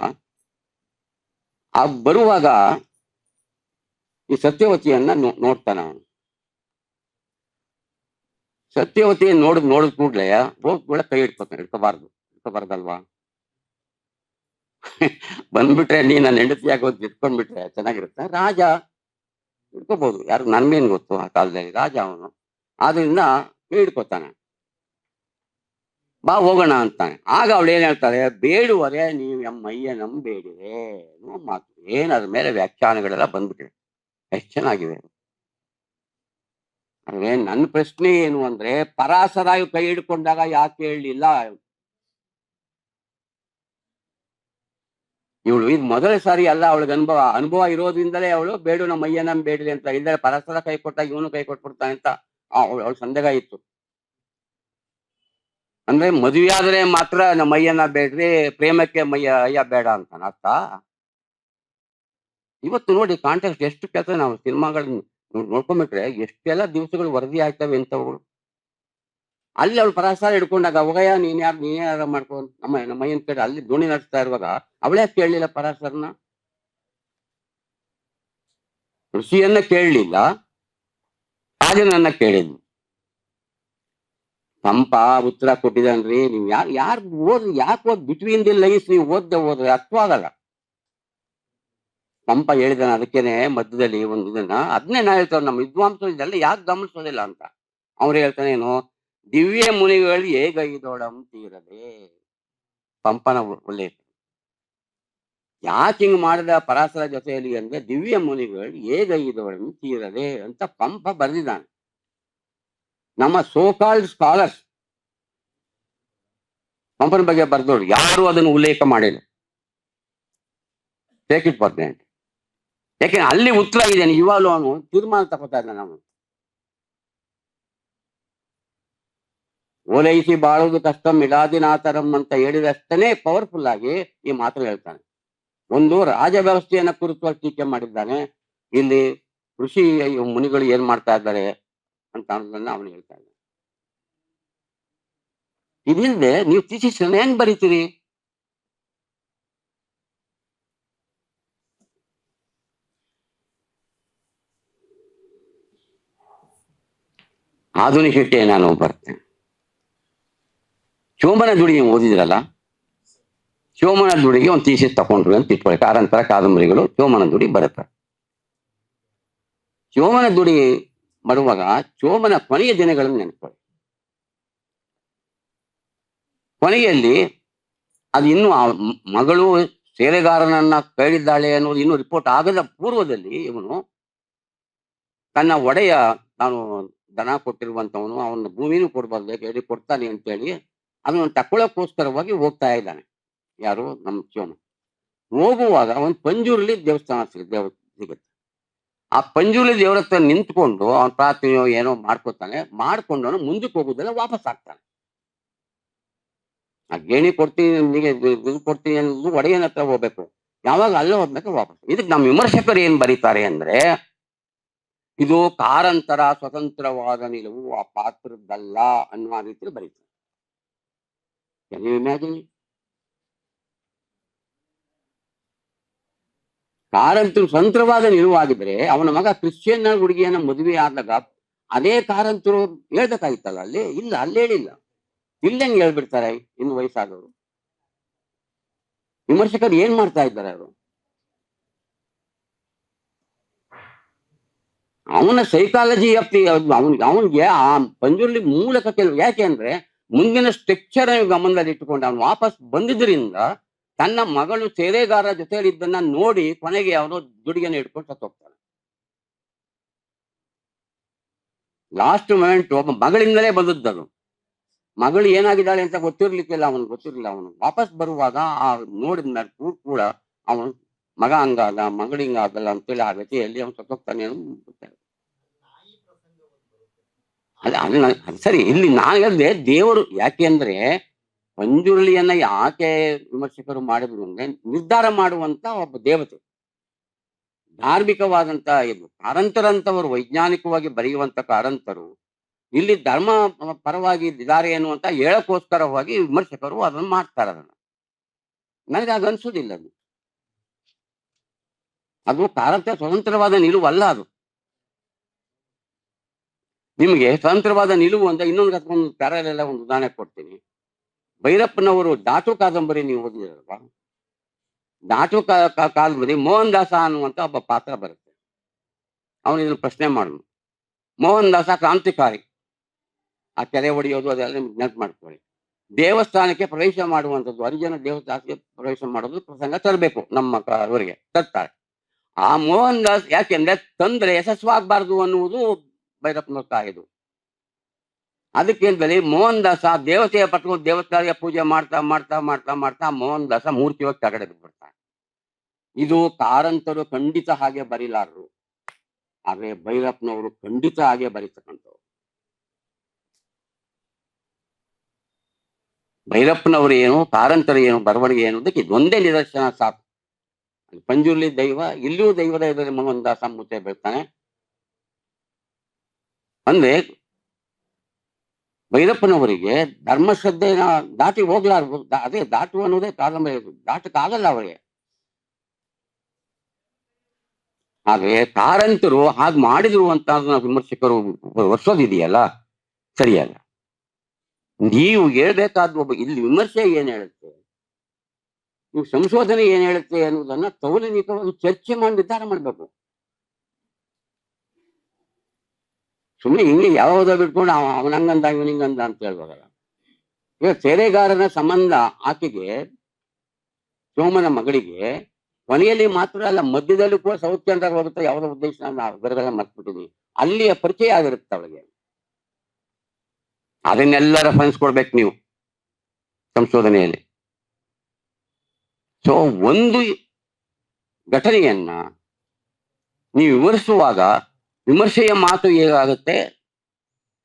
ಆ ಬರುವಾಗ ಈ ಸತ್ಯವತಿಯನ್ನ ನೋಡ್ತಾನ. ಸತ್ಯವತಿಯನ್ನು ನೋಡಿದ ಕೂಡ್ಲೆ ಹೋಗ್ಬಿಡ ಕೈ ಇಟ್ಕೋಬಾರ್ದಲ್ವಾ? ಬಂದ್ಬಿಟ್ರೆ ನೀ ನನ್ನ ಹೆಂಡತಿಯಾಗಿ ಹೋಗಿ ಇಟ್ಕೊಂಡ್ಬಿಟ್ರೆ ಚೆನ್ನಾಗಿರುತ್ತೆ. ರಾಜ ಇಟ್ಕೋಬಹುದು, ಯಾರು ನನ್ಗೇನ್ ಗೊತ್ತು ಆ ಕಾಲದಲ್ಲಿ, ರಾಜ ಅವನು. ಆದ್ರಿಂದ ಹಿಡ್ಕೋತಾನೆ, ಬಾ ಹೋಗೋಣ ಅಂತಾನೆ. ಆಗ ಅವಳು ಏನ್ ಹೇಳ್ತಾರೆ, ಬೇಡುವರೆ ನೀವು ಎಮ್ಮಯ್ಯ ನಂಬೇಡಿರೆ ಮಾತು. ಏನ್ ಅದ್ರ ಮೇಲೆ ವ್ಯಾಖ್ಯಾನಗಳೆಲ್ಲ ಬಂದ್ಬಿಟ್ಟಿದೆ. ಎಷ್ಟು ಚೆನ್ನಾಗಿದೆ. ಅಂದ್ರೆ ನನ್ನ ಪ್ರಶ್ನೆ ಏನು ಅಂದ್ರೆ, ಪರಾಸರಾಗಿ ಕೈ ಹಿಡ್ಕೊಂಡಾಗ ಯಾಕೆ ಹೇಳಲಿಲ್ಲ? ಇವಳು ಇದು ಮೊದಲ ಸಾರಿ ಅಲ್ಲ, ಅವಳಿಗೆ ಅನುಭವ ಇರೋದ್ರಿಂದಲೇ ಅವಳು ಬೇಡು ನಮ್ಮ ಅಯ್ಯನ ಬೇಡ್ರಿ ಅಂತ, ಇಲ್ಲದೆ ಪರಸ್ಪರ ಕೈ ಕೊಟ್ಟಾಗ ಇವನು ಕೈ ಕೊಟ್ಬಿಡ್ತಾನೆ ಅಂತ ಅವಳ ಸಂದೇಹ ಇತ್ತು. ಅಂದ್ರೆ ಮದುವೆ ಆದ್ರೆ ಮಾತ್ರ ನಮ್ಮ ಅಯ್ಯನ ಬೇಡ್ರಿ, ಪ್ರೇಮಕ್ಕೆ ಅಯ್ಯ ಬೇಡ ಅಂತ ಅರ್ಥ. ಇವತ್ತು ನೋಡಿ ಕಾಂಟೆಕ್ಸ್ಟ್ ಎಷ್ಟು ಕೆಲಸ ನಾವು ಸಿನಿಮಾಗಳನ್ನ ನೋಡ್ಕೊಂಡ್ಬಿಟ್ರೆ ಎಷ್ಟೆಲ್ಲ ದಿವಸಗಳು ವರದಿ ಆಗ್ತವೆ ಅಂತವು. ಅಲ್ಲಿ ಅವಳು ಪರಾಸರ ಹಿಡ್ಕೊಂಡಾಗ ಅವಗಯ್ಯ ನೀನ್ ಯಾರ ಮಾಡ್ಕೊ ನಮ್ಮ ಅಯ್ಯನ ಕಡೆ ಅಲ್ಲಿ ದೋಣಿ ನಡೆಸ್ತಾ ಇರುವಾಗ ಅವಳೇ ಕೇಳಲಿಲ್ಲ ಪರಾಸರನ, ಋಷಿಯನ್ನ ಕೇಳಲಿಲ್ಲ, ರಾಜನನ್ನ ಕೇಳಿದ್ನು. ಪಂಪ ಉತ್ತರ ಕೊಟ್ಟಿದ್ದಾನ್ರಿ, ನೀವ್ ಯಾರು ಯಾಕೆ ಬಿಟ್ವೀನ್ ದಿ ಲೈನ್ಸ್ ನೀವು ಓದ್ರೆ ಅರ್ಥವಾಗಲ್ಲ. ಪಂಪ ಹೇಳಿದಾನ ಅದಕ್ಕೇನೆ ಮಧ್ಯದಲ್ಲಿ ಒಂದು ಇದನ್ನ, ಅದನ್ನೇ ನಾ ಹೇಳ್ತಾರೆ ನಮ್ಮ ವಿದ್ವಾಂಸರು ಇದೆಲ್ಲ ಯಾಕೆ ಗಮನಿಸೋದಿಲ್ಲ ಅಂತ. ಅವ್ರು ಹೇಳ್ತಾನೆ ಏನು, ದಿವ್ಯ ಮುನಿಗಳು ಹೇಗೈದೋಳಂ ತೀರದೆ. ಪಂಪನ ಉಲ್ಲೇಖ ಯಾಕೆ ಹಿಂಗ್ ಮಾಡಿದ ಪರಾಸರ ಜೊತೆಯಲ್ಲಿ ಅಂದ್ರೆ, ದಿವ್ಯ ಮುನಿಗಳು ಹೇಗೈದೋಳಂ ತೀರದೆ ಅಂತ ಪಂಪ ಬರೆದಿದ್ದಾನೆ. ನಮ್ಮ ಸೋಕಾಲ್ಡ್ ಸ್ಕಾಲರ್ಸ್ ಪಂಪನ ಬಗ್ಗೆ ಬರೆದೋರು ಯಾರು ಅದನ್ನು ಉಲ್ಲೇಖ ಮಾಡಿಲ್ಲ. Take it for granted. ಯಾಕೆಂದ್ರೆ ಅಲ್ಲಿ ಉತ್ತರ ಇದ್ದೇನೆ, ಇವಾಗಲೂ ಅವನು ತೀರ್ಮಾನ ತಗೋತಾ ಇದ್ದಾನೆ. ನಾವು ಓಲೈಸಿ ಬಾಳುವುದು ಕಷ್ಟ ಮಿಲಾದಿನಾಥರಂ ಅಂತ ಹೇಳಿದಷ್ಟೇ ಪವರ್ಫುಲ್ ಆಗಿ ಈ ಮಾತು ಹೇಳ್ತಾನೆ. ಒಂದು ರಾಜ ವ್ಯವಸ್ಥೆಯನ್ನ ಕುರಿತು ಟೀಕೆ ಮಾಡಿದ್ದಾನೆ, ಇಲ್ಲಿ ಋಷಿ ಮುನಿಗಳು ಏನ್ ಮಾಡ್ತಾ ಇದ್ದಾರೆ ಅಂತ ಅನ್ನೋದನ್ನ ಅವನು ಹೇಳ್ತಾ ಇದ್ದಾನೆ. ಇದಿಲ್ಲದೆ ನೀವು ಥೀಸಿಸ್ ಹೆಂಗ್ ಬರೀತೀರಿ? ಆಧುನಿಕಕ್ಕೆ ನಾನು ಬರ್ತೇನೆ. ಚೋಮನ ದುಡಿ ನೀವು ಓದಿದ್ರಲ್ಲ, ಚೋಮನ ದುಡಿಗೆ ಒಂದು ಥೀಸಿಸ್ ತಗೊಂಡ್ರು ಅಂತ ಇಟ್ಕೊಳ್ಳಿ. ಕಾರಂತರ ಕಾದಂಬರಿಗಳು ಚೋಮನ ದುಡಿ ಬರುತ್ತೆ. ಚೋಮನ ದುಡಿ ಬರುವಾಗ ಚೋಮನ ಕೊನೆಯ ದಿನಗಳನ್ನು ನೆನಕೊಳ್ಳಿ. ಕೊನೆಯಲ್ಲಿ ಅದು ಇನ್ನು ಆ ಮಗಳು ಸೇರೆಗಾರನನ್ನ ಕೇಳಿದ್ದಾಳೆ ಅನ್ನೋದು ಇನ್ನೂ ರಿಪೋರ್ಟ್ ಆಗದ ಪೂರ್ವದಲ್ಲಿ ಇವನು ತನ್ನ ಒಡೆಯ, ನಾನು ದನ ಕೊಟ್ಟಿರುವಂತವನು, ಅವನ ಭೂಮಿನೂ ಕೊಡ್ಬಾರ್ದು ಹೇಳಿ ಕೊಡ್ತಾನೆ ಅಂತೇಳಿ ಅದನ್ನು ತಕ್ಕೊಳ್ಳೋಕ್ಕೋಸ್ಕರವಾಗಿ ಹೋಗ್ತಾ ಇದ್ದಾನೆ. ಯಾರು? ನಮ್ಮ ಚೋಮ. ಹೋಗುವಾಗ ಅವನ್ ಪಂಜೂರಲ್ಲಿ ದೇವಸ್ಥಾನ ಸಿಗುತ್ತೆ. ಆ ಪಂಜುರ್ಲಿ ದೇವರ ಹತ್ರ ನಿಂತ್ಕೊಂಡು ಅವನ ಪ್ರಾರ್ಥನೆಯೋ ಏನೋ ಮಾಡ್ಕೊತಾನೆ. ಮಾಡ್ಕೊಂಡು ಅವನು ಮುಂದಕ್ಕೆ ಹೋಗುದಲ್ಲ, ವಾಪಸ್ ಆಗ್ತಾನೆ. ಆ ಗೇಣಿ ಕೊಡ್ತೀನಿ, ನಿಮಗೆ ಇದು ಕೊಡ್ತೀನಿ ಅನ್ನೋದು ಒಡೆಯನ ಹತ್ರ ಹೋಗ್ಬೇಕು. ಯಾವಾಗ ಅಲ್ಲೇ ಹೋಗ್ಬೇಕು ವಾಪಸ್. ಇದಕ್ಕೆ ನಮ್ಮ ವಿಮರ್ಶಕರು ಏನ್ ಬರೀತಾರೆ ಅಂದ್ರೆ, ಇದು ಕಾರಂತರ ಸ್ವತಂತ್ರವಾದ ನಿಲುವು ಆ ಪಾತ್ರದಲ್ಲ ಅನ್ನುವ ರೀತಿಯಲ್ಲಿ ಬರೀತಾರೆ. ಇಮ್ಯಾಜಿನ್, ಕಾರಂತರು ಸ್ವತಂತ್ರವಾದ ನಿಲುವಾಗಿದ್ರೆ ಅವನ ಮಗ ಕ್ರಿಶ್ಚಿಯನ್ ಹುಡುಗಿಯನ್ನ ಮದುವೆ ಆದಾಗ ಅದೇ ಕಾರಂತರು ಹೇಳ್ಬೇಕಾಗಿತ್ತಲ್ಲ. ಅಲ್ಲಿ ಇಲ್ಲ, ಅಲ್ಲಿ ಹೇಳಿಲ್ಲ. ಇಲ್ಲಂಗೆ ಹೇಳ್ಬಿಡ್ತಾರೆ ಇನ್ನು ವಯಸ್ಸಾದವರು. ವಿಮರ್ಶಕರು ಏನ್ ಮಾಡ್ತಾ ಇದ್ದಾರೆ ಅವರು? ಅವನ ಸೈಕಾಲಜಿ ಅವನಿಗೆ ಆ ಪಂಜುರ್ಲಿ ಮೂಲಕ ಕೆಲವು, ಯಾಕೆ ಅಂದ್ರೆ ಮುಂದಿನ ಸ್ಟ್ರಕ್ಚರ್ ಗಮನದಲ್ಲಿ ಇಟ್ಟುಕೊಂಡು ಅವನು ವಾಪಸ್ ಬಂದಿದ್ರಿಂದ ತನ್ನ ಮಗಳು ಸೇರೆಗಾರ ಜೊತೆಯಲ್ಲಿ ಇದ್ದನ್ನ ನೋಡಿ ಕೊನೆಗೆ ಅವನು ದುಡಿಗೆನ ಇಟ್ಕೊಂಡು ಸತ್ತೋಗ್ತಾನೆ. ಲಾಸ್ಟ್ ಮೂಮೆಂಟ್ ಒಬ್ಬ ಮಗಳಿಂದಲೇ ಬಂದದ್ದು. ಮಗಳು ಏನಾಗಿದ್ದಾಳೆ ಅಂತ ಗೊತ್ತಿರ್ಲಿಕ್ಕಿಲ್ಲ, ಅವನು ಗೊತ್ತಿರಲಿಲ್ಲ. ಅವನು ವಾಪಸ್ ಬರುವಾಗ ಆ ನೋಡಿದ ಕೂಡ ಅವನು ಮಗ ಹಂಗಾದ, ಮಗಳು ಹಿಂಗಾದಲ್ಲ ಅಂತೇಳಿ ಆ ಗತಿಯಲ್ಲಿ ಅವನು ಸತ್ತೋಗ್ತಾನೆ ಅನ್ನೋದು. ಅದು ಸರಿ. ಇಲ್ಲಿ ನಾನು ಹೇಳಿದೆ ದೇವರು ಯಾಕೆ ಅಂದ್ರೆ, ಪಂಜುರ್ಲಿಯನ್ನ ಯಾಕೆ ವಿಮರ್ಶಕರು ಮಾಡಿದ್ರು ಅಂದ್ರೆ, ನಿರ್ಧಾರ ಮಾಡುವಂತ ಒಬ್ಬ ದೇವತೆ, ಧಾರ್ಮಿಕವಾದಂತ ಇದು. ಕಾರಂತರಂತವರು ವೈಜ್ಞಾನಿಕವಾಗಿ ಬರೆಯುವಂತ ಕಾರಂತರು ಇಲ್ಲಿ ಧರ್ಮ ಪರವಾಗಿ ಇದ್ದಾರೆ ಅನ್ನುವಂತ ಹೇಳಕ್ಕೋಸ್ಕರವಾಗಿ ವಿಮರ್ಶಕರು ಅದನ್ನು ಮಾಡ್ತಾರೆ. ಅದನ್ನ ನನಗೆ ಅದು ಅನ್ಸೋದಿಲ್ಲ. ಅದು ಕಾರಂತ ಸ್ವತಂತ್ರವಾದ ನಿಲುವಲ್ಲ. ಅದು ನಿಮಗೆ ಸ್ವತಂತ್ರವಾದ ನಿಲುವು ಅಂತ ಇನ್ನೊಂದು ಪ್ಯಾರಲೆಲ್ಲ ಒಂದು ಉದಾಹರಣೆ ಕೊಡ್ತೀನಿ. ಭೈರಪ್ಪನವರು ದಾಟು ಕಾದಂಬರಿ ನೀವು ಓದಿದ್ರಲ್ವಾ? ದಾಟು ಕಾದಂಬರಿ ಮೋಹನ್ ದಾಸ ಅನ್ನುವಂತ ಒಬ್ಬ ಪಾತ್ರ ಬರುತ್ತೆ. ಅವನು ಇದನ್ನು ಪ್ರಶ್ನೆ ಮಾಡಿದ್ನು. ಮೋಹನ್ ದಾಸ ಕ್ರಾಂತಿಕಾರಿ, ಆ ಕೆರೆ ಹೊಡೆಯೋದು ಅದೆಲ್ಲ ನೆನಪು ಮಾಡ್ಕೊಳ್ಳಿ. ದೇವಸ್ಥಾನಕ್ಕೆ ಪ್ರವೇಶ ಮಾಡುವಂಥದ್ದು, ಹರಿಜನ ದೇವಸ್ಥಾನಕ್ಕೆ ಪ್ರವೇಶ ಮಾಡೋದು ಪ್ರಸಂಗ ತರಬೇಕು ನಮ್ಮ ಅವರಿಗೆ ತರ್ತಾರೆ. ಆ ಮೋಹನ್ ದಾಸ್ ಯಾಕೆಂದ್ರೆ ತಂದ್ರೆ ಯಶಸ್ವಾಗಬಾರ್ದು ಅನ್ನುವುದು ಭೈರಪ್ಪನವ್ರ ಕಾಯ್ದು. ಅದಕ್ಕೆ ಅಂತೇಳಿ ಮೋಹನ್ ದಾಸ ದೇವತೆಯ ಪಟ್ಕೊಂಡು ದೇವಸ್ಥಾನ ಪೂಜೆ ಮಾಡ್ತಾ ಮಾಡ್ತಾ ಮಾಡ್ತಾ ಮಾಡ್ತಾ ಮೋಹನ್ ದಾಸ ಮೂರ್ತಿಯಾಗಿ ಕೆಳಗಡೆ ಬಿಟ್ಬಿಡ್ತಾನೆ. ಇದು ಕಾರಂತರು ಖಂಡಿತ ಹಾಗೆ ಬರೀಲಾರರು, ಆದ್ರೆ ಭೈರಪ್ಪನವರು ಖಂಡಿತ ಹಾಗೆ ಬರೀತಕ್ಕಂಥವ್ರು. ಭೈರಪ್ಪನವರು ಏನು, ಕಾರಂತರು ಏನು, ಬರವಣಿಗೆ ಏನು ಅದಕ್ಕೆ ಇದೊಂದೇ ನಿದರ್ಶನ ಸಾಕು. ಪಂಜುರ್ಲಿ ದೈವ, ಇಲ್ಲಿಯೂ ದೈವದ ಎದುರಲ್ಲಿ ಮೋಹನ್ ದಾಸ ಮುತ್ತೆ ಬೀಳ್ತಾನೆ. ಅಂದ್ರೆ ಭೈರಪ್ಪನವರಿಗೆ ಧರ್ಮಶ್ರದ್ಧೆನ ದಾಟಿ ಹೋಗ್ಲಾರ್ದು, ಅದೇ ದಾಟು ಅನ್ನೋದೇ ಕಾದಂಬರಿ, ದಾಟಕ್ಕಾಗಲ್ಲ ಅವರಿಗೆ. ಹಾಗೆ ಕಾರಂತರು ಹಾಗೆ ಮಾಡಿದ್ರು ಅಂತ ವಿಮರ್ಶಕರು ವರ್ಷದಿದೆಯಲ್ಲ, ಸರಿಯಲ್ಲ. ನೀವು ಹೇಳ್ಬೇಕಾದ ಒಬ್ಬ ಇಲ್ಲಿ ವಿಮರ್ಶೆ ಏನ್ ಹೇಳುತ್ತೆ, ನೀವು ಸಂಶೋಧನೆ ಏನ್ ಹೇಳುತ್ತೆ ಅನ್ನೋದನ್ನ ತೌಲನಿಕವಾಗಿ ಚರ್ಚೆ ಮಾಡಿ ನಿರ್ಧಾರ ಮಾಡ್ಬೇಕು. ಸುಮ್ಮನೆ ಹಿಂಗೆ ಯಾವ್ದೋ ಬಿಟ್ಕೊಂಡು ಅವನಂಗಂದ ಇವನಿಂಗಂದ ಅಂತ ಹೇಳ್ಬೋದಲ್ಲ. ಈಗ ಸೇರೆಗಾರನ ಸಂಬಂಧ ಆಕೆಗೆ, ಸೋಮನ ಮಗಳಿಗೆ ಕೊನೆಯಲ್ಲಿ ಮಾತ್ರ ಅಲ್ಲ ಮಧ್ಯದಲ್ಲೂ ಕೂಡ ಸೌತ್ ಚಂದ್ರ ಹೋಗುತ್ತೆ, ಯಾವುದೋ ಉದ್ದೇಶ ಬರಗಲ್ಲ ಮರ್ತ್ಬಿಟ್ಟಿದ್ವಿ, ಅಲ್ಲಿಯ ಪರಿಚಯ ಆಗಿರುತ್ತೆ ಅವಳಿಗೆ. ಅದನ್ನೆಲ್ಲ ರೆಫರೆನ್ಸ್ ಕೊಡ್ಬೇಕು ನೀವು ಸಂಶೋಧನೆಯಲ್ಲಿ. ಸೊ ಒಂದು ಘಟನೆಯನ್ನ ನೀವು ವಿವರಿಸುವಾಗ ವಿಮರ್ಶೆಯ ಮಾತು ಹೇಗಾಗುತ್ತೆ,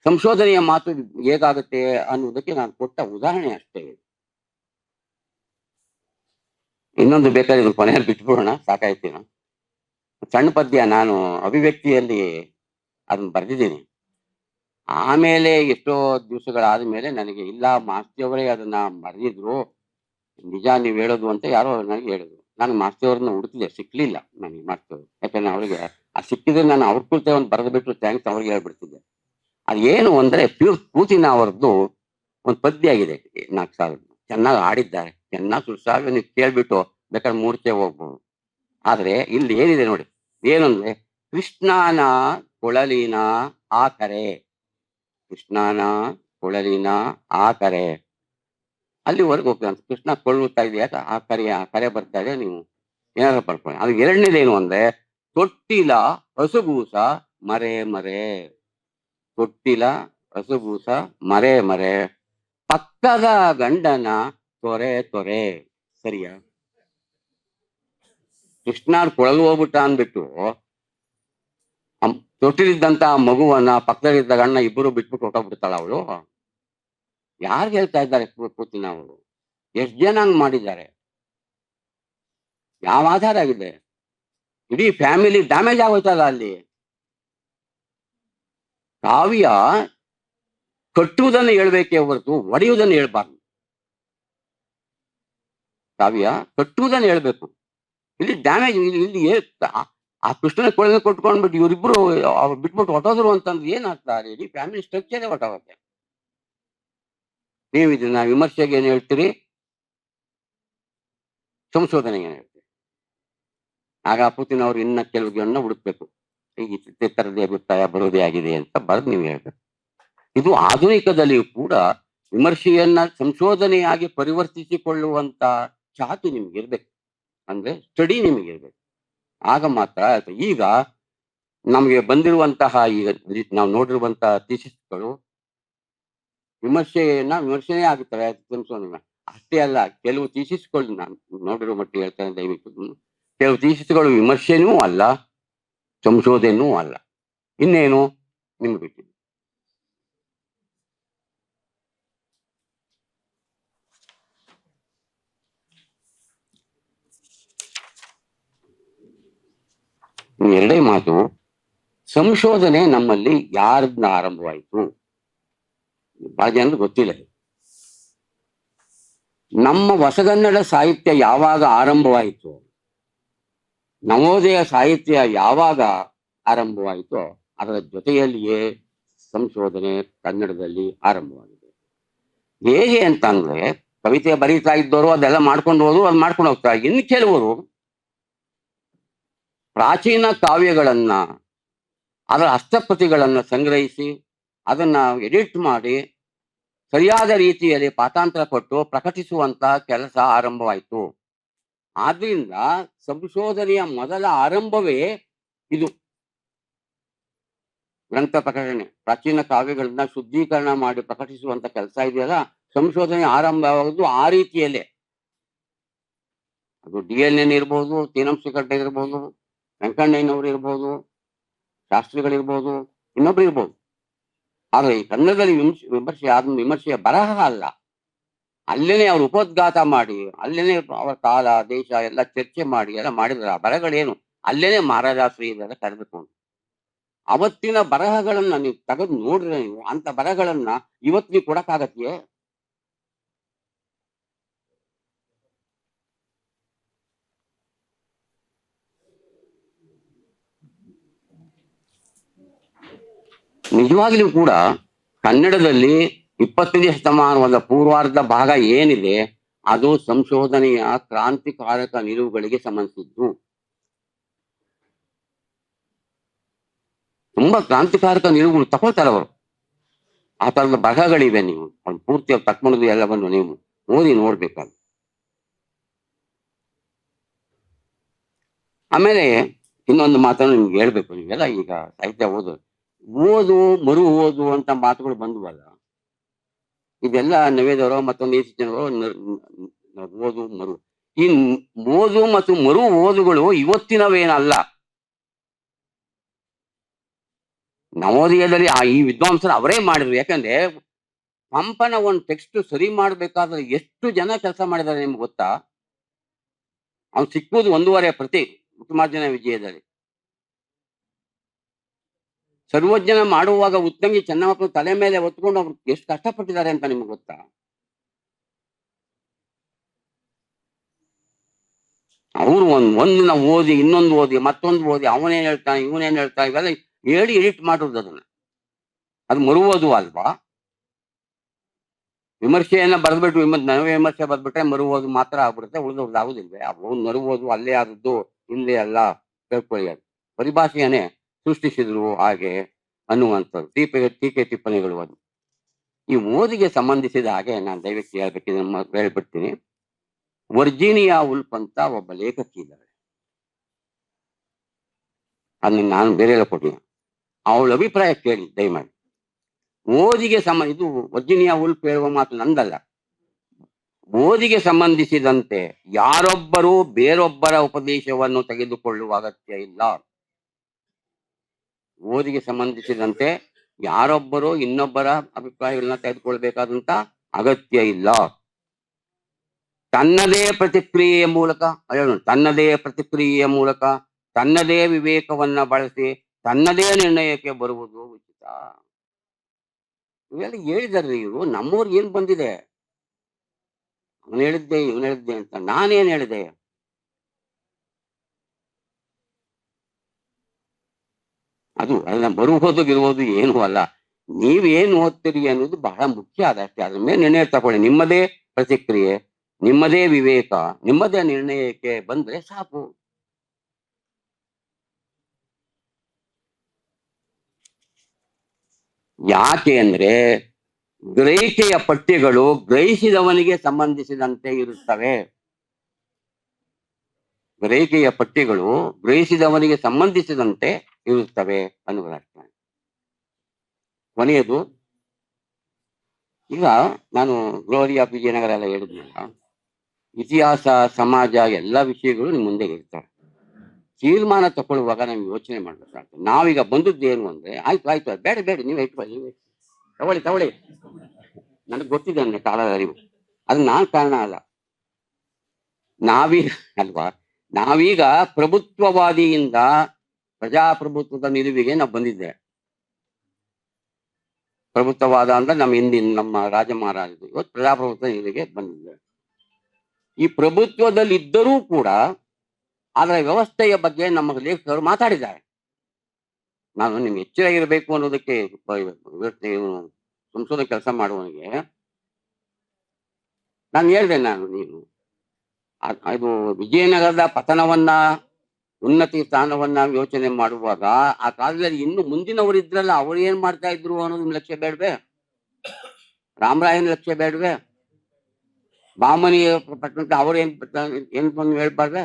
ಸಂಶೋಧನೆಯ ಮಾತು ಹೇಗಾಗುತ್ತೆ ಅನ್ನೋದಕ್ಕೆ ನಾನು ಕೊಟ್ಟ ಉದಾಹರಣೆ ಅಷ್ಟೇ. ಇನ್ನೊಂದು ಬೇಕಾದ್ರೆ ಇದು ಕೊನೆಯಲ್ಲಿ ಬಿಟ್ಬಿಡೋಣ, ಸಾಕಾಯ್ತೀನ. ಸಣ್ಣ ಪದ್ಯ ನಾನು ಅಭಿವ್ಯಕ್ತಿಯಲ್ಲಿ ಅದನ್ನ ಬರೆದಿದ್ದೀನಿ. ಆಮೇಲೆ ಎಷ್ಟೋ ದಿವಸಗಳಾದ ಮೇಲೆ ನನಗೆ ಇಲ್ಲ ಮಾಸ್ತಿಯವರೇ ಅದನ್ನ ಬರೆದಿದ್ರು, ನಿಜ ನೀವು ಹೇಳೋದು ಅಂತ ಯಾರೋ ನನಗೆ ಹೇಳಿದ್ರು. ನಾನು ಮಾಸ್ತಿಯವ್ರನ್ನ ಹುಡುಕಿದೆ, ಸಿಕ್ಲಿಲ್ಲ ನನಗೆ ಮಾಸ್ತಿಯವರು. ಯಾಕಂದ್ರೆ ಅವರಿಗೆ ಆ ಸಿಕ್ಕಿದ್ರೆ ನಾನು ಅವ್ರ ಕುರಿತೆ ಒಂದು ಬರೆದು ಬಿಟ್ಟು ಥ್ಯಾಂಕ್ಸ್ ಅವ್ರಿಗೆ ಹೇಳ್ಬಿಡ್ತಿದ್ದೆ. ಅದೇನು ಅಂದ್ರೆ ಪ್ಯೂರ್ ಕೂತಿನ ಅವರದ್ದು ಒಂದು ಪದ್ಯ ಆಗಿದೆ, 4 ಸಾವಿರ ಚೆನ್ನಾಗಿ ಆಡಿದ್ದಾರೆ, ಚೆನ್ನಾಗಿ ಸುಸ್ಸಾಗಿ ನೀವು ಕೇಳ್ಬಿಟ್ಟು ಬೇಕಾದ್ರೆ ಮೂರ್ಛೆ ಹೋಗ್ಬೋದು. ಆದ್ರೆ ಇಲ್ಲಿ ಏನಿದೆ ನೋಡಿ, ಏನಂದ್ರೆ ಕೃಷ್ಣನ ಕೊಳಲಿನ ಆ ಕರೆ, ಕೃಷ್ಣನ ಕೊಳಲಿನ ಆ ಕರೆ, ಅಲ್ಲಿವರೆಗೂ ಹೋಗ್ತದೆ. ಕೃಷ್ಣ ಕೊಳ್ಳುತ್ತಾ ಇದೆಯಾ, ಆ ಕರೆ ಬರ್ತಾ ಇದೆ, ನೀವು ಏನಾದ್ರು ಪಡ್ಕೊಳ್ಳಿ. ಅದು ಎರಡನೇದೇನು ಅಂದ್ರೆ ತೊಟ್ಟಿಲ ಹಸುಗೂಸ ಮರೆ ಮರೆ, ತೊಟ್ಟಿಲ ಹಸುಗೂಸ ಮರೆ ಮರೆ, ಪಕ್ಕದ ಗಂಡನ ತೊರೆ ತೊರೆ. ಸರಿಯಾ? ಕೃಷ್ಣಾರ್ ಕೊಳಲು ಹೋಗ್ಬಿಟ್ಟ ಅಂದ್ಬಿಟ್ಟು ತೊಟ್ಟಿಲಿದ್ದಂತ ಮಗುವನ್ನ ಪಕ್ಕದಲ್ಲಿದ್ದ ಗಂಡ ಇಬ್ಬರು ಬಿಟ್ಬಿಟ್ಟು ಹೊಟ್ಟೋಗ್ಬಿಡ್ತಾಳ ಅವಳು. ಯಾರು ಹೇಳ್ತಾ ಇದ್ದಾರೆ ಕೂತಿನ ಅವರು? ಎಷ್ಟು ಜನ ಹಂಗ್ ಮಾಡಿದ್ದಾರೆ? ಯಾವ ಆಧಾರ ಆಗಿದೆ? ಇಡೀ ಫ್ಯಾಮಿಲಿ ಡ್ಯಾಮೇಜ್ ಆಗೋಯ್ತಲ್ಲ ಅಲ್ಲಿ. ಕಾವ್ಯ ಕಟ್ಟುವುದನ್ನು ಹೇಳ್ಬೇಕೇ ಹೊರತು ಒಡೆಯುವುದನ್ನು ಹೇಳ್ಬಾರ್ದು. ಕಾವ್ಯ ಕಟ್ಟುವುದನ್ನು ಹೇಳ್ಬೇಕು. ಇಲ್ಲಿ ಡ್ಯಾಮೇಜ್, ಇಲ್ಲಿ ಆ ಕೃಷ್ಣನ ಕೊಳಗೆ ಕೊಟ್ಕೊಂಡ್ಬಿಟ್ಟು ಇವರಿಬ್ರು ಬಿಟ್ಬಿಟ್ಟು ಹೊಟ್ಟೋದ್ರು ಅಂತಂದ್ರೆ ಏನಾಗ್ತಾರೆ? ಇಡೀ ಫ್ಯಾಮಿಲಿ ಸ್ಟ್ರಕ್ಚರೇ ಹೊಟ್ಟೋಗುತ್ತೆ. ನೀವು ಇದನ್ನ ವಿಮರ್ಶೆಗೆ ಏನ್ ಹೇಳ್ತೀರಿ, ಸಂಶೋಧನೆಗೆ ಏನ್ ಹೇಳ್ತೀರಿ? ಆಗ ಪುತಿನ್ ಅವ್ರು ಇನ್ನ ಕೆಲವು ಜನ ಹುಡುಕ್ಬೇಕು, ಈ ಚಿತ್ರದೇ ಅಭಿಪ್ರಾಯ ಬರೋದೇ ಆಗಿದೆ ಅಂತ ಬರೆದು ನೀವು ಹೇಳ್ಬೇಕು. ಇದು ಆಧುನಿಕದಲ್ಲಿಯೂ ಕೂಡ ವಿಮರ್ಶೆಯನ್ನ ಸಂಶೋಧನೆಯಾಗಿ ಪರಿವರ್ತಿಸಿಕೊಳ್ಳುವಂತ ಚಾತು ನಿಮ್ಗಿರ್ಬೇಕು, ಅಂದ್ರೆ ಸ್ಟಡಿ ನಿಮಗಿರ್ಬೇಕು. ಆಗ ಮಾತ್ರ ಆಯ್ತು. ಈಗ ನಮಗೆ ಬಂದಿರುವಂತಹ, ಈಗ ನಾವು ನೋಡಿರುವಂತಹ ಥೀಸಿಸ್ಗಳು ವಿಮರ್ಶೆನೇ ಆಗುತ್ತವೆ ಸಂಶೋಧನೆ. ಅಷ್ಟೇ ಅಲ್ಲ, ಕೆಲವು ಥೀಸಿಸ್ಗಳು ನಾನು ನೋಡಿರೋ ಮಟ್ಟಿಗೆ ಹೇಳ್ತೇನೆ, ದಯವಿಟ್ಟು. ಕೆಲವು ಥೀಸಿಸ್ಗಳು ವಿಮರ್ಶೆನೂ ಅಲ್ಲ, ಸಂಶೋಧನೆಯೂ ಅಲ್ಲ. ಇನ್ನೇನು ನಿಮ್ಗೆ ಬಿಟ್ಟಿದೆ. ಎರಡೇ ಮಾತು. ಸಂಶೋಧನೆ ನಮ್ಮಲ್ಲಿ ಯಾರನ್ನ ಆರಂಭವಾಯಿತು? ಬಹಳ ಜನರು ಗೊತ್ತಿಲ್ಲ. ನಮ್ಮ ಹೊಸಗನ್ನಡ ಸಾಹಿತ್ಯ ಯಾವಾಗ ಆರಂಭವಾಯಿತು, ನವೋದಯ ಸಾಹಿತ್ಯ ಯಾವಾಗ ಆರಂಭವಾಯಿತೋ ಅದರ ಜೊತೆಯಲ್ಲಿಯೇ ಸಂಶೋಧನೆ ಕನ್ನಡದಲ್ಲಿ ಆರಂಭವಾಗಿದೆ. ಹೇಗೆ ಅಂತಂದ್ರೆ, ಕವಿತೆ ಬರೀತಾ ಇದ್ದವರು ಅದೆಲ್ಲ ಮಾಡ್ಕೊಂಡು ಹೋದ್ರು, ಅದು ಮಾಡ್ಕೊಂಡು ಹೋಗ್ತಾರೆ. ಇನ್ನು ಕೆಲವರು ಪ್ರಾಚೀನ ಕಾವ್ಯಗಳನ್ನ, ಅದರ ಹಸ್ತಪ್ರತಿಗಳನ್ನ ಸಂಗ್ರಹಿಸಿ ಅದನ್ನ ಎಡಿಟ್ ಮಾಡಿ ಸರಿಯಾದ ರೀತಿಯಲ್ಲಿ ಪಾಠಾಂತರ ಕೊಟ್ಟು ಪ್ರಕಟಿಸುವಂತ ಕೆಲಸ ಆರಂಭವಾಯಿತು. ಆದ್ರಿಂದ ಸಂಶೋಧನೆಯ ಮೊದಲ ಆರಂಭವೇ ಇದು ಗ್ರಂಥ ಪ್ರಕಟಣೆ. ಪ್ರಾಚೀನ ಕಾವ್ಯಗಳನ್ನ ಶುದ್ಧೀಕರಣ ಮಾಡಿ ಪ್ರಕಟಿಸುವಂತ ಕೆಲಸ ಇದೆಯಲ್ಲ, ಸಂಶೋಧನೆ ಆರಂಭವಾಗುವುದು ಆ ರೀತಿಯಲ್ಲೇ. ಅದು DNA ಇರ್ಬೋದು, ತೀನಂಶಕಡ್ಡ ಇರ್ಬೋದು, ವೆಂಕಣ್ಣಯ್ಯನವರು ಇರ್ಬೋದು, ಶಾಸ್ತ್ರಿಗಳಿರ್ಬೋದು, ಇನ್ನೊಬ್ರು ಇರ್ಬೋದು. ಆದ್ರೆ ಈ ಕನ್ನಡದಲ್ಲಿ ವಿಮರ್ಶೆ ವಿಮರ್ಶೆಯ ಬರಹ ಅಲ್ಲ. ಅಲ್ಲೇನೆ ಅವ್ರು ಉಪೋದ್ಘಾತ ಮಾಡಿ, ಅಲ್ಲೇನೆ ಅವರ ಕಾಲ ದೇಶ ಎಲ್ಲ ಚರ್ಚೆ ಮಾಡಿ ಎಲ್ಲ ಮಾಡಿದ್ರ ಆ ಬರಹಗಳೇನು, ಅಲ್ಲೇನೆ ಮಹಾರಾಜಾಶ್ರೀ ಇದೆಲ್ಲ ಕರೆದುಕೊಂಡು ಅವತ್ತಿನ ಬರಹಗಳನ್ನ ನೀವು ತೆಗೆದು ನೋಡ್ರೆ, ನೀವು ಅಂತ ಬರಹಗಳನ್ನ ಇವತ್ತು ನೀವು ಕೊಡಕ್ಕಾಗತ್ತೆಯೇ? ನಿಜವಾಗ್ಲೂ ಕೂಡ ಕನ್ನಡದಲ್ಲಿ 20ನೇ ಶತಮಾನದ ಪೂರ್ವಾರ್ಧ ಭಾಗ ಏನಿದೆ ಅದು ಸಂಶೋಧನೆಯ ಕ್ರಾಂತಿಕಾರಕ ನಿಲುವುಗಳಿಗೆ ಸಂಬಂಧಿಸಿದ್ದು. ತುಂಬಾ ಕ್ರಾಂತಿಕಾರಕ ನಿಲುವುಗಳು ತಗೊಳ್ತಾರೆ ಅವರು. ಆ ತರದ ಬರಹಗಳಿವೆ, ನೀವು ಅವ್ನು ಪೂರ್ತಿ ತಕ್ಕೊಂಡು ಎಲ್ಲವನ್ನು ನೀವು ಓದಿ ನೋಡ್ಬೇಕಾದ್ರೆ. ಆಮೇಲೆ ಇನ್ನೊಂದು ಮಾತನ್ನು ನಿಮ್ಗೆ ಹೇಳ್ಬೇಕು. ನೀವೆಲ್ಲ ಈಗ ಸಾಹಿತ್ಯ ಓದು ಮರು ಓದು ಅಂತ ಮಾತುಗಳು ಬಂದ್ವಲ್ಲ, ಇದೆಲ್ಲ ನವೇದವರು ಮತ್ತೊಂದು ಜನರು ಓದು ಮರು, ಈ ಓದು ಮತ್ತು ಮರು ಓದುಗಳು ಇವತ್ತಿನವೇನಲ್ಲ. ನವೋದಯದಲ್ಲಿ ಈ ವಿದ್ವಾಂಸರು ಅವರೇ ಮಾಡಿದ್ರು. ಯಾಕಂದ್ರೆ ಪಂಪನ ಒಂದು ಟೆಕ್ಸ್ಟ್ ಸರಿ ಮಾಡ್ಬೇಕಾದ್ರೆ ಎಷ್ಟು ಜನ ಕೆಲಸ ಮಾಡಿದ್ದಾರೆ ನಿಮ್ಗೆ ಗೊತ್ತಾ? ಅವ್ನು ಸಿಕ್ಕುವುದು 1.5 ಪ್ರತಿ ಉತ್ತಮಾರ್ಜನ ವಿಜಯದಲ್ಲಿ. ಸರ್ವಜ್ಞನ ಮಾಡುವಾಗ ಉತ್ತಂಗಿ ಚೆನ್ನಮ್ಮನ ತಲೆ ಮೇಲೆ ಹೊತ್ಕೊಂಡು ಅವ್ರು ಎಷ್ಟು ಕಷ್ಟಪಟ್ಟಿದ್ದಾರೆ ಅಂತ ನಿಮ್ಗೆ ಗೊತ್ತಾ? ಅವರು ಒಂದಿನ ಓದಿ, ಇನ್ನೊಂದು ಓದಿ, ಮತ್ತೊಂದು ಓದಿ, ಅವನೇನ್ ಹೇಳ್ತಾನೆ ಇವನೇನ್ ಹೇಳ್ತಾನೆ ಇವೆಲ್ಲ ಹೇಳಿ ಎಡಿಟ್ ಮಾಡೋದು. ಅದು ಮರುವುದು ಅಲ್ವಾ? ವಿಮರ್ಶೆಯನ್ನ ಬರೆದ್ಬಿಟ್ಟು ನವೇ ವಿಮರ್ಶೆ ಬರೆದ್ಬಿಟ್ರೆ ಮರುವುದು ಮಾತ್ರ ಆಗ್ಬಿಡುತ್ತೆ, ಉಳಿದವ್ರದ್ದು ಆಗುದಿಲ್ವೇ? ಅವ್ನು ಮರುವುದು ಅಲ್ಲೇ ಆದದ್ದು ಇಲ್ಲೇ ಅಲ್ಲ ಕೇಳ್ಕೊಳ್ಳಿ. ಅದು ಪರಿಭಾಷೆಯನ್ನೇ ಸೃಷ್ಟಿಸಿದ್ರು ಹಾಗೆ ಅನ್ನುವಂಥದ್ದು ಟೀಕೆ ಟಿಪ್ಪಣಿಗಳು. ಅದು ಈ ಓದಿಗೆ ಸಂಬಂಧಿಸಿದ ಹಾಗೆ ನಾನು ದಯವಿಟ್ಟು ಹೇಳ್ಬೇಕಿದ್ರೆ ಹೇಳ್ಬಿಡ್ತೀನಿ. ವರ್ಜೀನಿಯಾ ಉಲ್ಫ್ ಅಂತ ಒಬ್ಬ ಲೇಖಕಿ ಇದ್ದಾಳೆ. ಅದನ್ನ ನಾನು ಬೇರೆ ಎಲ್ಲ ಕೊಟ್ಟಿನಿ, ಅವಳ ಅಭಿಪ್ರಾಯ ಕೇಳಿ ದಯಮಾಡಿ. ಓದಿಗೆ ಇದು ವರ್ಜೀನಿಯಾ ಉಲ್ಫ್ ಹೇಳುವ ಮಾತು ನಂದಲ್ಲ. ಓದಿಗೆ ಸಂಬಂಧಿಸಿದಂತೆ ಯಾರೊಬ್ಬರೂ ಬೇರೊಬ್ಬರ ಉಪದೇಶವನ್ನು ತೆಗೆದುಕೊಳ್ಳುವ ಅಗತ್ಯ ಇಲ್ಲ. ಓದಿಗೆ ಸಂಬಂಧಿಸಿದಂತೆ ಯಾರೊಬ್ಬರು ಇನ್ನೊಬ್ಬರ ಅಭಿಪ್ರಾಯಗಳನ್ನ ತೆಗೆದುಕೊಳ್ಬೇಕಾದಂತ ಅಗತ್ಯ ಇಲ್ಲ. ತನ್ನದೇ ಪ್ರತಿಕ್ರಿಯೆಯ ಮೂಲಕ ತನ್ನದೇ ವಿವೇಕವನ್ನ ಬಳಸಿ ತನ್ನದೇ ನಿರ್ಣಯಕ್ಕೆ ಬರುವುದು ಉಚಿತ. ಇವೆಲ್ಲ ಹೇಳಿದಾರ್ರಿ ಇವರು. ನಮ್ಮವ್ರಿಗೆ ಏನ್ ಬಂದಿದೆ? ಅವನು ಹೇಳಿದ್ದೆ ಇವನು ಹೇಳಿದ್ದೆ ಅಂತ. ನಾನೇನ್ ಹೇಳಿದೆ? ಅದನ್ನ ಬರುವುದಿರುವುದು ಏನೂ ಅಲ್ಲ. ನೀವೇನು ಓದ್ತೀರಿ ಅನ್ನೋದು ಬಹಳ ಮುಖ್ಯ. ಅದಷ್ಟೇ. ಅದ್ರ ಮೇಲೆ ನಿರ್ಣಯ ತಗೊಳ್ಳಿ. ನಿಮ್ಮದೇ ಪ್ರತಿಕ್ರಿಯೆ, ನಿಮ್ಮದೇ ವಿವೇಕ, ನಿಮ್ಮದೇ ನಿರ್ಣಯಕ್ಕೆ ಬಂದ್ರೆ ಸಾಕು. ಯಾಕೆ ಅಂದ್ರೆ ಗ್ರಹಿಕೆಯ ಪಠ್ಯಗಳು ಗ್ರಹಿಸಿದವನಿಗೆ ಸಂಬಂಧಿಸಿದಂತೆ ಇರುತ್ತವೆ. ಗ್ರಹಿಕೆಯ ಪಠ್ಯಗಳು ಗ್ರಹಿಸಿದವನಿಗೆ ಸಂಬಂಧಿಸಿದಂತೆ ಇರುತ್ತವೆ ಅನ್ನುವುದರ್ಥ. ಕೊನೆಯದು, ಈಗ ನಾನು ಗ್ಲೋರಿಯಾ ವಿಜಯನಗರ ಎಲ್ಲ ಹೇಳಿದ್ನಲ್ಲ, ಇತಿಹಾಸ ಸಮಾಜ ಎಲ್ಲ ವಿಷಯಗಳು ನಿಮ್ಮ ಮುಂದೆ ಇರ್ತವೆ. ತೀರ್ಮಾನ ತಗೊಳ್ಳುವಾಗ ನಾವು ಯೋಚನೆ ಮಾಡ್ಬೇಕಾಗ್ತದೆ. ನಾವೀಗ ಬಂದದ್ದೇನು ಅಂದ್ರೆ, ಆಯ್ತು ಬೇಡ ನೀವು ತಗೊಳ್ಳಿ ನನಗೆ ಗೊತ್ತಿದೆ ಅಂದ್ರೆ ಕಾಲದ ಅರಿವು, ಅದು ನಾನ್ ಕಾರಣ ಅಲ್ಲ. ನಾವೀಗ ಪ್ರಭುತ್ವವಾದಿಯಿಂದ ಪ್ರಜಾಪ್ರಭುತ್ವದ ನಿಲುವಿಗೆ ನಾವು ಬಂದಿದ್ದೆ. ಪ್ರಭುತ್ವವಾದ ಅಂದ್ರೆ ನಮ್ಮ ರಾಜ ಮಹಾರಾಜರು ಇವತ್ತು ಪ್ರಜಾಪ್ರಭುತ್ವ ನಿಲುವಿಗೆ ಬಂದಿದ್ದೆ. ಈ ಪ್ರಭುತ್ವದಲ್ಲಿ ಇದ್ದರೂ ಕೂಡ ಅದರ ವ್ಯವಸ್ಥೆಯ ಬಗ್ಗೆ ನಮ್ಮ ಲೇಖಕರು ಮಾತಾಡಿದ್ದಾರೆ. ನಾನು ನಿಮ್ಗೆ ಎಚ್ಚರ ಇರಬೇಕು ಅನ್ನೋದಕ್ಕೆ ಸಂಶೋಧನೆ ಕೆಲಸ ಮಾಡುವವನಿಗೆ ನಾನು ಹೇಳಿದೆ. ನೀನು ಇದು ವಿಜಯನಗರದ ಪತನವನ್ನ, ಉನ್ನತಿ ಸ್ಥಾನವನ್ನ ಯೋಚನೆ ಮಾಡುವಾಗ ಆ ಕಾಲದಲ್ಲಿ ಇನ್ನು ಮುಂದಿನವರು ಇದ್ರಲ್ಲ, ಅವ್ರು ಏನ್ ಮಾಡ್ತಾ ಇದ್ರು ಅನ್ನೋದು ಲಕ್ಷ್ಯ ಬೇಡವೆ? ರಾಮರಾಯನ ಲಕ್ಷ್ಯ ಬೇಡವೆ? ಬಾಮನಿ ಪಟ್ಟಣ ಅವ್ರು ಏನ್ ಬಂದು ಹೇಳ್ಬಾರ್ದ,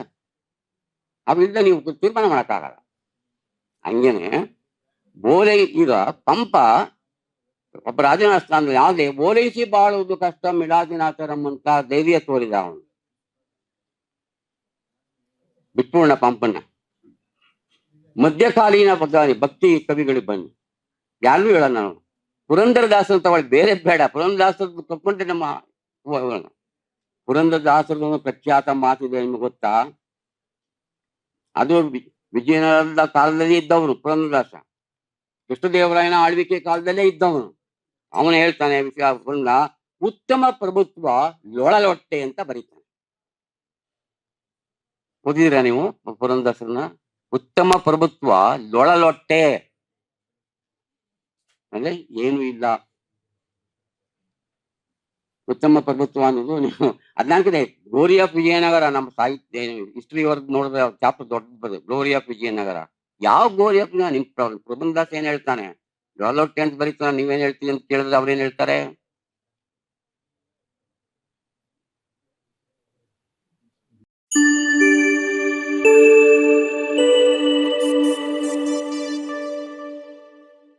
ಅವಿಂದ ನೀವು ತೀರ್ಮಾನ ಮಾಡಕ್ಕಾಗಲ್ಲ. ಹಂಗೇನೆ ಓಲೈ ಈಗ ಪಂಪ ಒಬ್ಬ ರಾಜನ ಸ್ಥಾನ ಯಾವ್ದೇ ಓಲೈಸಿ ಬಾಳುವುದು ಕಷ್ಟ ಮಿಲಾದಿನಾಥರಂ ಅಂತ ಧೈರ್ಯ ತೋರಿದ ಅವನು. ಬಿಟ್ಪೂರ್ಣ ಪಂಪನ್ನ ಮಧ್ಯಕಾಲೀನ ಭಕ್ತಿ ಕವಿಗಳಿಗೆ ಬನ್ನಿ, ಯಾರು ಹೇಳ ನಾನು ಪುರಂದರದಾಸರು ತಗೊಳ್ಳಿ, ಬೇರೆ ಬೇಡ. ಪುರಂದರದಾಸರು ತಕೊಂಡ್ರೆ ನಮ್ಮ ಪುರಂದರದಾಸರದ ಪ್ರಖ್ಯಾತ ಮಾತಿದೆ ನಿಮ್ಗೆ ಗೊತ್ತಾ? ಅದು ವಿಜಯನಗರದ ಕಾಲದಲ್ಲಿ ಇದ್ದವನು ಪುರಂದರದಾಸ, ಕೃಷ್ಣದೇವರಾಯನ ಆಳ್ವಿಕೆ ಕಾಲದಲ್ಲೇ ಇದ್ದವನು. ಅವನು ಹೇಳ್ತಾನೆ ಉತ್ತಮ ಪ್ರಭುತ್ವ ಲೊಳಲೊಟ್ಟೆ ಅಂತ ಬರೀತಾನೆ. ಓದಿದಿರಾ ನೀವು ಪುರಂದರದಾಸರನ್ನ? ಉತ್ತಮ ಪ್ರಭುತ್ವ ಲೊಳಲೊಟ್ಟೆ ಅಂದ್ರೆ ಏನು ಇಲ್ಲ. ಉತ್ತಮ ಪ್ರಭುತ್ವ ಅನ್ನೋದು ನೀವು ಅದ್ನಾಕಿದೆ ಗ್ಲೋರಿ ಆಫ್ ವಿಜಯನಗರ. ನಮ್ಮ ಸಾಹಿತ್ಯ ಹಿಸ್ಟ್ರಿ ವರ್ಗ ನೋಡಿದ್ರೆ ಚಾಪ್ಟರ್ ದೊಡ್ಡದು, ಗ್ಲೋರಿ ಆಫ್ ವಿಜಯನಗರ. ಯಾವ ಗ್ಲೋರಿ ಆಫ್ ನಿಮ್ ಪ್ರಬಂಧದಾಸ ಏನ್ ಹೇಳ್ತಾನೆ? ಲೊಳಲೊಟ್ಟೆ ಅಂತ ಬರೀತಾನೆ, ನೀವೇನ್ ಹೇಳ್ತೀವಿ ಅಂತ ಕೇಳಿದ್ರೆ ಅವ್ರೇನ್ ಹೇಳ್ತಾರೆ?